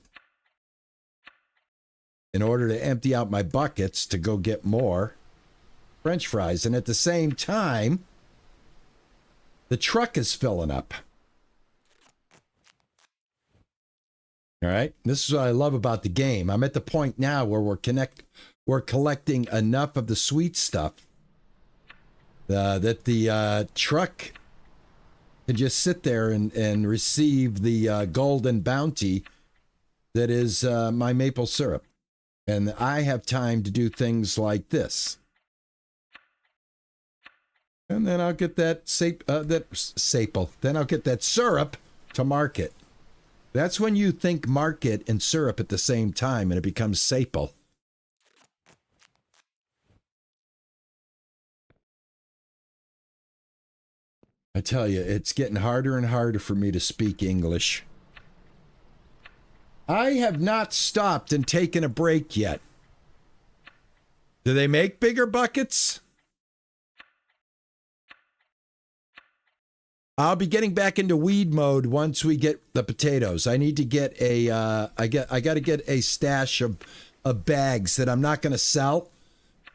in order to empty out my buckets to go get more French fries. And at the same time, the truck is filling up. All right. This is what I love about the game. I'm at the point now where we're collecting enough of the sweet stuff that the truck can just sit there and receive the golden bounty that is my maple syrup. And I have time to do things like this. And then I'll get that then I'll get that syrup to market. That's when you think market and syrup at the same time and it becomes staple. I tell you, it's getting harder and harder for me to speak English. I have not stopped and taken a break yet. Do they make bigger buckets? I'll be getting back into weed mode once we get the potatoes. I need to get a, I got to get a stash of bags that I'm not going to sell.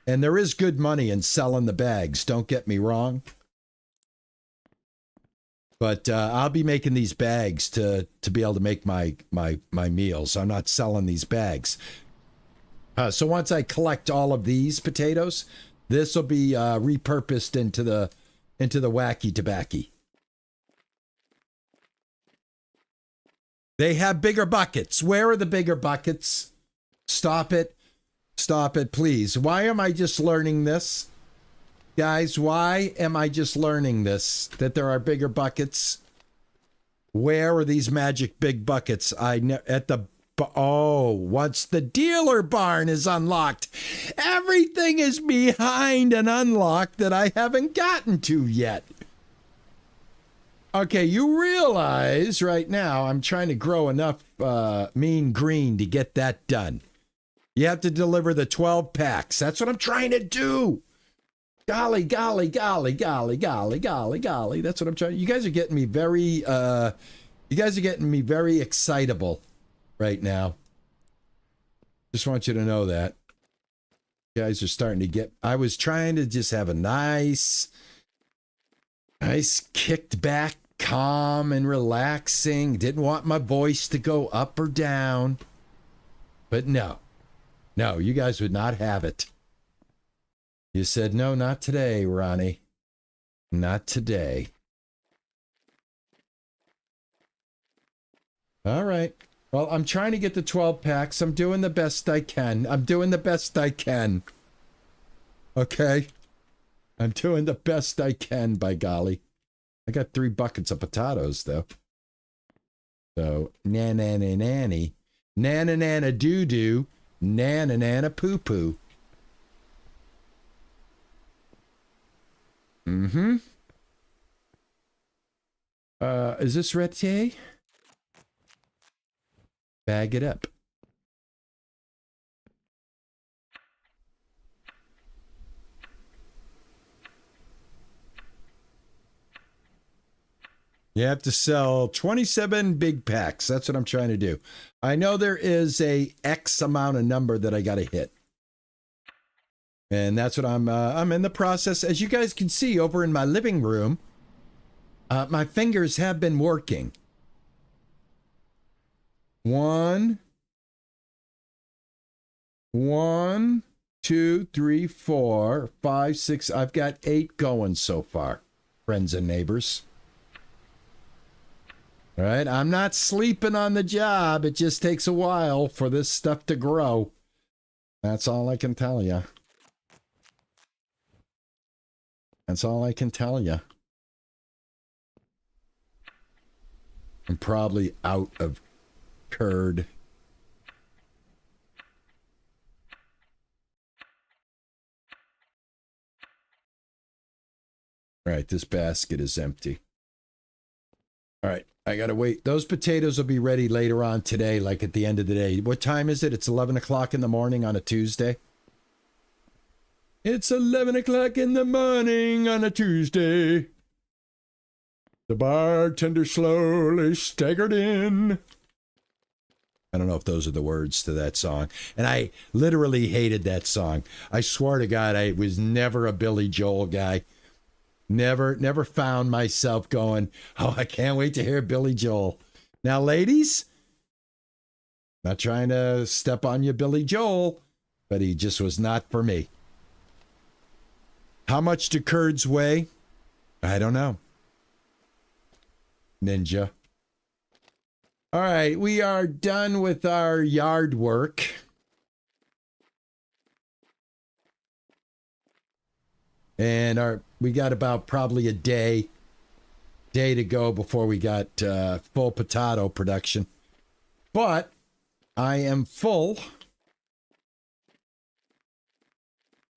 And there is good money in selling the bags, don't get me wrong. But I'll be making these bags to be able to make my meals. I'm not selling these bags. So once I collect all of these potatoes, this will be repurposed into the wacky tobacco. They have bigger buckets. Where are the bigger buckets? Stop it. Stop it, please. Why am I just learning this? Guys, why am I just learning this? That there are bigger buckets? Where are these magic big buckets? Once the dealer barn is unlocked, everything is behind an unlock that I haven't gotten to yet. Okay, you realize right now I'm trying to grow enough mean green to get that done. You have to deliver the 12 packs. That's what I'm trying to do. Golly, golly, golly, golly, golly, golly, golly. That's what I'm trying. You guys are getting me very excitable right now. Just want you to know that. You guys are starting to get, I was trying to just have a nice kicked back, calm and relaxing. Didn't want my voice to go up or down. But no, you guys would not have it. You said, no, not today, Ronnie. Not today. All right. Well, I'm trying to get the 12 packs. I'm doing the best I can. Okay? I'm doing the best I can, by golly. I got 3 buckets of potatoes, though. So, nanny, nana, doo-doo. Nana nana poo poo. Mm-hmm. Is this Retier? Bag it up. You have to sell 27 big packs. That's what I'm trying to do. I know there is a X amount of number that I got to hit. And that's what I'm in the process. As you guys can see over in my living room, my fingers have been working. 1, 2, 3, 4, 5, 6. I've got 8 going so far, friends and neighbors. All right, I'm not sleeping on the job. It just takes a while for this stuff to grow. That's all I can tell you. That's all I can tell you. I'm probably out of curd. All right, this basket is empty. All right, I gotta wait. Those potatoes will be ready later on today, like at the end of the day. What time is it? It's 11 o'clock in the morning on a Tuesday. It's 11 o'clock in the morning on a Tuesday. The bartender slowly staggered in. I don't know if those are the words to that song. And I literally hated that song. I swear to God, I was never a Billy Joel guy. Never found myself going, oh, I can't wait to hear Billy Joel. Now, ladies, not trying to step on you, Billy Joel, but he just was not for me. How much do curds weigh? I don't know. Ninja. All right, we are done with our yard work. And we got about probably a day to go before we got full potato production. But I am full.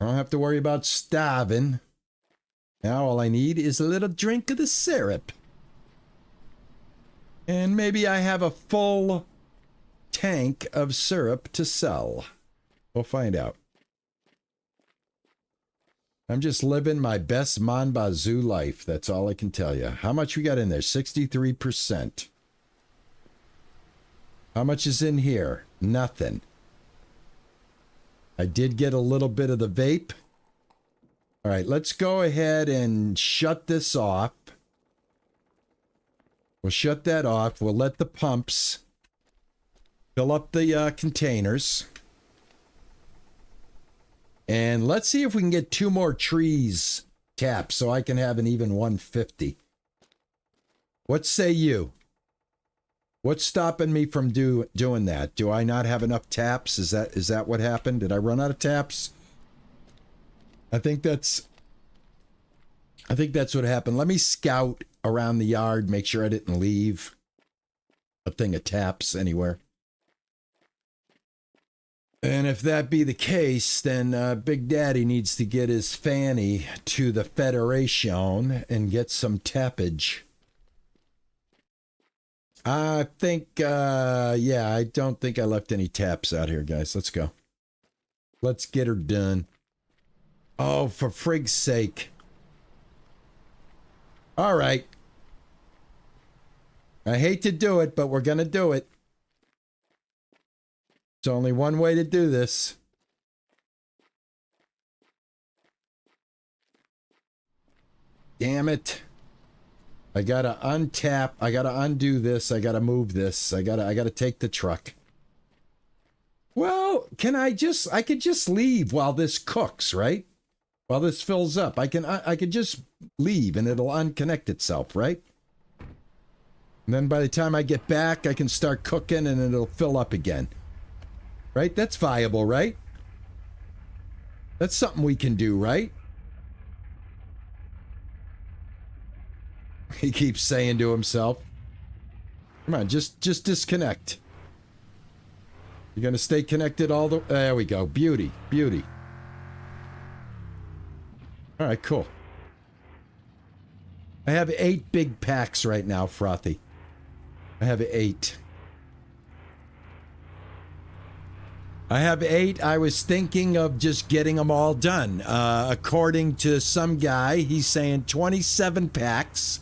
I don't have to worry about starving. Now all I need is a little drink of the syrup. And maybe I have a full tank of syrup to sell. We'll find out. I'm just living my best Mon Bazou life. That's all I can tell you. How much we got in there? 63%. How much is in here? Nothing. I did get a little bit of the vape. All right, let's go ahead and shut this off. We'll shut that off. We'll let the pumps fill up the containers. And let's see if we can get 2 more trees tapped so I can have an even 150. What say you? What's stopping me from doing that? Do I not have enough taps? Is that what happened? Did I run out of taps? I think that's what happened. Let me scout around the yard, make sure I didn't leave a thing of taps anywhere. And if that be the case, then Big Daddy needs to get his fanny to the Federation and get some tappage. I think, yeah, I don't think I left any taps out here, guys. Let's go. Let's get her done. Oh, for frig's sake. All right. I hate to do it, but we're going to do it. There's only one way to do this. Damn it. I gotta untap. I gotta undo this. I gotta move this. I gotta take the truck. Well, I could just leave while this cooks, right? While this fills up. I could just leave and it'll unconnect itself, right? And then by the time I get back, I can start cooking and it'll fill up again. Right? That's viable, right? That's something we can do, right? He keeps saying to himself. Come on, just disconnect. You're going to stay connected all the... There we go. Beauty. Beauty. All right, cool. I have 8 big packs right now, Frothy. I have 8. I have 8. I was thinking of just getting them all done. According to some guy, he's saying 27 packs.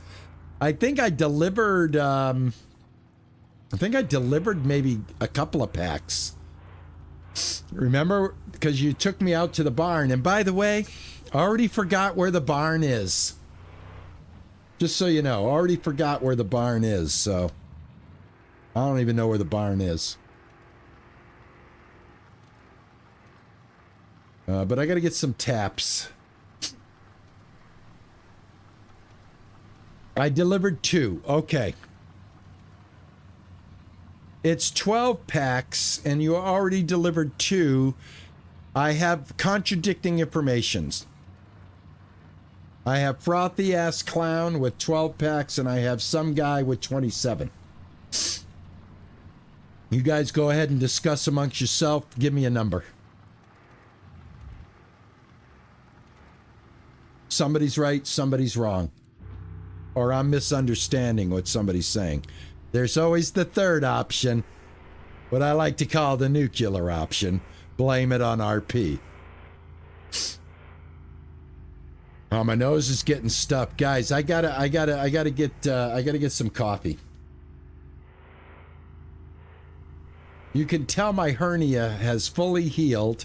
I think I delivered... I think I delivered maybe a couple of packs. Remember? Because you took me out to the barn. And by the way, I already forgot where the barn is. Just so you know, I already forgot where the barn is. So I don't even know where the barn is. But I got to get some taps. I delivered 2. Okay. It's 12 packs, and you already delivered 2. I have contradicting informations. I have Frothy Ass Clown with 12 packs, and I have some guy with 27. You guys go ahead and discuss amongst yourself. Give me a number. Somebody's right, somebody's wrong. Or I'm misunderstanding what somebody's saying. There's always the third option, what I like to call the nuclear option. Blame it on RP. Oh, my nose is getting stuffed, guys. I gotta get some coffee. You can tell my hernia has fully healed,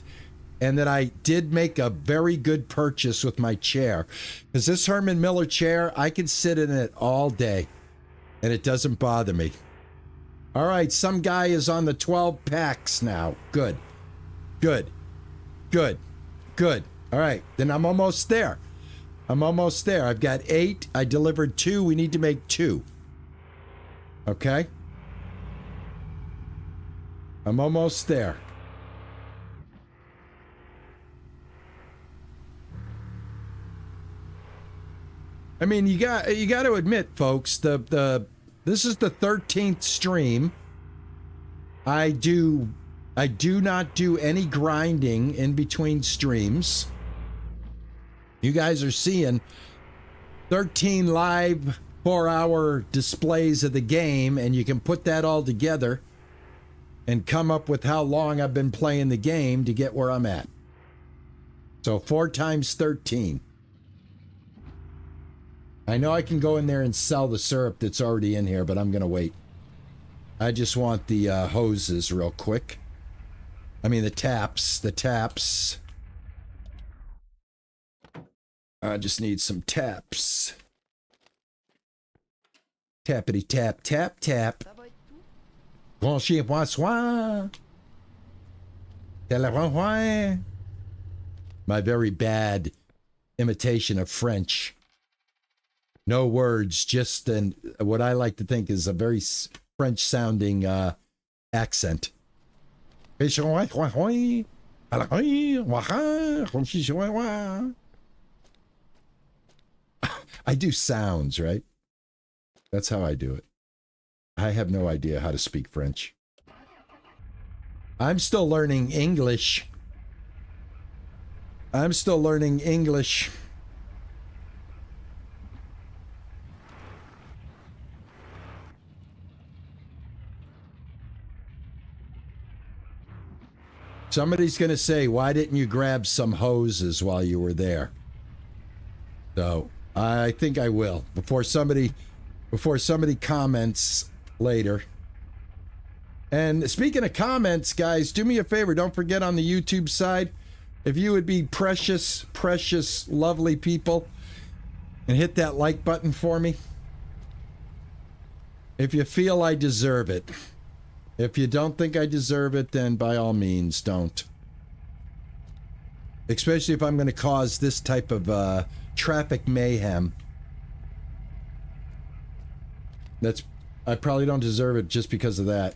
and that I did make a very good purchase with my chair. Because this Herman Miller chair, I can sit in it all day. And it doesn't bother me. All right, some guy is on the 12 packs now. Good. Good. Good. Good. All right, then I'm almost there. I'm almost there. I've got 8. I delivered 2. We need to make 2. Okay? I'm almost there. I mean, you got to admit, folks, this is the 13th stream. I do not do any grinding in between streams. You guys are seeing 13 live 4-hour displays of the game, and you can put that all together and come up with how long I've been playing the game to get where I'm at. So 4 times 13. I know I can go in there and sell the syrup that's already in here, but I'm going to wait. I just want the hoses real quick. I mean, the taps. The taps. I just need some taps. Tappity tap, tap, tap. Bonjour, bonsoir. My very bad imitation of French. No words, just what I like to think is a very French-sounding accent. I do sounds, right? That's how I do it. I have no idea how to speak French. I'm still learning English. I'm still learning English. Somebody's going to say, why didn't you grab some hoses while you were there? So I think I will before somebody comments later. And speaking of comments, guys, do me a favor. Don't forget on the YouTube side, if you would be precious, precious, lovely people and hit that like button for me. If you feel I deserve it. If you don't think I deserve it, then by all means, don't. Especially if I'm going to cause this type of traffic mayhem. I probably don't deserve it just because of that.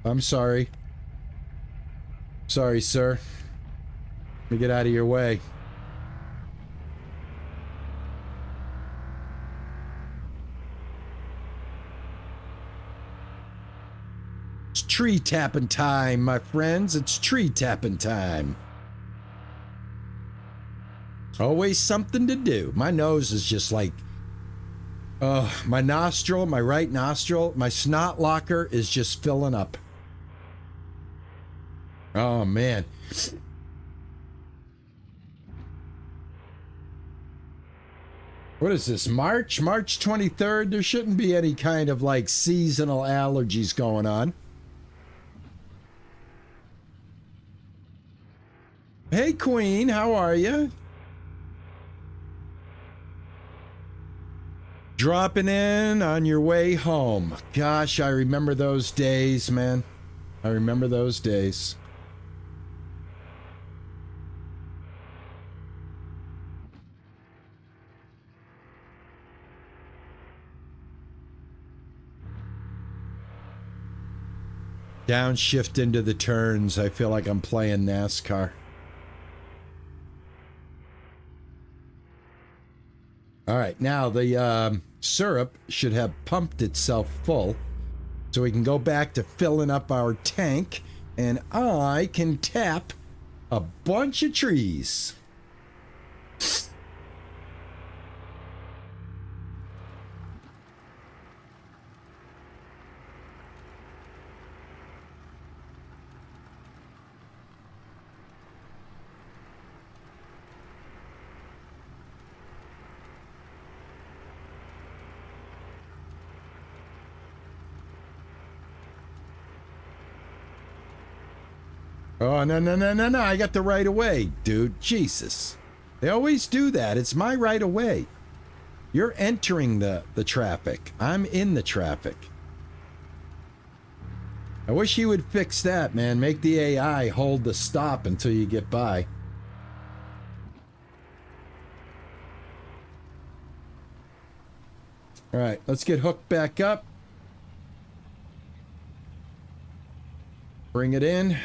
I'm sorry. Sorry, sir. Let me get out of your way. tree tapping time, my friends. It's tree tapping time. Always something to do. My nose is just like, my nostril, my right nostril, my snot locker is just filling up. Oh, man. What is this, March? March 23rd? There shouldn't be any kind of like seasonal allergies going on. Hey, Queen, how are you? Dropping in on your way home. Gosh, I remember those days, man. I remember those days. Downshift into the turns. I feel like I'm playing NASCAR. All right, now the syrup should have pumped itself full, so we can go back to filling up our tank, and I can tap a bunch of trees. Oh, no, no, no, no, no. I got the right of way, dude. Jesus. They always do that. It's my right of way. You're entering the traffic. I'm in the traffic. I wish he would fix that, man. Make the AI hold the stop until you get by. All right, let's get hooked back up. Bring it in.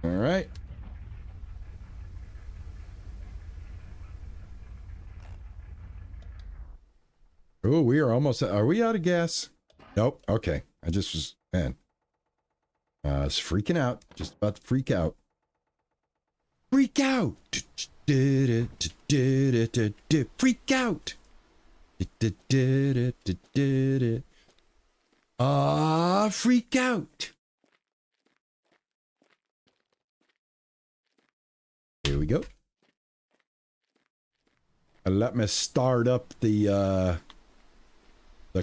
All right. Oh, we are almost. Are we out of gas? Nope. Okay. I just was, man. I was freaking out. Just about to freak out. Freak out. Freak out. Freak out. Here we go. Let me start up the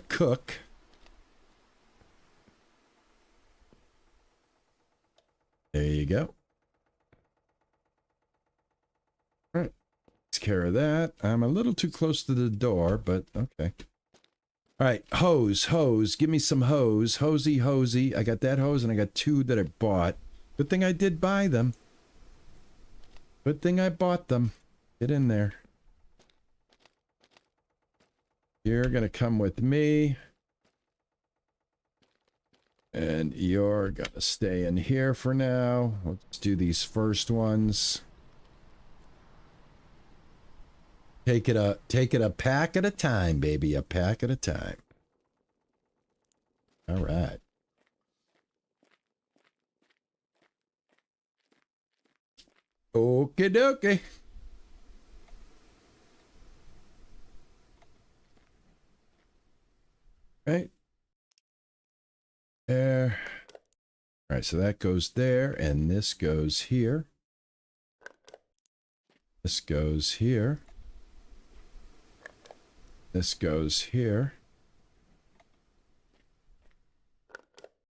cook. There you go. All right. Takes care of that. I'm a little too close to the door, but okay. All right, hose. Give me some hose. Hosey. I got that hose, and I got two that I bought. Good thing I did buy them. Good thing I bought them. Get in there. You're going to come with me. And you're going to stay in here for now. Let's do these first ones. Take it a pack at a time, baby. A pack at a time. All right. Okie dokie. Right. There. All right, so that goes there, and this goes here. This goes here. This goes here.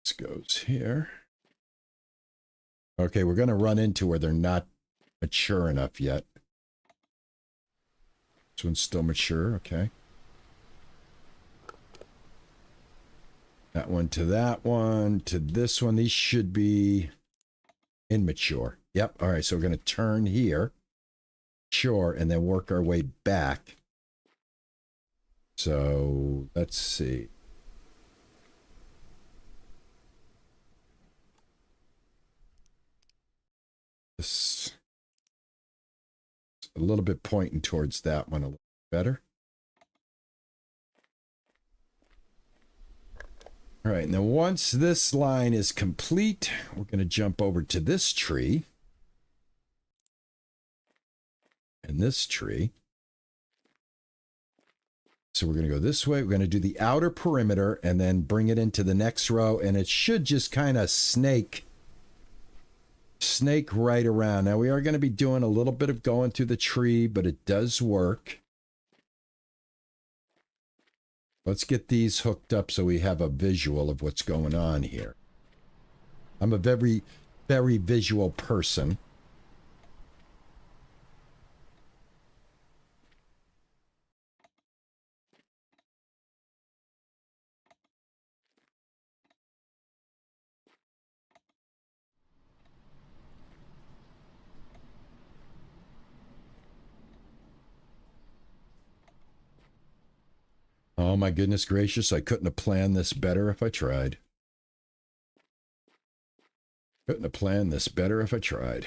This goes here. Okay, we're going to run into where they're not mature enough yet. This one's still mature, okay. That one to that one to this one. These should be immature. Yep. All right. So we're going to turn here. Sure. And then work our way back. So let's see. This a little bit pointing towards that one a little better. All right, now once this line is complete, we're going to jump over to this tree. And this tree. So we're going to go this way. We're going to do the outer perimeter and then bring it into the next row. And it should just kind of snake right around. Now we are going to be doing a little bit of going through the tree, but it does work. Let's get these hooked up so we have a visual of what's going on here. I'm a very, very visual person. Oh my goodness gracious, I couldn't have planned this better if I tried. Couldn't have planned this better if I tried.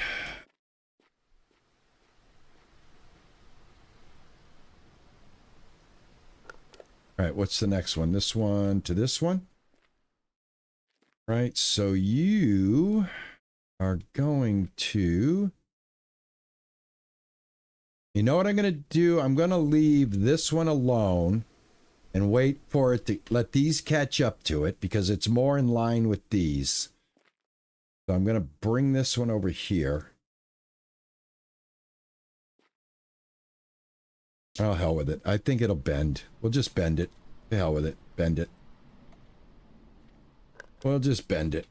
All right, what's the next one? This one to this one? Right, so you are going to... You know what I'm going to do? I'm going to leave this one alone and wait for it to let these catch up to it because it's more in line with these. So I'm going to bring this one over here. Oh, hell with it. I think it'll bend. We'll just bend it. The hell with it. Bend it. We'll just bend it.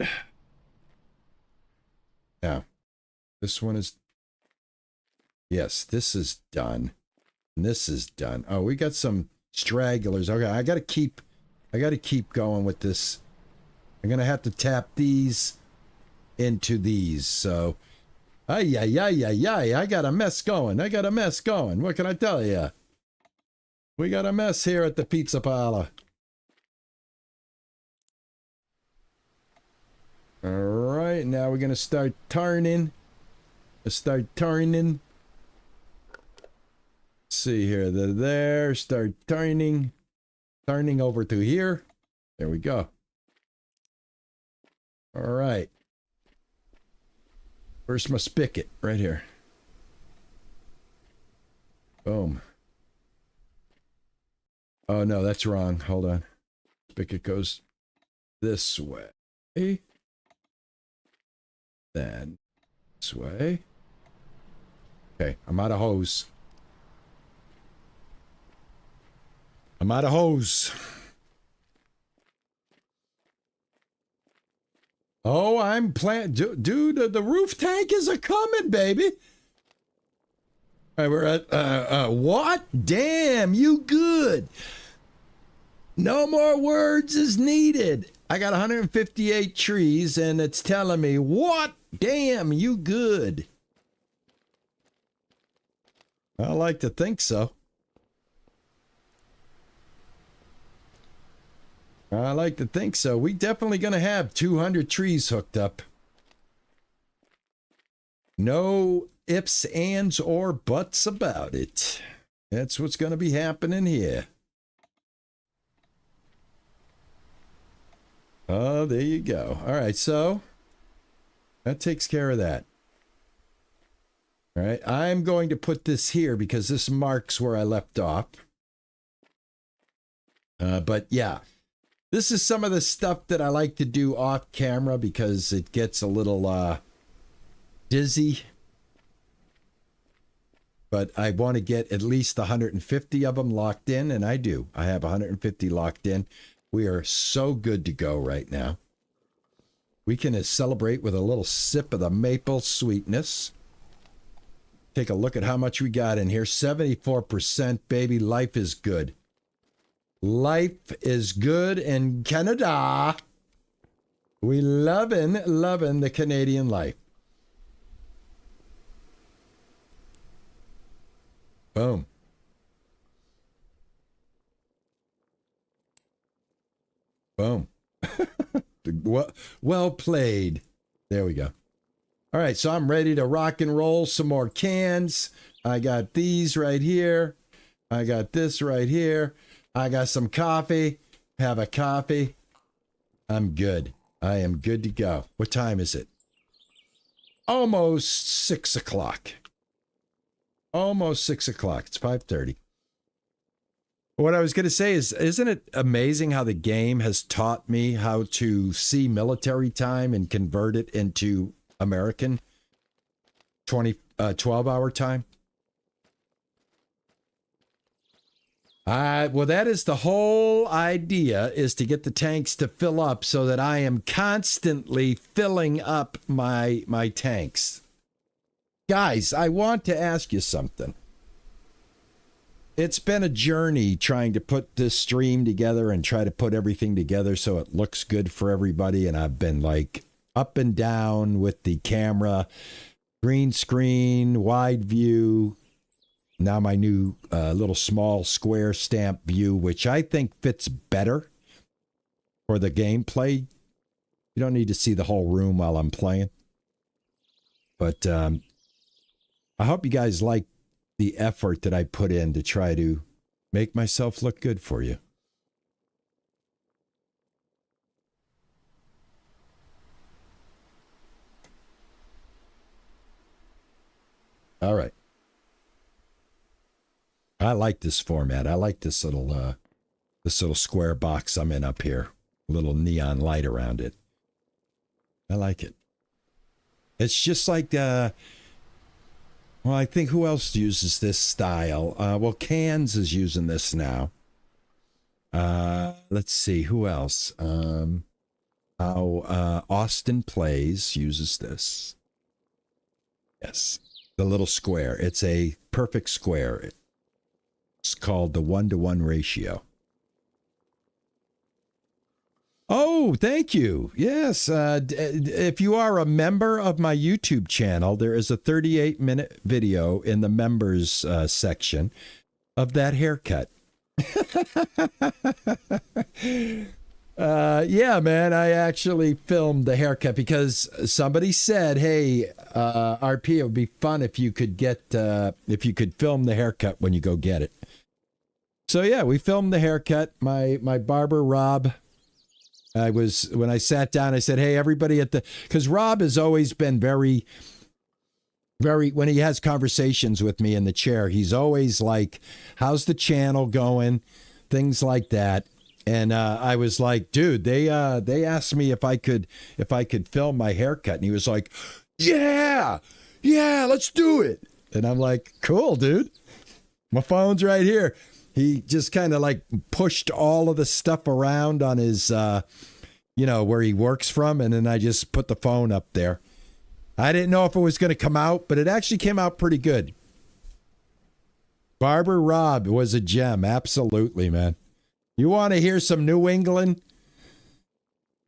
Now, this one is... Yes, this is done. And this is done. Oh, we got some stragglers. Okay, I gotta keep going with this. I'm gonna have to tap these into these. So, ay, I got a mess going. What can I tell you? We got a mess here at the pizza parlor. All right, now we're gonna start turning. See here, there, start turning over to here. There we go. All right. Where's my spigot? Right here. Boom. Oh no, that's wrong. Hold on. Spigot goes this way. Then this way. Okay, I'm out of hose. Oh, I'm dude, the roof tank is a coming, baby. All right, we're at, what? Damn, you good. No more words is needed. I got 158 trees and it's telling me, what? Damn, you good. I like to think so. I like to think so. We definitely going to have 200 trees hooked up. No ifs, ands, or buts about it. That's what's going to be happening here. Oh, there you go. All right, so that takes care of that. All right, I'm going to put this here because this marks where I left off. But yeah. This is some of the stuff that I like to do off camera because it gets a little dizzy. But I want to get at least 150 of them locked in, and I do. I have 150 locked in. We are so good to go right now. We can celebrate with a little sip of the maple sweetness. Take a look at how much we got in here. 74%, baby. Life is good. Life is good in Canada. We loving the Canadian life. Boom. Boom. Well played. There we go. All right, so I'm ready to rock and roll some more cans. I got these right here. I got this right here. I got some coffee. Have a coffee. I'm good. I am good to go. What time is it? Almost 6 o'clock. Almost 6 o'clock. It's 5:30. What I was going to say is, isn't it amazing how the game has taught me how to see military time and convert it into American 12-hour time? Well, that is the whole idea, is to get the tanks to fill up so that I am constantly filling up my tanks. Guys, I want to ask you something. It's been a journey trying to put this stream together and try to put everything together so it looks good for everybody. And I've been like up and down with the camera, green screen, wide view. Now my new little small square stamp view, which I think fits better for the gameplay. You don't need to see the whole room while I'm playing. But I hope you guys like the effort that I put in to try to make myself look good for you. All right. I like this format. I like this little square box I'm in up here. Little neon light around it. I like it. It's just like well, I think who else uses this style? Well, Cans is using this now. Let's see, who else? Austin Plays uses this. Yes, the little square. It's a perfect square. It's called the 1-to-1 ratio. Oh, thank you. Yes. If you are a member of my YouTube channel, there is a 38-minute video in the members section of that haircut. Yeah, man, I actually filmed the haircut because somebody said, hey, RP, it would be fun if you could film the haircut when you go get it. So yeah, we filmed the haircut. My barber, Rob, when I sat down, I said, hey, everybody because Rob has always been very, when he has conversations with me in the chair, he's always like, how's the channel going? Things like that. And I was like, dude, they asked me if I could film my haircut. And he was like, yeah, let's do it. And I'm like, cool, dude. My phone's right here. He just kind of like pushed all of the stuff around on his, where he works from. And then I just put the phone up there. I didn't know if it was going to come out, but it actually came out pretty good. Barber Rob was a gem. Absolutely, man. You want to hear some New England?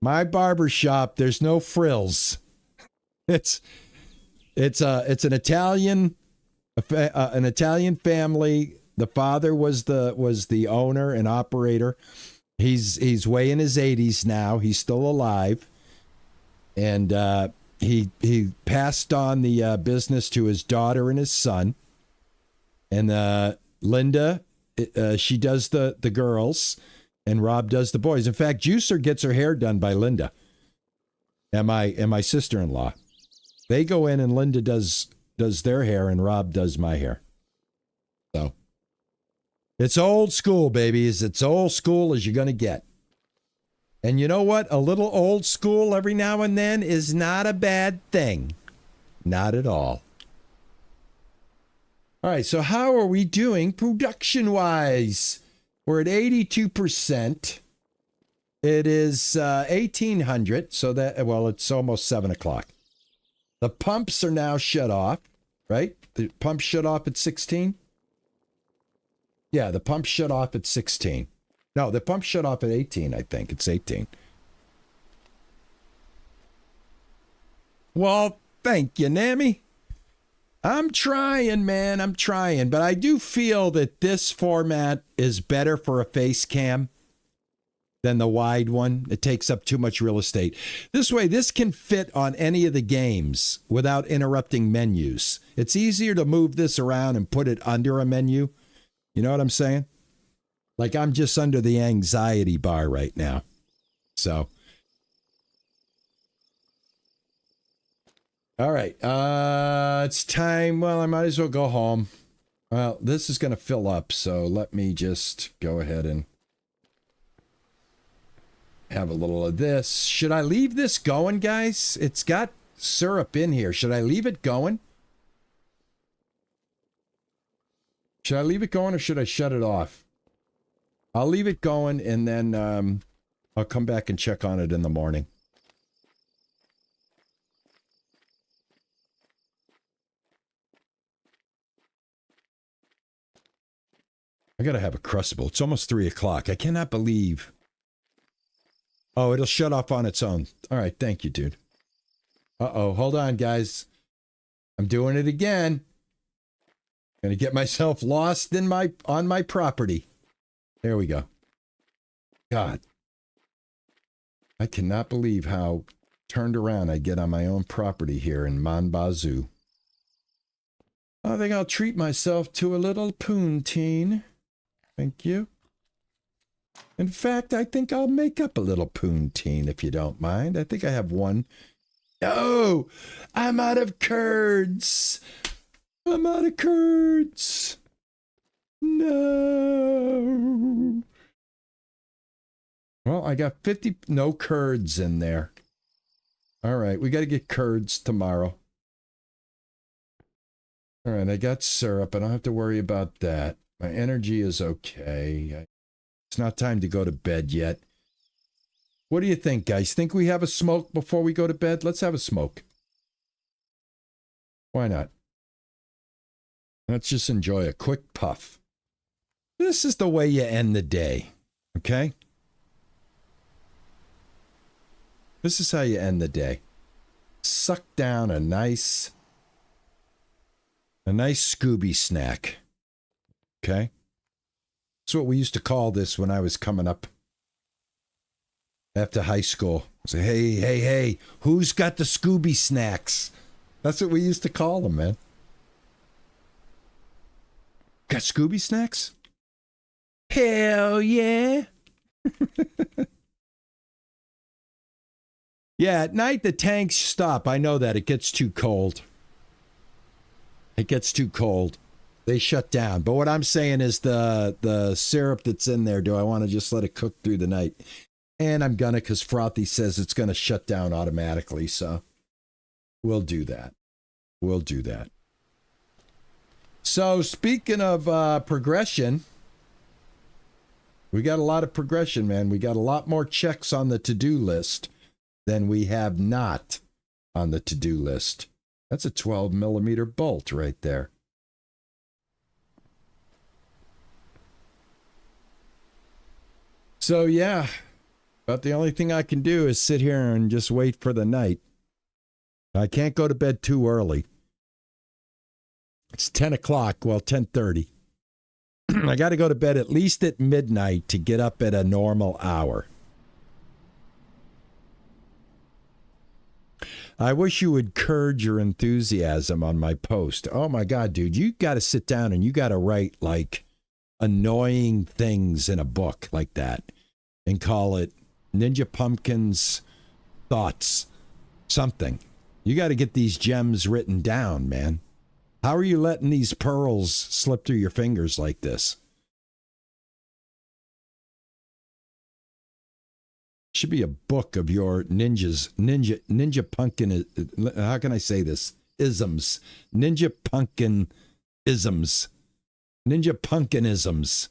My barber shop, there's no frills. It's an Italian family. The father was the owner and operator. He's way in his 80s now. He's still alive, and he passed on the business to his daughter and his son. And Linda, she does the girls, and Rob does the boys. In fact, Juicer gets her hair done by Linda and my sister-in-law. They go in and Linda does their hair and Rob does my hair. So it's old school, babies. It's old school as you're going to get. And you know what? A little old school every now and then is not a bad thing. Not at all. All right, so how are we doing production-wise? We're at 82%. It is 1800, so it's almost 7 o'clock. The pumps are now shut off, right? The pumps shut off at 16? Yeah, the pumps shut off at 16. No, the pumps shut off at 18, I think. It's 18. Well, thank you, Nammy. I'm trying, man. I'm trying. But I do feel that this format is better for a face cam. than the wide one. It takes up too much real estate. This way, this can fit on any of the games without interrupting menus. It's easier to move this around and put it under a menu. You know what I'm saying? Like I'm just under the anxiety bar right now. So. All right. It's time. Well, I might as well go home. Well, this is going to fill up, so let me just go ahead and have a little of this. Should I leave this going, guys? It's got syrup in here. Should I leave it going? Should I leave it going or should I shut it off? I'll leave it going and then I'll come back and check on it in the morning. I gotta have a Crustable. It's almost 3 o'clock. I cannot believe. Oh, it'll shut off on its own. All right, thank you, dude. Uh-oh, hold on, guys. I'm doing it again. Gonna get myself lost in on my property. There we go. God. I cannot believe how turned around I get on my own property here in Mon Bazou. I think I'll treat myself to a little poontine. Thank you. In fact, I think I'll make up a little poontine if you don't mind. I think I have one. Oh, I'm out of curds. I'm out of curds. No. Well, I got 50, no curds in there. All right, we got to get curds tomorrow. All right, I got syrup. I don't have to worry about that. My energy is okay. It's not time to go to bed yet. What do you think, guys? Think we have a smoke before we go to bed? Let's have a smoke. Why not? Let's just enjoy a quick puff. This is the way you end the day, okay? This is how you end the day. Suck down a nice Scooby snack. Okay? That's what we used to call this when I was coming up after high school. Say, hey, who's got the Scooby snacks? That's what we used to call them, man. Got Scooby snacks? Hell yeah. Yeah, at night the tanks stop. I know that. It gets too cold. It gets too cold. They shut down. But what I'm saying is the syrup that's in there, do I want to just let it cook through the night? And I'm gonna, because Frothy says it's gonna shut down automatically, so we'll do that. We'll do that. So speaking of progression, we got a lot of progression, man. We got a lot more checks on the to-do list than we have not on the to-do list. That's a 12 millimeter bolt right there. So yeah, but the only thing I can do is sit here and just wait for the night. I can't go to bed too early. It's 10 o'clock, well, 10:30. I got to go to bed at least at midnight to get up at a normal hour. I wish you would curb your enthusiasm on my post. Oh my God, dude, you got to sit down and you got to write like annoying things in a book like that and call it Ninja Pumpkin's Thoughts. Something. You got to get these gems written down, man. How are you letting these pearls slip through your fingers like this? Should be a book of your ninja pumpkin. How can I say this? Isms. Ninja pumpkin isms. Ninja punkinisms.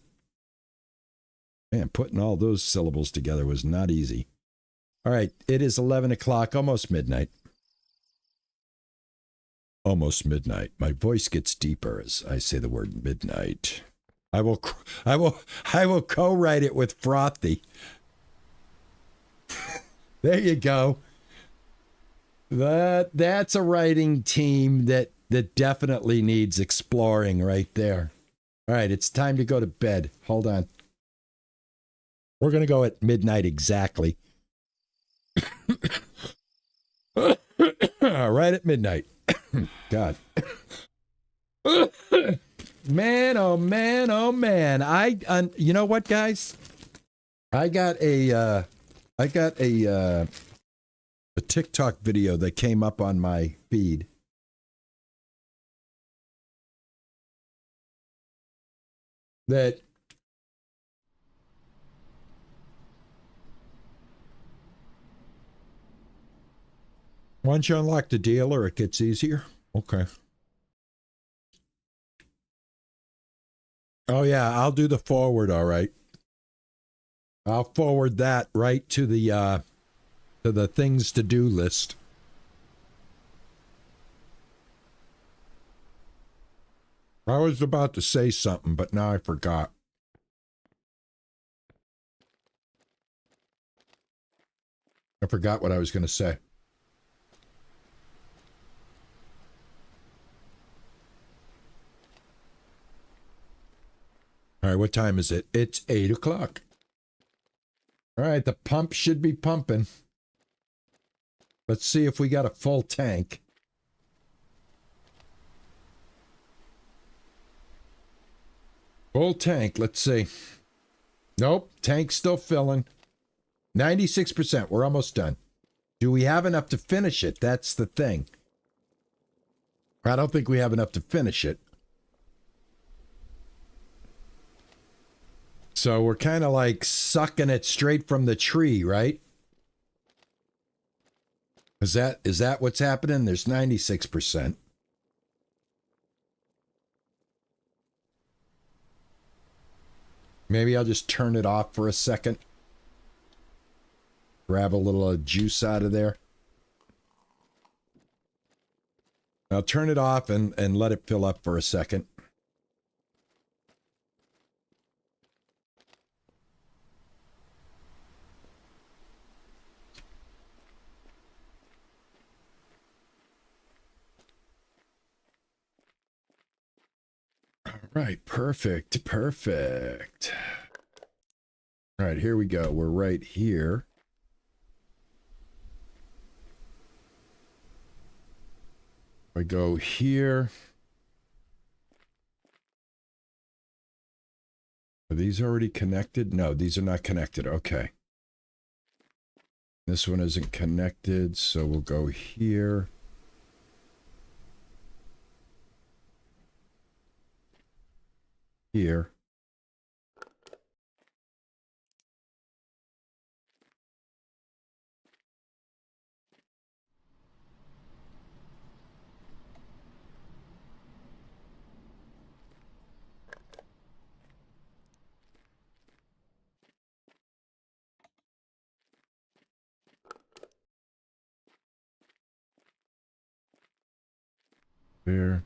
Man, putting all those syllables together was not easy. All right, it is 11 o'clock, almost midnight. Almost midnight. My voice gets deeper as I say the word midnight. I will co-write it with Frothy. There you go. That's a writing team that definitely needs exploring right there. All right, it's time to go to bed. Hold on. We're going to go at midnight exactly. Right at midnight. God. Man, oh man, oh man. You know what, guys? I got a TikTok video that came up on my feed. That once you unlock the dealer, it gets easier. Okay. Oh yeah, I'll do the forward, all right. I'll forward that right to the things to do list. I was about to say something, but now I forgot. I forgot what I was going to say. All right, what time is it? It's 8 o'clock. All right, the pump should be pumping. Let's see if we got a full tank. Full tank, let's see. Nope, tank's still filling. 96%, we're almost done. Do we have enough to finish it? That's the thing. I don't think we have enough to finish it. So we're kind of like sucking it straight from the tree, right? Is that what's happening? There's 96%. Maybe I'll just turn it off for a second. Grab a little juice out of there. I'll turn it off and let it fill up for a second. All right, perfect, perfect. All right, here we go. We're right here. I go here. Are these already connected? No, these are not connected. Okay. This one isn't connected, so we'll go here. Here. There.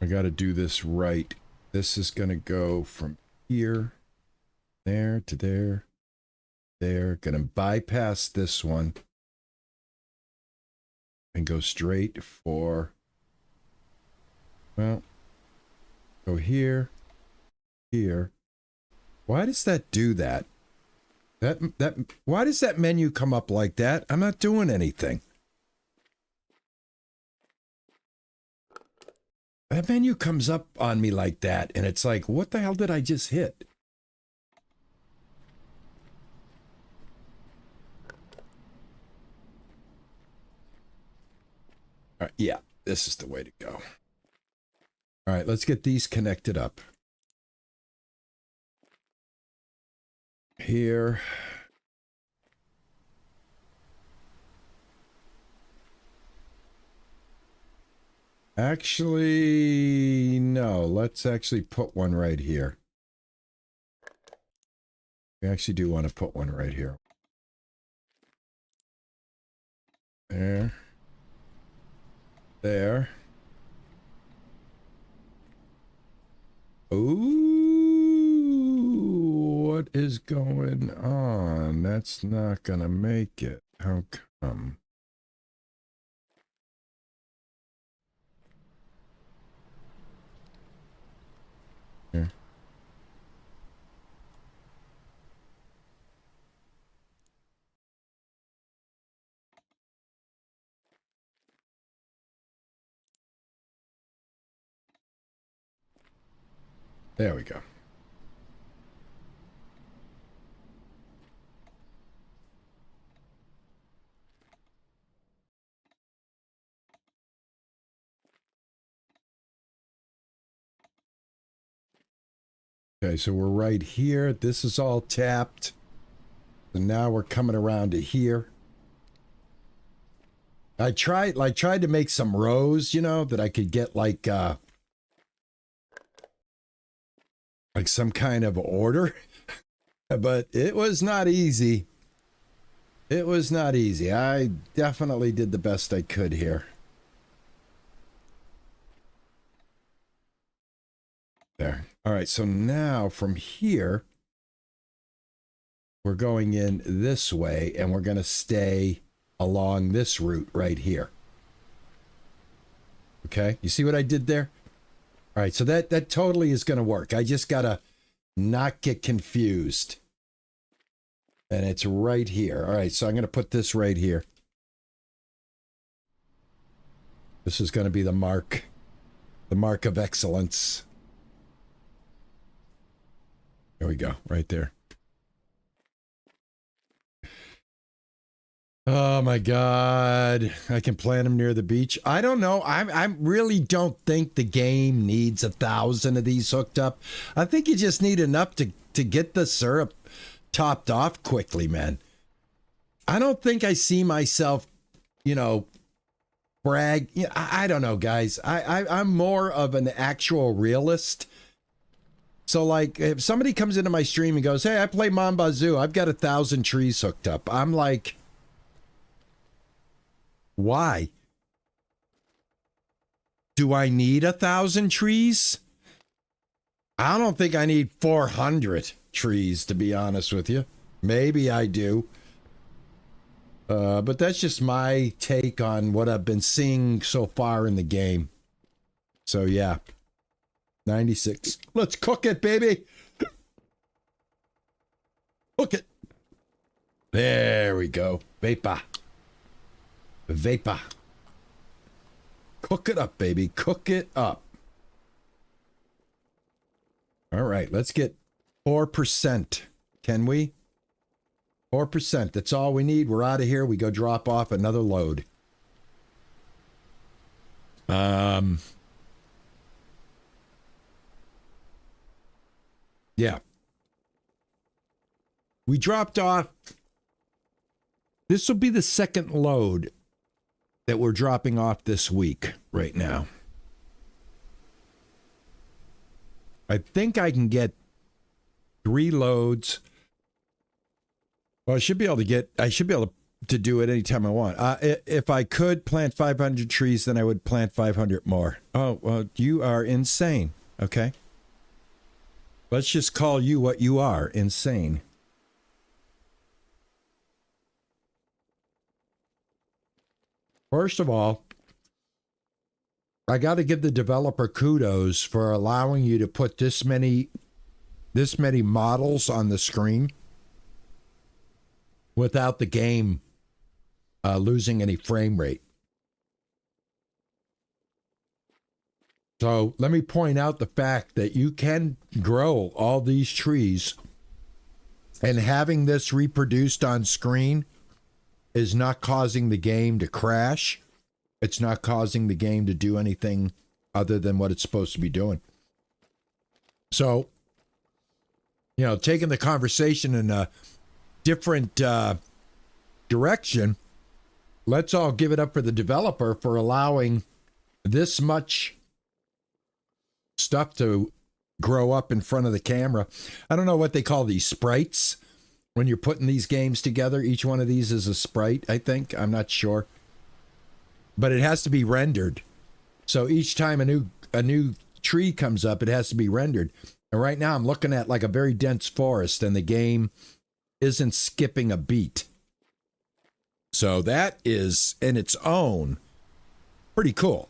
I got to do this right. This is going to go from here, there to there, there. Going to bypass this one and go straight for, well, go here, here. Why does that do that? Why does that menu come up like that? I'm not doing anything. That menu comes up on me like that, and it's like, what the hell did I just hit? All right, yeah, this is the way to go. All right, let's get these connected up. Here. Actually, no. Let's actually put one right here. We actually do want to put one right here. There. There. Ooh, what is going on? That's not gonna make it. How come? Here. There we go. Okay, so we're right here. This is all tapped. And now we're coming around to here. I tried to make some rows, you know, that I could get like some kind of order. But it was not easy. It was not easy. I definitely did the best I could here. There. All right, so now from here, we're going in this way, and we're going to stay along this route right here. Okay, you see what I did there? All right, so that totally is going to work. I just got to not get confused. And it's right here. All right, so I'm going to put this right here. This is going to be the mark of excellence. There we go, right there. Oh my God. I can plant them near the beach. I don't know. I really don't think the game needs 1,000 of these hooked up. I think you just need enough to get the syrup topped off quickly, man. I don't think I see myself, you know, brag. I don't know, guys. I'm more of an actual realist. So, like, if somebody comes into my stream and goes, hey, I play Mon Bazou, I've got 1,000 trees hooked up. I'm like, why? Do I need 1,000 trees? I don't think I need 400 trees, to be honest with you. Maybe I do. But that's just my take on what I've been seeing so far in the game. So, yeah. 96. Let's cook it, baby. Cook it. There we go. Vapor. Vapor. Cook it up, baby. Cook it up. All right, let's get 4%. Can we? 4%. That's all we need. We're out of here. We go drop off another load. Yeah. We dropped off. This will be the second load that we're dropping off this week right now. I think I can get 3 loads. Well, I should be able to do it anytime I want. If I could plant 500 trees, then I would plant 500 more. Oh, well, you are insane. Okay. Let's just call you what you are, insane. First of all, I got to give the developer kudos for allowing you to put this many models on the screen without the game losing any frame rate. So let me point out the fact that you can grow all these trees, and having this reproduced on screen is not causing the game to crash. It's not causing the game to do anything other than what it's supposed to be doing. So, you know, taking the conversation in a different direction, let's all give it up for the developer for allowing this much stuff to grow up in front of the camera. I don't know what they call these sprites when you're putting these games together. Each one of these is a sprite, I think. I'm not sure. But it has to be rendered. So each time a new tree comes up, it has to be rendered. And right now I'm looking at like a very dense forest and the game isn't skipping a beat. So that is in its own pretty cool.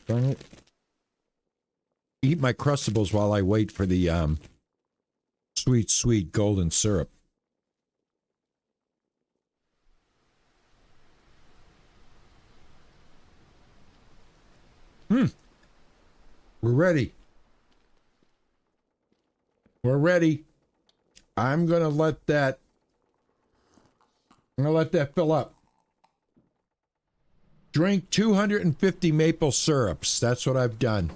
Right. Eat my Crustables while I wait for the sweet, sweet golden syrup. We're ready. We're ready. I'm gonna let that fill up. Drink 250 maple syrups. That's what I've done.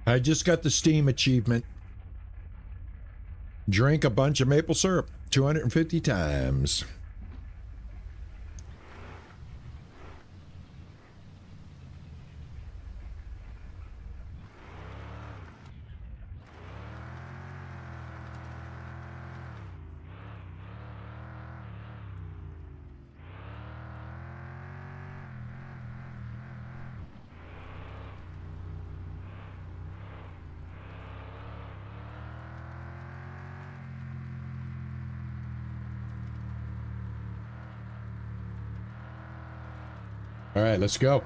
I just got the Steam achievement. Drink a bunch of maple syrup 250 times. All right, let's go.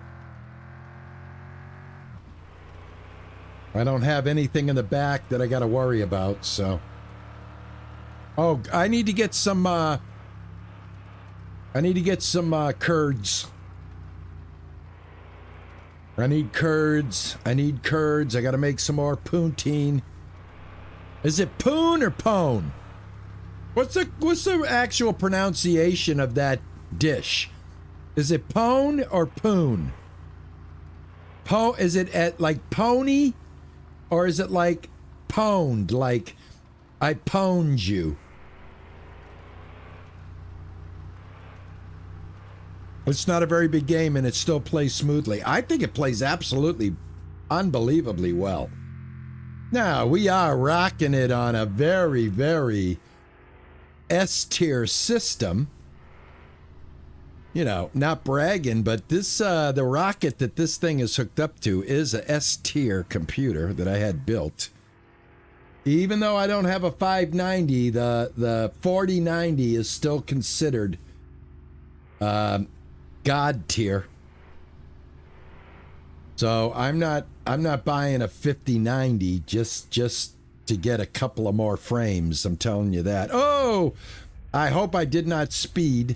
I don't have anything in the back that I got to worry about, so. Oh, I need to get some, curds. I need curds. I got to make some more poutine. Is it poon or pone? What's the actual pronunciation of that dish? Is it pone or poon? Is it at like pony? Or is it like pwned? Like I pwned you? It's not a very big game and it still plays smoothly. I think it plays absolutely unbelievably well. Now, we are rocking it on a very, very S-tier system. You know, not bragging, but this the rocket that this thing is hooked up to is a S-tier computer that I had built. Even though I don't have a 590, the 4090 is still considered God tier. So I'm not buying a 5090 just to get a couple of more frames. I'm telling you that. Oh, I hope I did not speed.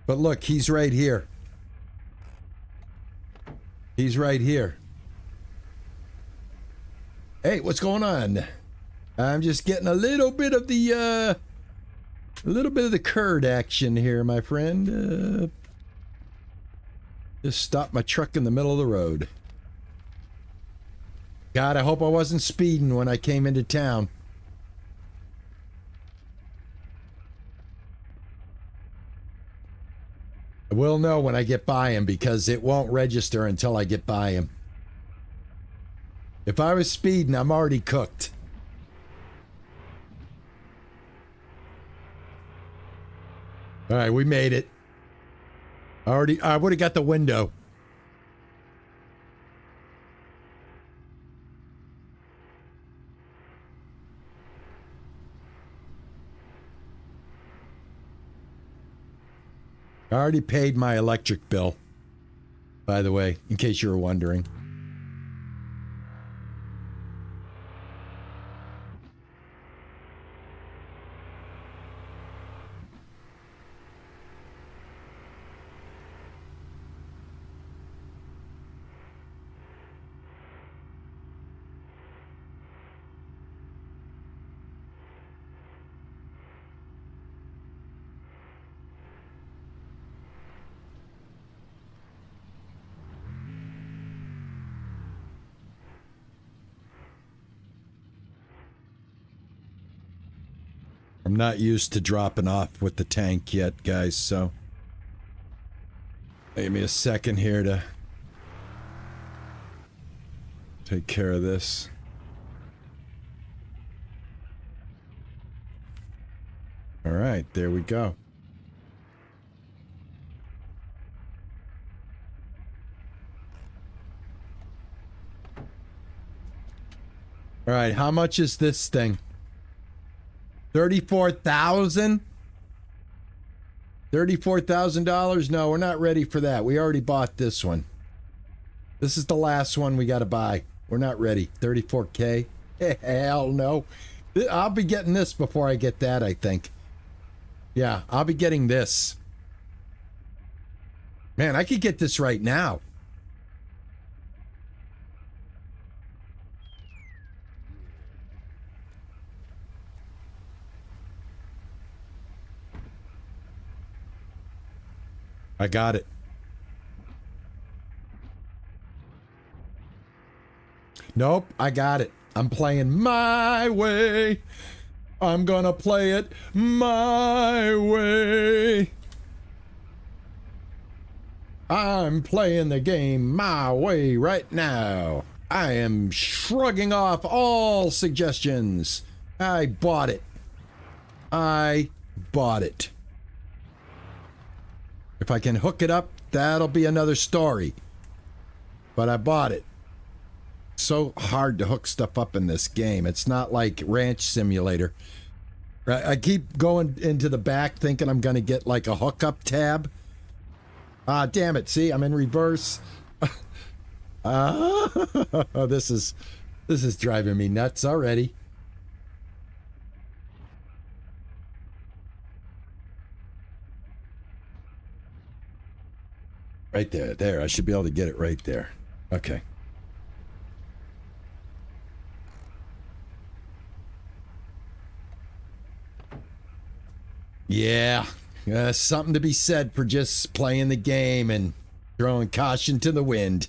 But look, he's right here. He's right here. Hey, what's going on? I'm just getting a little bit of the curd action here, my friend. Just stopped my truck in the middle of the road. God, I hope I wasn't speeding when I came into town. I will know when I get by him because it won't register until I get by him. If I was speeding, I'm already cooked. All right, we made it. I would have got the window. I already paid my electric bill, by the way, in case you were wondering. I'm not used to dropping off with the tank yet, guys, so give me a second here to take care of this. All right, there we go. All right, how much is this thing? 34,000? $34,000? No, we're not ready for that. We already bought this one. This is the last one we got to buy. We're not ready. 34K? Hell no. I'll be getting this before I get that, I think. Yeah, I'll be getting this. Man, I could get this right now. I got it. Nope, I got it. I'm playing my way. I'm gonna play it my way. I'm playing the game my way right now. I am shrugging off all suggestions. I bought it. I bought it. If I can hook it up, that'll be another story. But I bought it. So hard to hook stuff up in this game. It's not like Ranch Simulator. I keep going into the back thinking I'm going to get like a hookup tab. Ah, damn it. See, I'm in reverse. This is driving me nuts already. Right there. There. I should be able to get it right there. Okay. Yeah. Something to be said for just playing the game and throwing caution to the wind.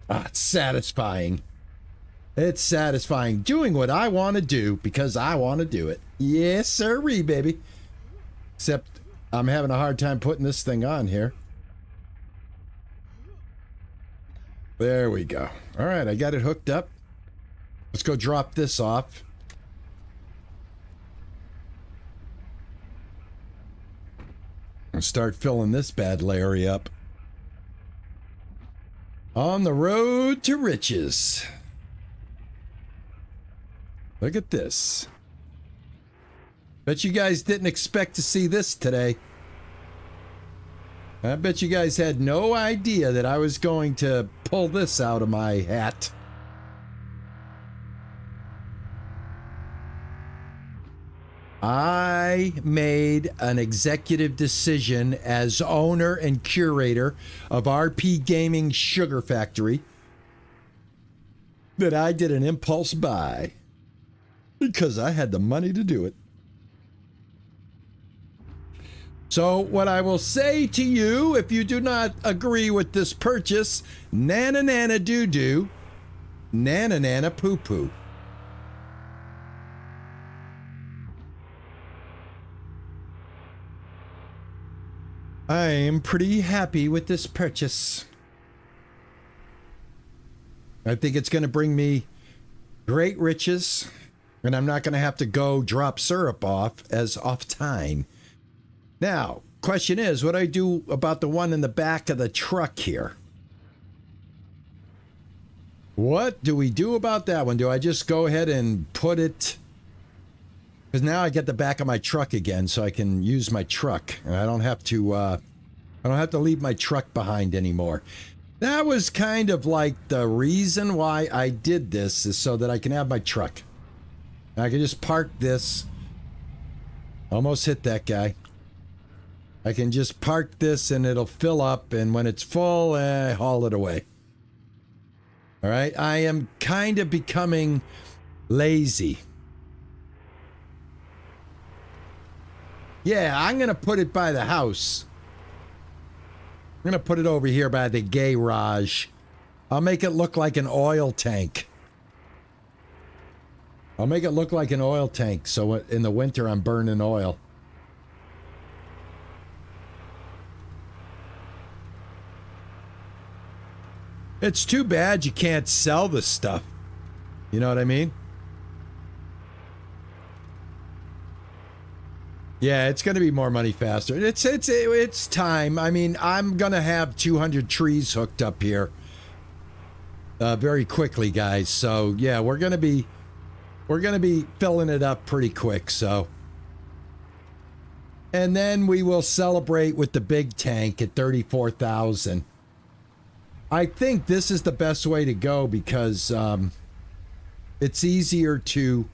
Ah, it's satisfying. It's satisfying doing what I want to do because I want to do it. Yes, sirree, baby. Except I'm having a hard time putting this thing on here. There we go. All right, I got it hooked up. Let's go drop this off. And start filling this bad Larry up. On the road to riches. Look at this. Bet you guys didn't expect to see this today. I bet you guys had no idea that I was going to pull this out of my hat. I made an executive decision as owner and curator of RP Gaming Sugar Factory that I did an impulse buy because I had the money to do it. So what I will say to you, if you do not agree with this purchase, nana nana doo doo, nana nana poo poo. I am pretty happy with this purchase. I think it's going to bring me great riches, and I'm not going to have to go drop syrup off as off time. Now, question is, what do I do about the one in the back of the truck here? What do we do about that one? Do I just go ahead and put it... Because now I get the back of my truck again, so I can use my truck. And I don't have to leave my truck behind anymore. That was kind of like the reason why I did this, is so that I can have my truck. I can just park this. Almost hit that guy. I can just park this and it'll fill up, and when it's full, I haul it away. All right, I am kind of becoming lazy. Yeah, I'm going to put it by the house. I'm going to put it over here by the garage. I'll make it look like an oil tank. I'll make it look like an oil tank, so in the winter I'm burning oil. It's too bad you can't sell this stuff. You know what I mean? Yeah, it's going to be more money faster. It's time. I mean, I'm going to have 200 trees hooked up here very quickly, guys. So, yeah, we're going to be filling it up pretty quick, so. And then we will celebrate with the big tank at 34,000. I think this is the best way to go because it's easier to.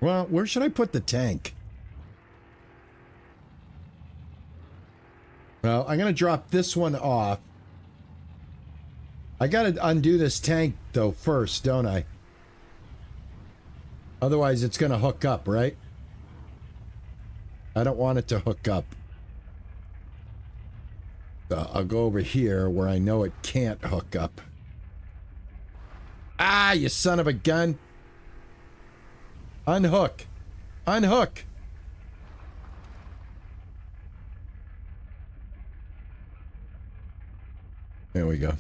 Well, where should I put the tank? Well, I'm going to drop this one off. I got to undo this tank, though, first, don't I? Otherwise, it's going to hook up, right? I don't want it to hook up. I'll go over here where I know it can't hook up. Ah, you son of a gun. Unhook. Unhook. There we go.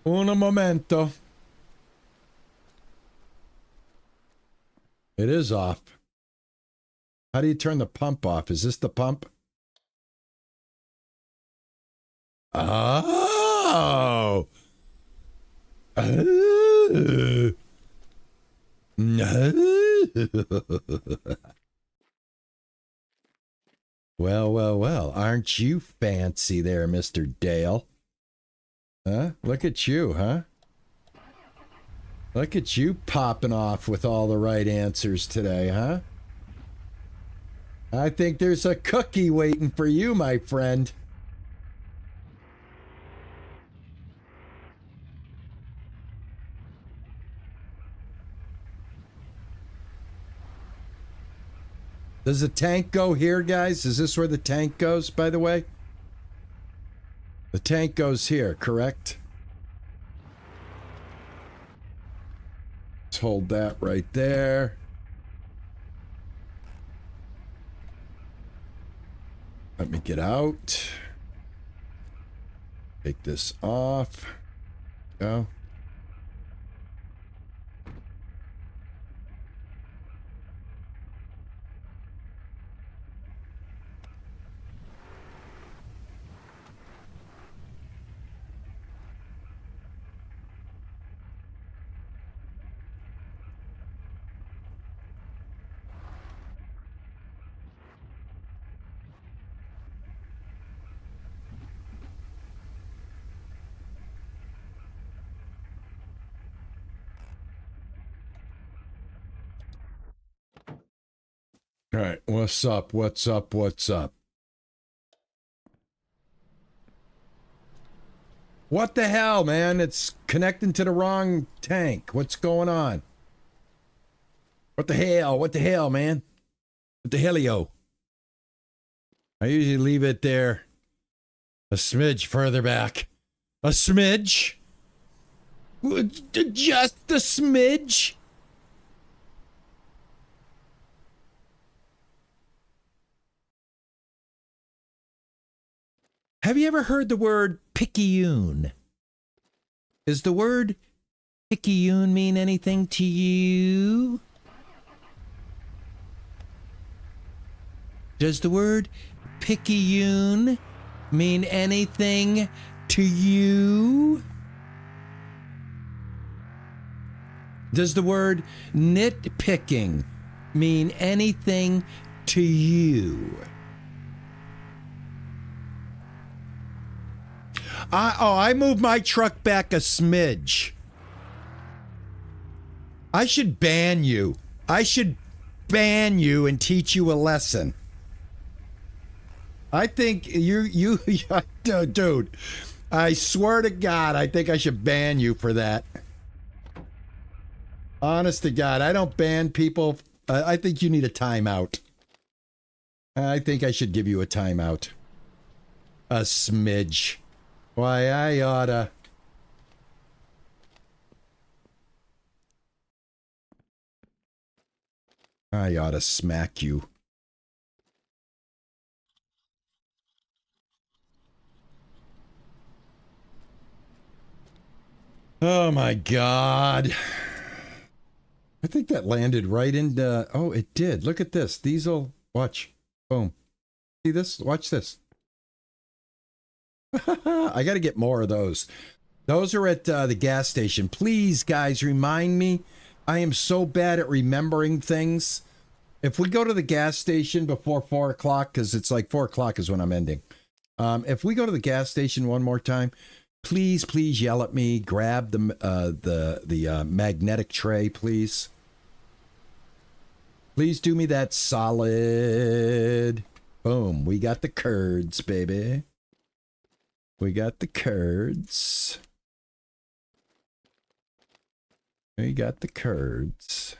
Un momento. It is off. How do you turn the pump off? Is this the pump? Oh. Well, well, well. Aren't you fancy there, Mr. Dale? Huh? Look at you, huh? Look at you popping off with all the right answers today, huh? I think there's a cookie waiting for you, my friend. Does the tank go here, guys? Is this where the tank goes, by the way? The tank goes here, correct? Let's hold that right there. Let me get out. Take this off. Go. All right, what's up? What's up? What's up? What the hell, man? It's connecting to the wrong tank. What's going on? What the hell? What the hell, man? What the hellio? I usually leave it there a smidge further back. A smidge? Just a smidge? Have you ever heard the word picayune? Does the word picayune mean anything to you? Does the word picayune mean anything to you? Does the word nitpicking mean anything to you? I moved my truck back a smidge. I should ban you. I should ban you and teach you a lesson. I think you dude, I swear to God, I think I should ban you for that. Honest to God, I don't ban people. I think you need a timeout. I think I should give you a timeout. A smidge. Why, I oughta. I oughta smack you. Oh my God. I think that landed right into... Oh, it did. Look at this. Diesel. Watch. Boom. See this? Watch this. I got to get more of those. Those are at the gas station. Please, guys, remind me. I am so bad at remembering things. If we go to the gas station before 4 o'clock, because it's like 4 o'clock is when I'm ending. If we go to the gas station one more time, please yell at me. Grab the magnetic tray, please. Please do me that solid. Boom. We got the curds, baby. We got the curds. We got the curds.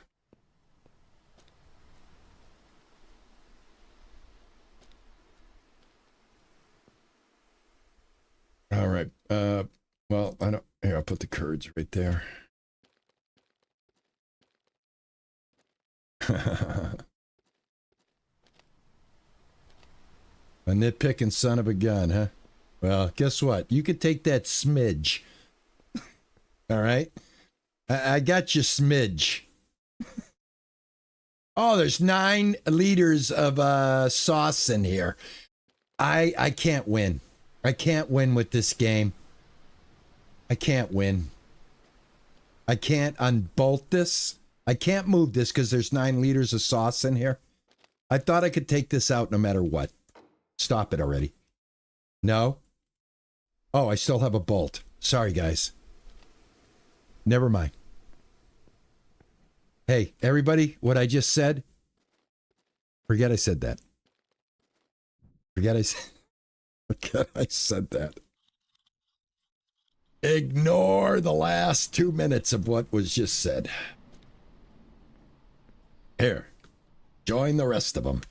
All right. Well, I don't... Here, I'll put the curds right there. A nitpicking son of a gun, huh? Well, guess what? You could take that smidge. All right? I got you smidge. Oh, there's 9 liters of sauce in here. I can't win. I can't win with this game. I can't win. I can't unbolt this. I can't move this because there's 9 liters of sauce in here. I thought I could take this out no matter what. Stop it already. No? Oh, I still have a bolt. Sorry, guys. Never mind. Hey, everybody, what I just said, forget I said that. Forget I said that. Ignore the last 2 minutes of what was just said. Here, join the rest of them.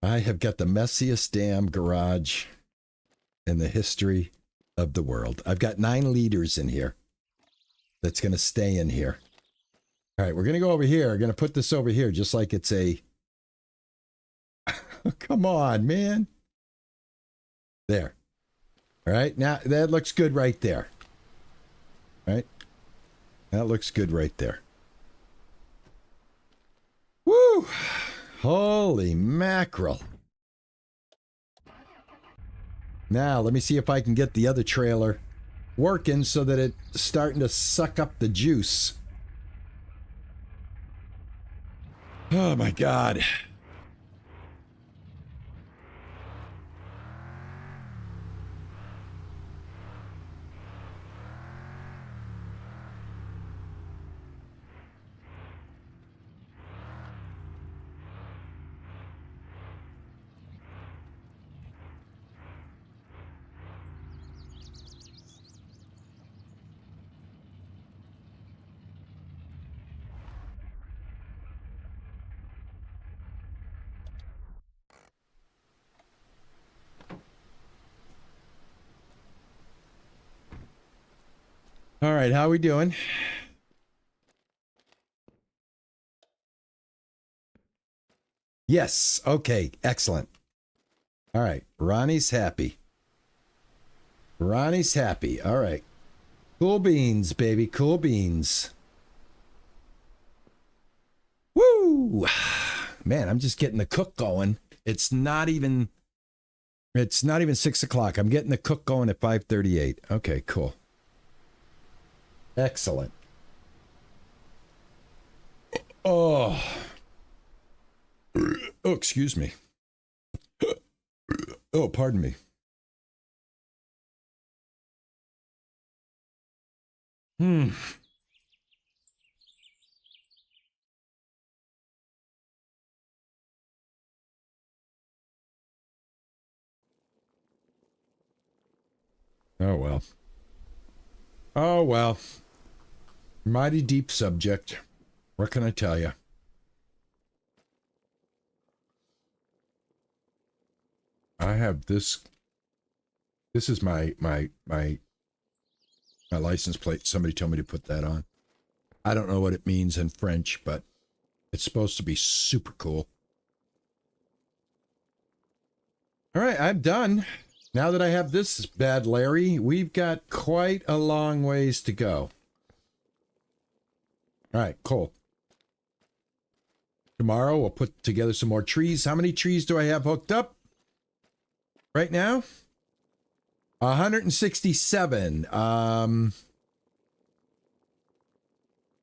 I have got the messiest damn garage in the history of the world. I've got 9 liters in here that's going to stay in here. All right, we're going to go over here. We're going to put this over here just like it's a... Come on, man. There. All right, now that looks good right there. All right? That looks good right there. Woo! Holy mackerel. Now, let me see if I can get the other trailer working so that it's starting to suck up the juice. Oh my God. All right, how we doing? Yes, okay, excellent. All right, Ronnie's happy. Ronnie's happy. All right. Cool beans, baby, cool beans. Woo! Man, I'm just getting the cook going. It's not even 6 o'clock. I'm getting the cook going at 5:38. Okay, cool. Excellent. Oh. Oh, excuse me. Oh, pardon me. Oh, well. Oh, well. Mighty deep subject. What can I tell you? I have this. This is my license plate. Somebody told me to put that on. I don't know what it means in French, but it's supposed to be super cool. All right, I'm done. Now that I have this bad Larry, we've got quite a long ways to go. All right, cool. Tomorrow we'll put together some more trees. How many trees do I have hooked up right now? 167.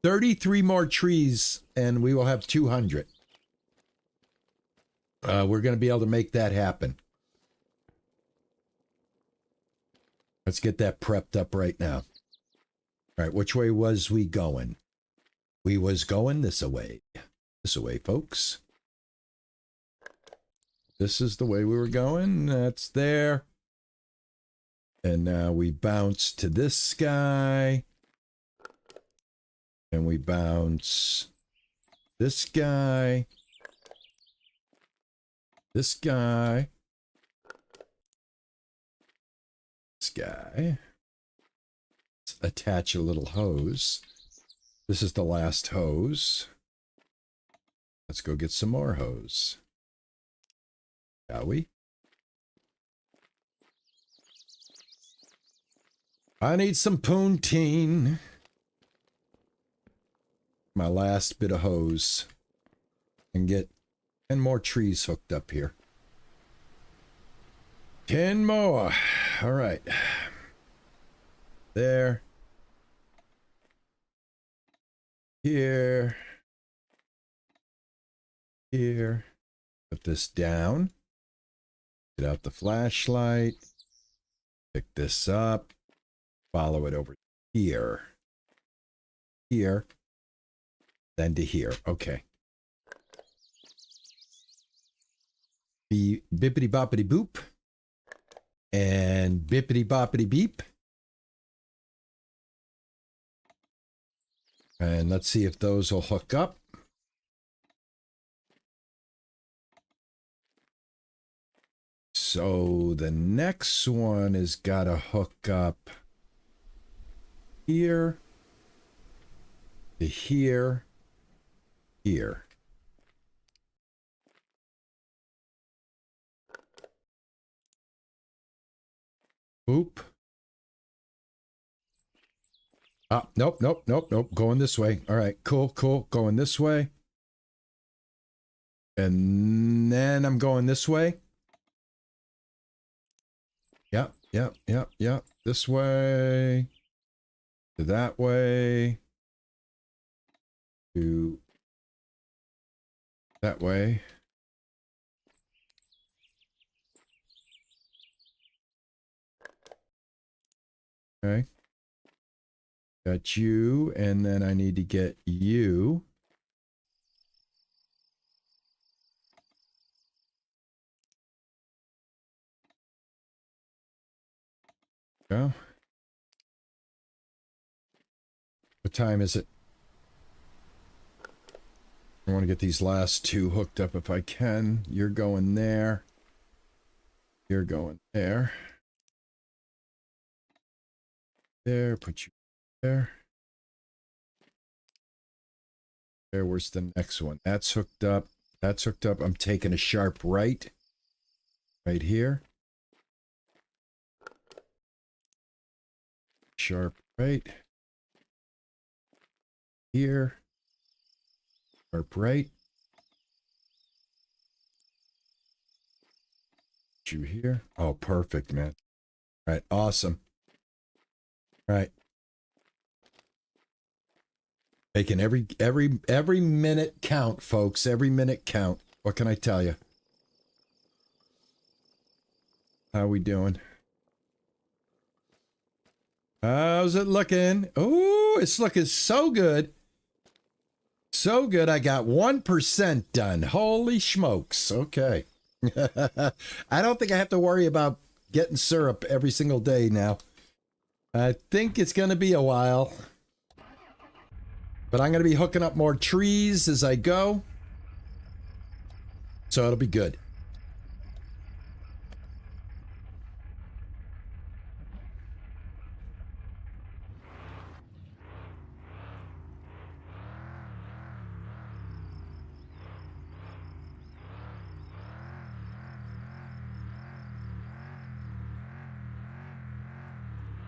33 more trees and we will have 200. We're going to be able to make that happen. Let's get that prepped up right now. All right, which way was we going? We was going this way. This way, folks. This is the way we were going. That's there. And now we bounce to this guy. And we bounce this guy. This guy. This guy. Let's attach a little hose. This is the last hose. Let's go get some more hose. Shall we? I need some poutine. My last bit of hose. And get 10 more trees hooked up here. 10 more. All right. There. Here. Here. Put this down. Get out the flashlight. Pick this up. Follow it over here. Here. Then to here. Okay. Be bippity boppity boop. And bippity boppity beep. And let's see if those will hook up. So the next one has got to hook up here, to here, here. Boop. Ah, nope, nope, nope, nope. Going this way. All right, cool, cool. Going this way. And then I'm going this way. Yep, yep, yep, yep. This way. To that way. To that way. Okay. Got you, and then I need to get you. Go. What time is it? I want to get these last two hooked up if I can. You're going there. You're going there. There, put you there. There, where's the next one? That's hooked up. That's hooked up. I'm taking a sharp right. Right here. Sharp right. Here. Sharp right. Put you here. Oh, perfect, man. All right, awesome. All right. Making every minute count, folks. Every minute count. What can I tell you? How we doing? How's it looking? Oh, it's looking so good. So good. I got 1% done. Holy smokes. Okay. I don't think I have to worry about getting syrup every single day now. I think it's going to be a while. But I'm going to be hooking up more trees as I go. So it'll be good.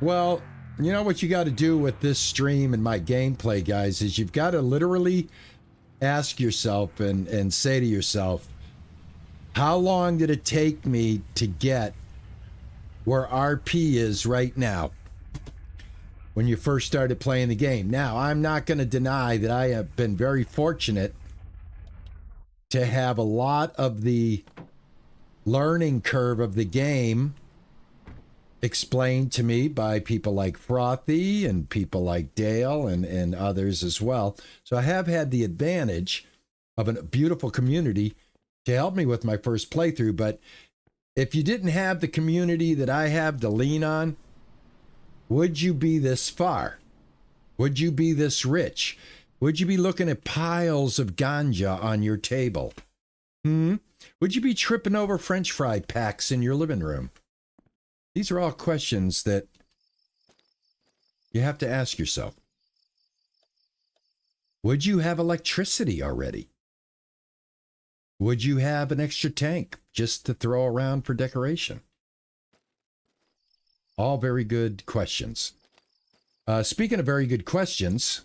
Well, you know what you got to do with this stream and my gameplay, guys, is you've got to literally ask yourself and say to yourself, how long did it take me to get where RP is right now when you first started playing the game? Now, I'm not going to deny that I have been very fortunate to have a lot of the learning curve of the game explained to me by people like Frothy and people like Dale and others as well. So I have had the advantage of a beautiful community to help me with my first playthrough. But if you didn't have the community that I have to lean on, would you be this far? Would you be this rich? Would you be looking at piles of ganja on your table? Would you be tripping over French fry packs in your living room? These are all questions that you have to ask yourself. Would you have electricity already? Would you have an extra tank just to throw around for decoration? All very good questions. Speaking of very good questions,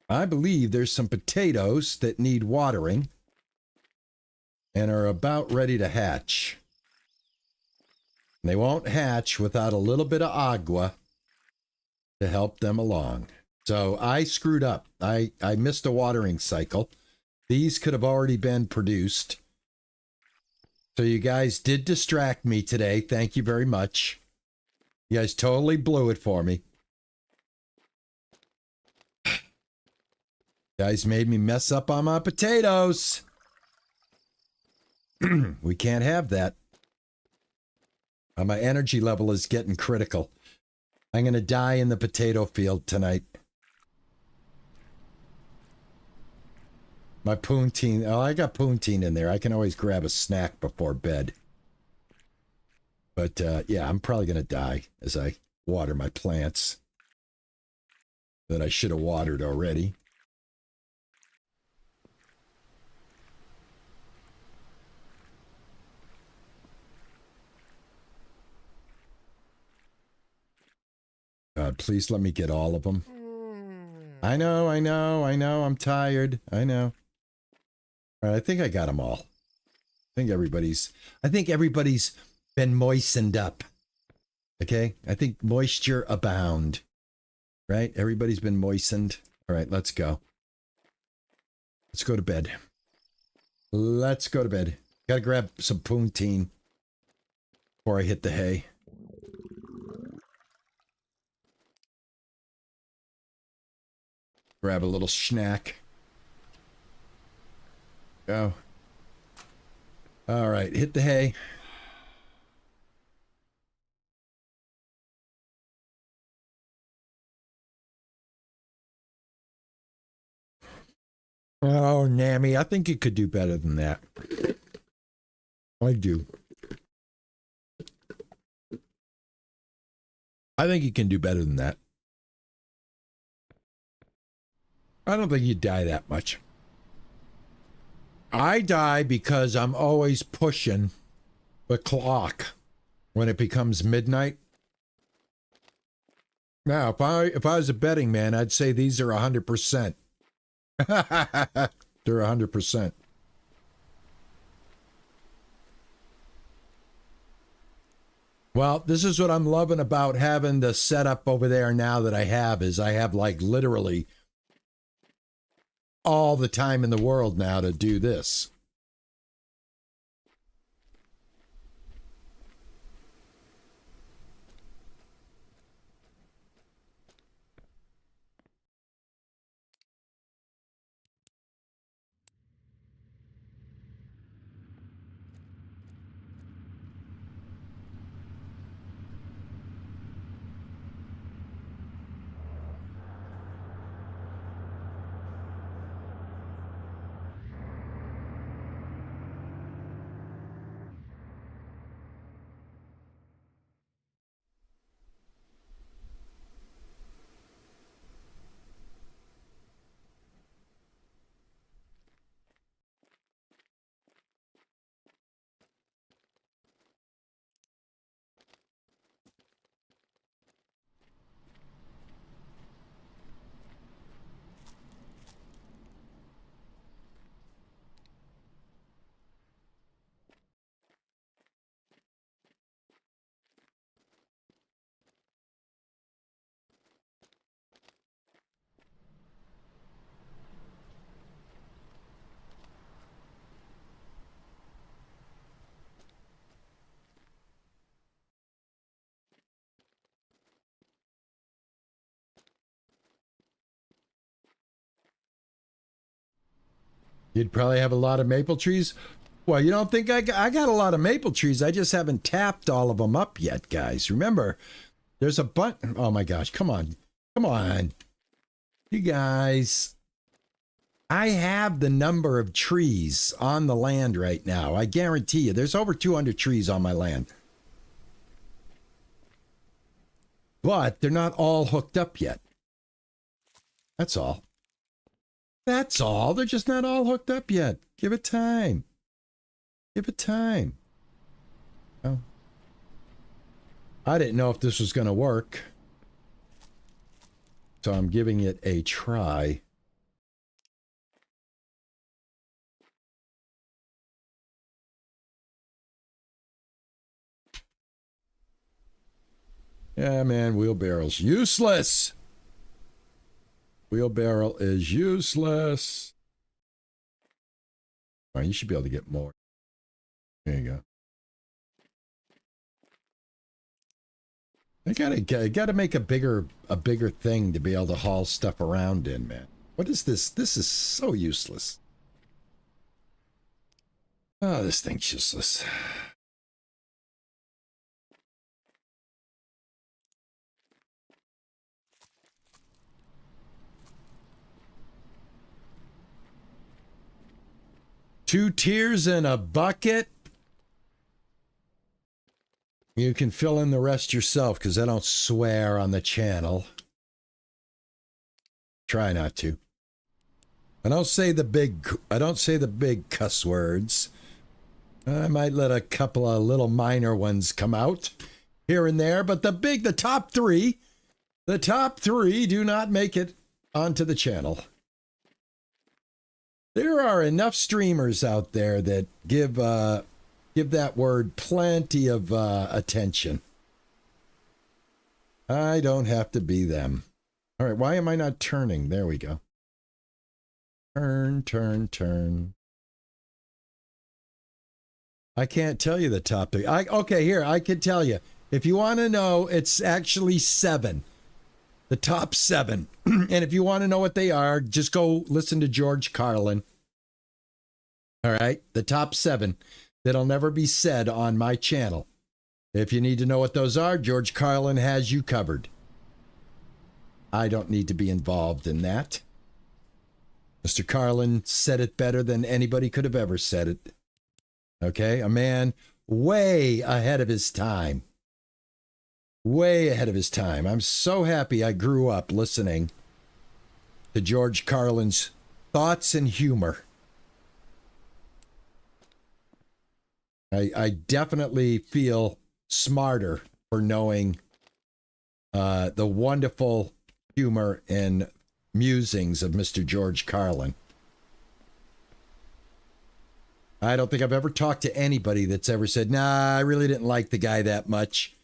I believe there's some potatoes that need watering and are about ready to hatch. They won't hatch without a little bit of agua to help them along. So I screwed up. I missed a watering cycle. These could have already been produced. So you guys did distract me today. Thank you very much. You guys totally blew it for me. You guys made me mess up on my potatoes. We can't have that. My energy level is getting critical. I'm going to die in the potato field tonight. My poutine. Oh, I got poutine in there. I can always grab a snack before bed. But yeah, I'm probably going to die as I water my plants that I should have watered already. God, please let me get all of them. I know, I'm tired. I know. All right, I think I got them all. I think everybody's been moistened up. Okay? I think moisture abound. Right? Everybody's been moistened. All right, let's go. Let's go to bed. Let's go to bed. Gotta grab some poutine before I hit the hay. Grab a little snack. Go. All right, hit the hay. Oh, Nammy, I think you could do better than that. I do. I think you can do better than that. I don't think you die that much. I die because I'm always pushing the clock when it becomes midnight. Now, if I was a betting man, I'd say these are 100%. They're 100%. Well, this is what I'm loving about having the setup over there now that I have, is I have like literally all the time in the world now to do this. You'd probably have a lot of maple trees. Well, you don't think I got a lot of maple trees. I just haven't tapped all of them up yet, guys. Remember, there's a button. Oh my gosh, come on. Come on. You guys. I have the number of trees on the land right now. I guarantee you, there's over 200 trees on my land. But they're not all hooked up yet. That's all. That's all. They're just not all hooked up yet. Give it time. Give it time. Oh. I didn't know if this was going to work. So I'm giving it a try. Yeah, man, wheelbarrow's useless. Wheelbarrow is useless. All right, you should be able to get more. There you go. I gotta make a bigger thing to be able to haul stuff around in, man. What is this? This is so useless. Oh, this thing's useless. Two tiers in a bucket. You can fill in the rest yourself because I don't swear on the channel. Try not to. I don't say the big cuss words. I might let a couple of little minor ones come out here and there, but the top three do not make it onto the channel. There are enough streamers out there that give that word plenty of attention. I don't have to be them. All right, why am I not turning? There we go. Turn, turn, turn. I can't tell you the top three. Okay, here, I can tell you. If you want to know, it's actually 7. The top 7. And if you want to know what they are, just go listen to George Carlin. All right, the top 7 that'll never be said on my channel. If you need to know what those are, George Carlin has you covered. I don't need to be involved in that. Mr. Carlin said it better than anybody could have ever said it. Okay, a man way ahead of his time. Way ahead of his time. I'm so happy I grew up listening to George Carlin's thoughts and humor. I definitely feel smarter for knowing the wonderful humor and musings of Mr. George Carlin. I don't think I've ever talked to anybody that's ever said, nah, I really didn't like the guy that much.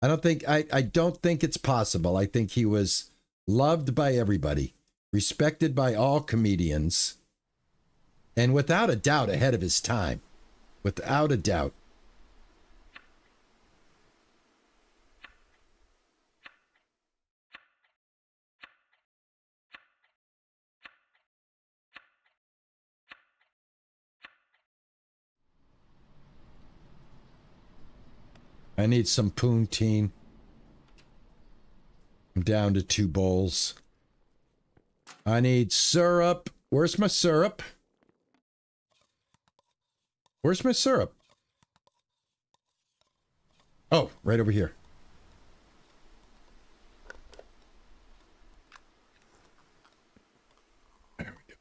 I don't think it's possible. I think he was loved by everybody, respected by all comedians, and without a doubt ahead of his time. Without a doubt. I need some poutine. I'm down to 2 bowls. I need syrup. Where's my syrup? Where's my syrup? Oh, right over here. There we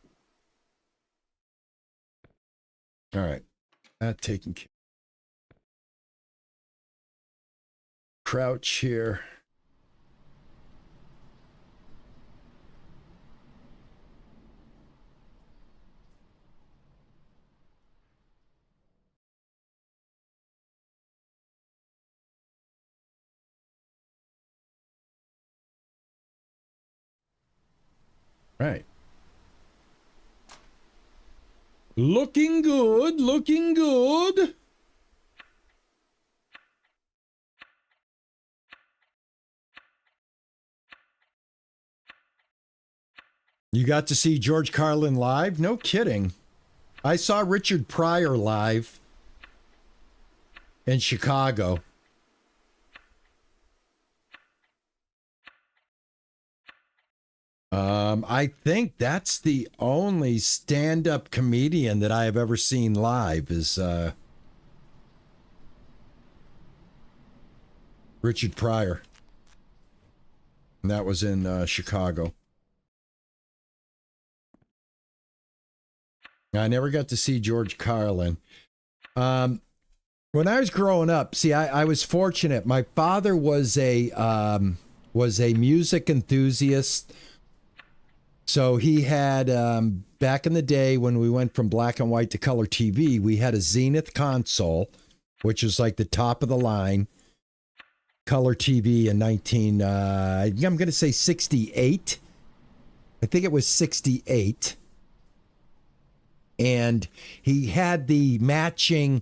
go. All right. That taken care. Crouch here. Right. Looking good, looking good. You got to see George Carlin live? No kidding. I saw Richard Pryor live in Chicago. I think that's the only stand-up comedian that I have ever seen live is Richard Pryor. And that was in Chicago. I never got to see George Carlin. When I was growing up, see, I was fortunate. My father was a music enthusiast. So he had, back in the day when we went from black and white to color TV, we had a Zenith console, which was like the top of the line color TV in I'm going to say 68. I think it was 68. And he had the matching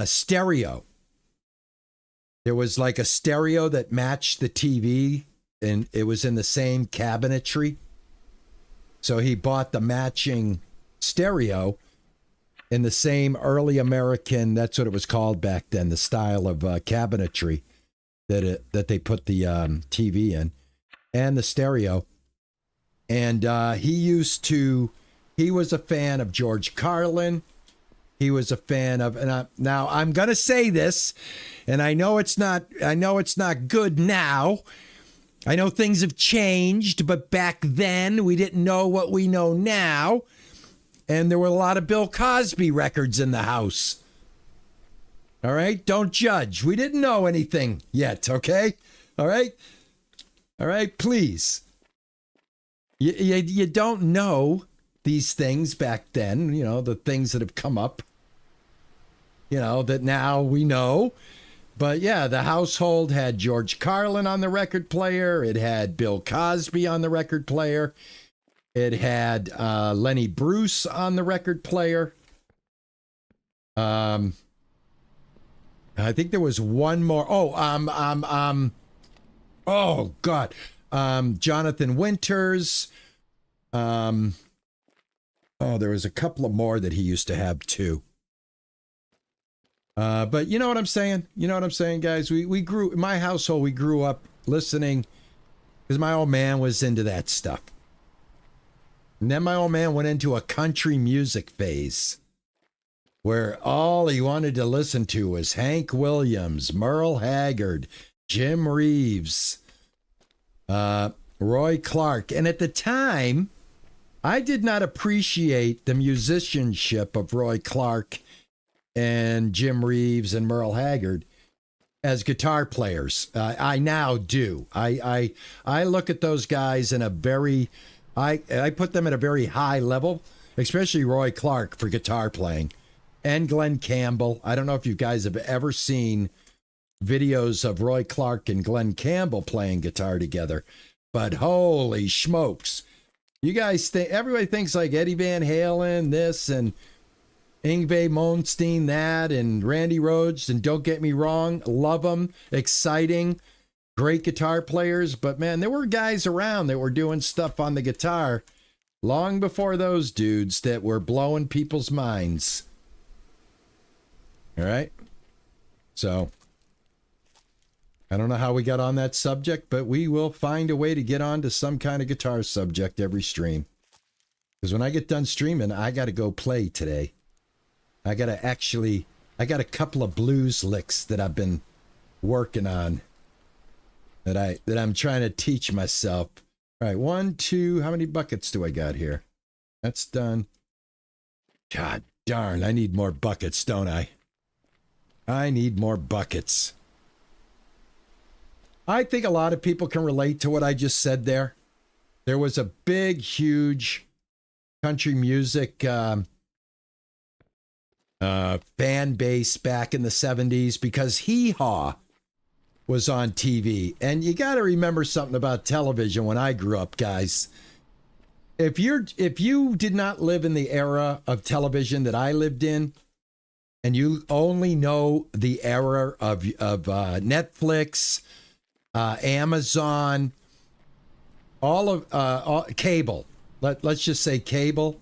stereo. There was like a stereo that matched the TV, and it was in the same cabinetry. So he bought the matching stereo in the same early American, that's what it was called back then, the style of cabinetry that they put the TV in, and the stereo. And he was a fan of George Carlin. He was a fan of, now I'm going to say this, and I know it's not good now. I know things have changed, but back then we didn't know what we know now. And there were a lot of Bill Cosby records in the house. All right? Don't judge. We didn't know anything yet, okay? All right? All right, please. You don't know these things back then, you know, the things that have come up, you know, that now we know. But yeah, the household had George Carlin on the record player. It had Bill Cosby on the record player. It had Lenny Bruce on the record player. I think there was one more. Oh God, Jonathan Winters. There was a couple of more that he used to have too. But you know what I'm saying? You know what I'm saying, guys? We grew, in my household, we grew up listening because my old man was into that stuff. And then my old man went into a country music phase where all he wanted to listen to was Hank Williams, Merle Haggard, Jim Reeves, Roy Clark. And at the time, I did not appreciate the musicianship of Roy Clark and Jim Reeves and Merle Haggard as guitar players. I now do. I look at those guys in a very, I put them at a very high level, especially Roy Clark for guitar playing, and Glenn Campbell. I don't know if you guys have ever seen videos of Roy Clark and Glenn Campbell playing guitar together, but holy smokes. You guys think, everybody thinks like Eddie Van Halen, this, and Yngwie Malmsteen, that, and Randy Rhoads, and don't get me wrong, love them, exciting, great guitar players, but man, there were guys around that were doing stuff on the guitar long before those dudes that were blowing people's minds. All right? So, I don't know how we got on that subject, but we will find a way to get on to some kind of guitar subject every stream. Because when I get done streaming, I got to go play today. I got a couple of blues licks that I've been working on that I'm trying to teach myself. All right, 1, 2, how many buckets do I got here? That's done. God darn, I need more buckets, don't I? I need more buckets. I think a lot of people can relate to what I just said there. There was a big, huge country music fan base back in the 70s because Hee Haw was on TV. And you got to remember something about television when I grew up, guys. If you did not live in the era of television that I lived in, and you only know the era of Netflix, Amazon, all cable. Let's just say cable.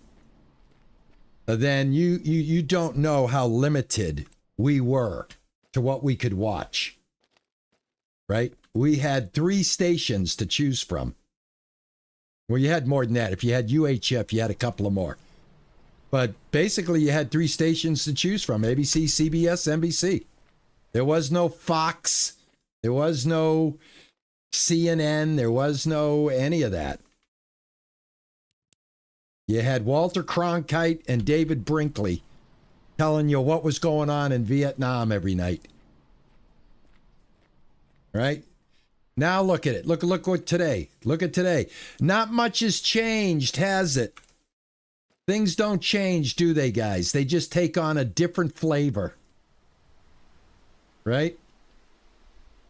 then you don't know how limited we were to what we could watch, right? We had 3 stations to choose from. Well, you had more than that. If you had UHF, you had a couple of more. But basically, you had 3 stations to choose from: ABC, CBS, NBC. There was no Fox. There was no CNN. There was no any of that. You had Walter Cronkite and David Brinkley telling you what was going on in Vietnam every night. Right? Now look at it. Look what today. Look at today. Not much has changed, has it? Things don't change, do they, guys? They just take on a different flavor. Right?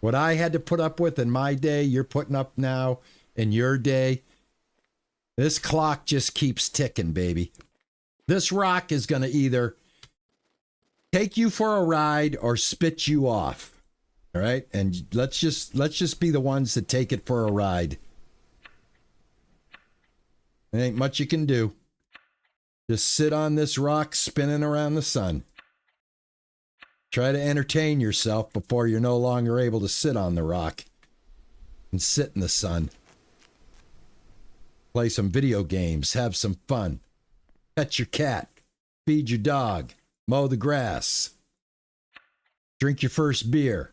What I had to put up with in my day, you're putting up now in your day. This clock just keeps ticking, baby. This rock is going to either take you for a ride or spit you off. All right? And let's just be the ones that take it for a ride. There ain't much you can do. Just sit on this rock spinning around the sun. Try to entertain yourself before you're no longer able to sit on the rock and sit in the sun. Play some video games, have some fun. Pet your cat, feed your dog, mow the grass. Drink your first beer,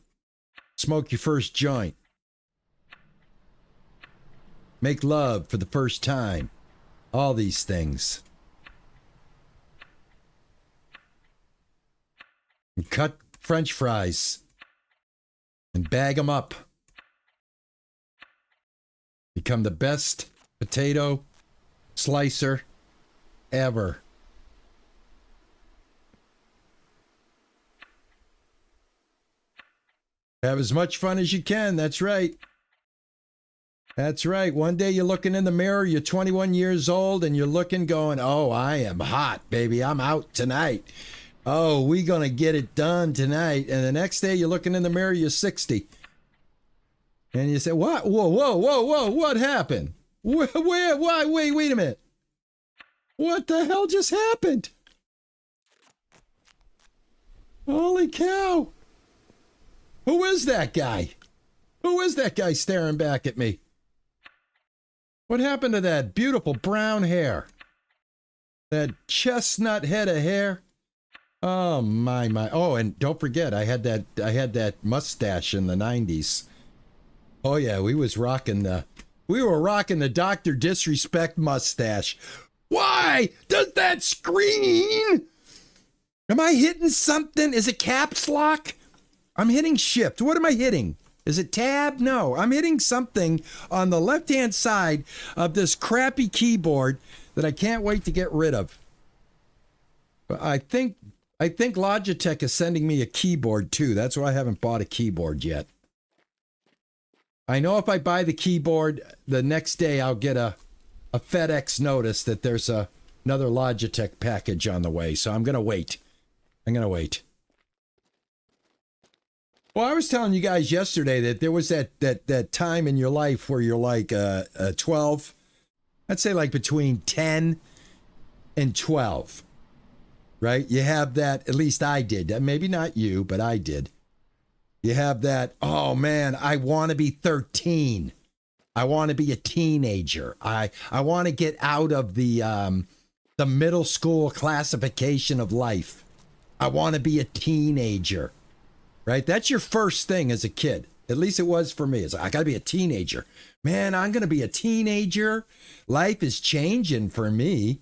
smoke your first joint. Make love for the first time. All these things. And cut French fries and bag them up. Become the best potato slicer ever. Have as much fun as you can. That's right. That's right. One day you're looking in the mirror, you're 21 years old, and you're looking going, oh, I am hot, baby. I'm out tonight. Oh, we gonna get it done tonight. And the next day you're looking in the mirror, you're 60. And you say, what? Whoa, what happened? Where, why, wait a minute. What the hell just happened? Holy cow. Who is that guy? Who is that guy staring back at me? What happened to that beautiful brown hair? That chestnut head of hair? Oh my. Oh, and don't forget, I had that mustache in the 90s. Oh yeah, we were rocking the Dr. Disrespect mustache. Why does that screen? Am I hitting something? Is it caps lock? I'm hitting shift. What am I hitting? Is it tab? No, I'm hitting something on the left-hand side of this crappy keyboard that I can't wait to get rid of. But I think Logitech is sending me a keyboard too. That's why I haven't bought a keyboard yet. I know if I buy the keyboard, the next day I'll get a FedEx notice that there's another Logitech package on the way. So I'm going to wait. Well, I was telling you guys yesterday that there was that time in your life where you're like 12. I'd say like between 10 and 12. Right? You have that, at least I did. Maybe not you, but I did. You have that, oh man, I want to be 13. I want to be a teenager. I want to get out of the middle school classification of life. I want to be a teenager. Right? That's your first thing as a kid. At least it was for me. It's like, I got to be a teenager. Man, I'm going to be a teenager. Life is changing for me.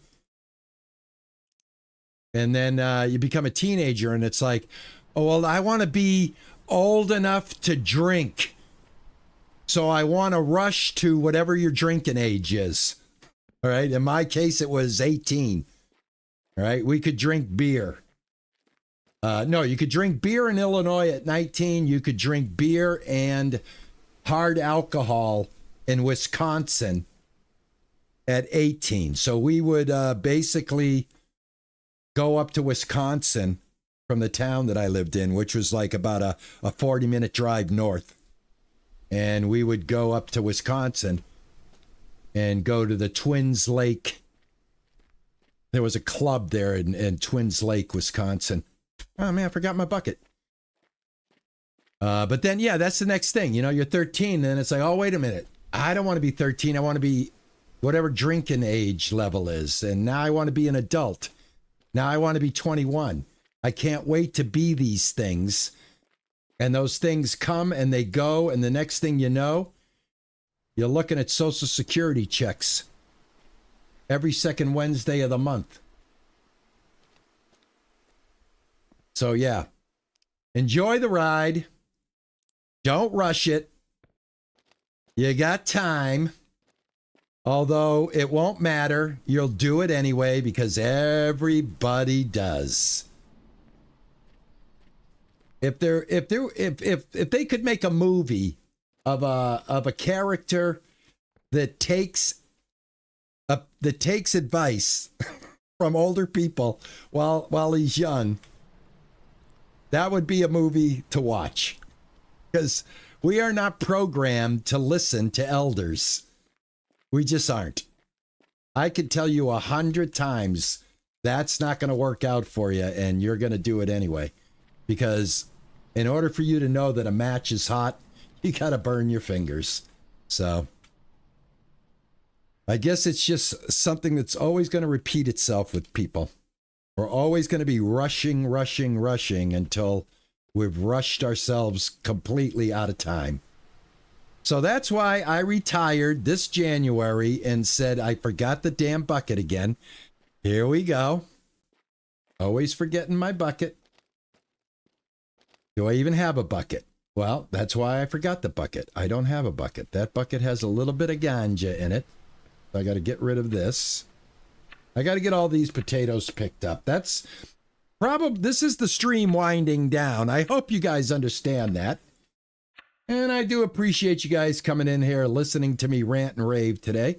And then you become a teenager and it's like, oh, well, I want to be old enough to drink. So I want to rush to whatever your drinking age is. All right. In my case, it was 18. All right. We could drink beer. No, you could drink beer in Illinois at 19. You could drink beer and hard alcohol in Wisconsin at 18. So we would basically go up to Wisconsin from the town that I lived in, which was like about a 40-minute drive north. And we would go up to Wisconsin and go to the Twins Lake There was a club there in Twins Lake, Wisconsin. Oh man, I forgot my bucket. But then, yeah, that's the next thing. You know, you're 13, and then it's like, oh, wait a minute. I don't want to be 13. I want to be whatever drinking age level is. And now I want to be an adult. Now I want to be 21. I can't wait to be these things. And those things come and they go. And the next thing you know, you're looking at Social Security checks every second Wednesday of the month. So, yeah, enjoy the ride. Don't rush it. You got time. Although it won't matter. You'll do it anyway because everybody does. If they could make a movie of a character that takes advice from older people while he's young, that would be a movie to watch. Because we are not programmed to listen to elders. We just aren't. I could tell you 100 times that's not going to work out for you, and you're going to do it anyway. Because in order for you to know that a match is hot, you got to burn your fingers. So I guess it's just something that's always going to repeat itself with people. We're always going to be rushing until we've rushed ourselves completely out of time. So that's why I retired this January and said, I forgot the damn bucket again. Here we go. Always forgetting my bucket. Do I even have a bucket? Well, that's why I forgot the bucket. I don't have a bucket. That bucket has a little bit of ganja in it. So I got to get rid of this. I got to get all these potatoes picked up. This is the stream winding down. I hope you guys understand that. And I do appreciate you guys coming in here, listening to me rant and rave today.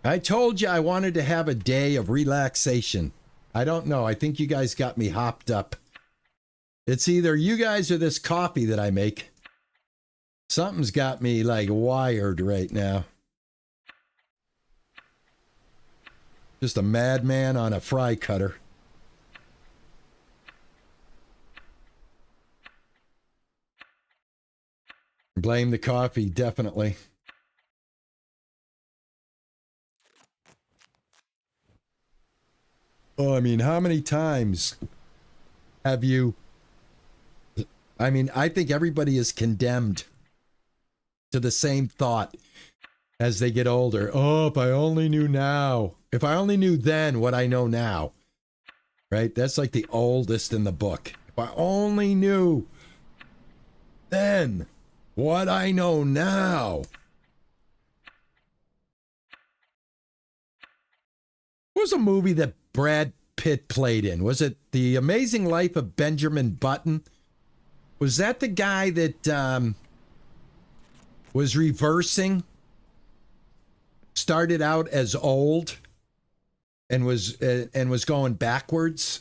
I told you I wanted to have a day of relaxation. I don't know. I think you guys got me hopped up. It's either you guys or this coffee that I make. Something's got me like wired right now. Just a madman on a fry cutter. Blame the coffee, definitely. Oh, I mean, how many times have you... I mean, I think everybody is condemned to the same thought as they get older. Oh, if I only knew now. If I only knew then what I know now. Right? That's like the oldest in the book. If I only knew then what I know now. What was a movie that Brad Pitt played in? Was it The Amazing Life of Benjamin Button? Was that the guy that was reversing? Started out as old and was going backwards?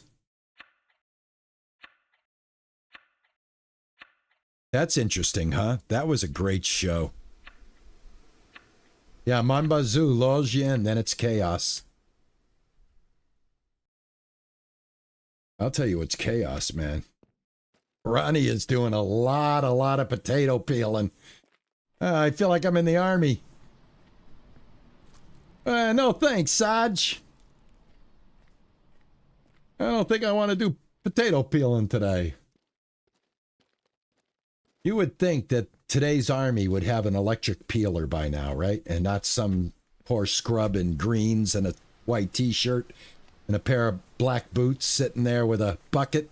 That's interesting, huh? That was a great show. Yeah, Mon Bazou lulls you in, then it's chaos. I'll tell you what's chaos, man. Ronnie is doing a lot of potato peeling. I feel like I'm in the army. No thanks, Saj. I don't think I want to do potato peeling today. You would think that today's army would have an electric peeler by now, right? And not some poor scrub in greens and a white t-shirt and a pair of black boots sitting there with a bucket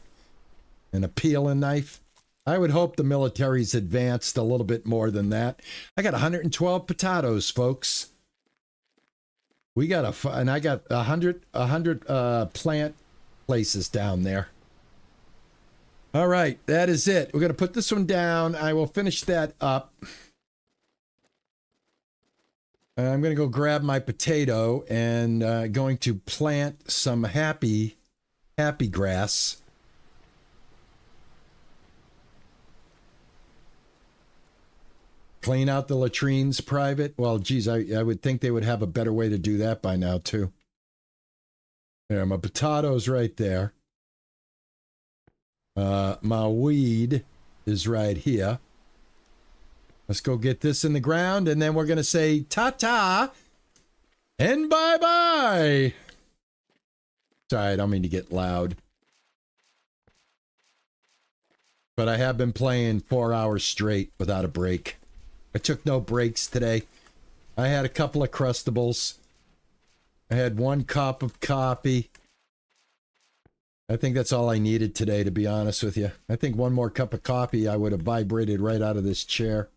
and a peeling knife. I would hope the military's advanced a little bit more than that. I got 112 potatoes, folks. We got and I got 100 plant places down there. All right, that is it. We're going to put this one down. I will finish that up. I'm going to go grab my potato and going to plant some happy grass. Clean out the latrines private. Well, geez, I would think they would have a better way to do that by now, too. There, my potatoes right there. My weed is right here. Let's go get this in the ground, and then we're going to say ta-ta and bye-bye. Sorry, I don't mean to get loud. But I have been playing 4 hours straight without a break. I took no breaks today. I had a couple of Crustables. I had 1 cup of coffee. I think that's all I needed today, to be honest with you. I think 1 more cup of coffee, I would have vibrated right out of this chair.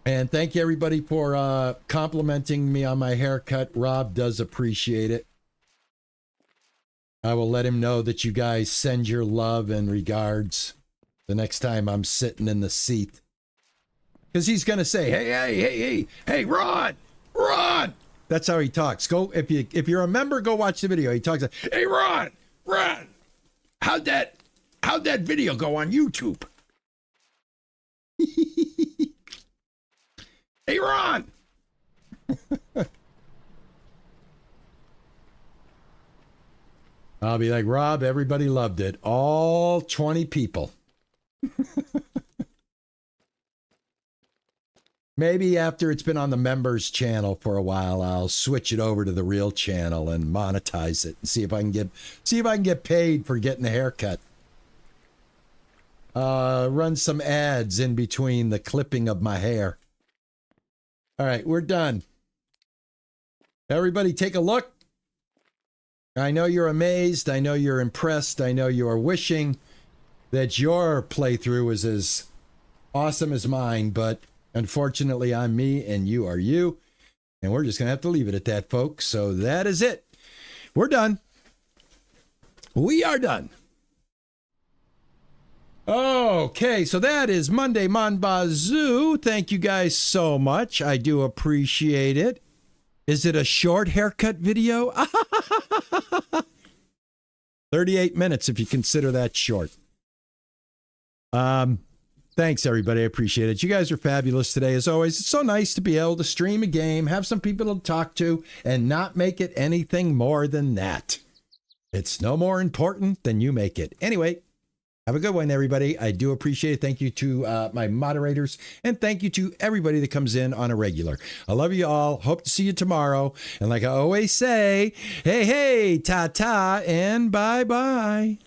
And thank you, everybody, for complimenting me on my haircut. Rob does appreciate it. I will let him know that you guys send your love and regards the next time I'm sitting in the seat. Because he's going to say, hey, Ron! That's how he talks. Go if you're a member, go watch the video. He talks like, hey, Ron, how'd that video go on YouTube? Hey, Ron! I'll be like, Rob, everybody loved it. All 20 people. Maybe after it's been on the members channel for a while, I'll switch it over to the real channel and monetize it and see if I can get paid for getting a haircut. Run some ads in between the clipping of my hair. All right, we're done. Everybody take a look. I know you're amazed. I know you're impressed. I know you're wishing that your playthrough was as awesome as mine, but unfortunately, I'm me and you are you. And we're just going to have to leave it at that, folks. So that is it. We're done. We are done. Okay, so that is Monday Mon Bazou. Thank you guys so much. I do appreciate it. Is it a short haircut video? 38 minutes if you consider that short. Thanks, everybody. I appreciate it. You guys are fabulous today, as always. It's so nice to be able to stream a game, have some people to talk to, and not make it anything more than that. It's no more important than you make it. Anyway, have a good one, everybody. I do appreciate it. Thank you to my moderators, and thank you to everybody that comes in on a regular. I love you all. Hope to see you tomorrow. And like I always say, hey, ta-ta, and bye-bye.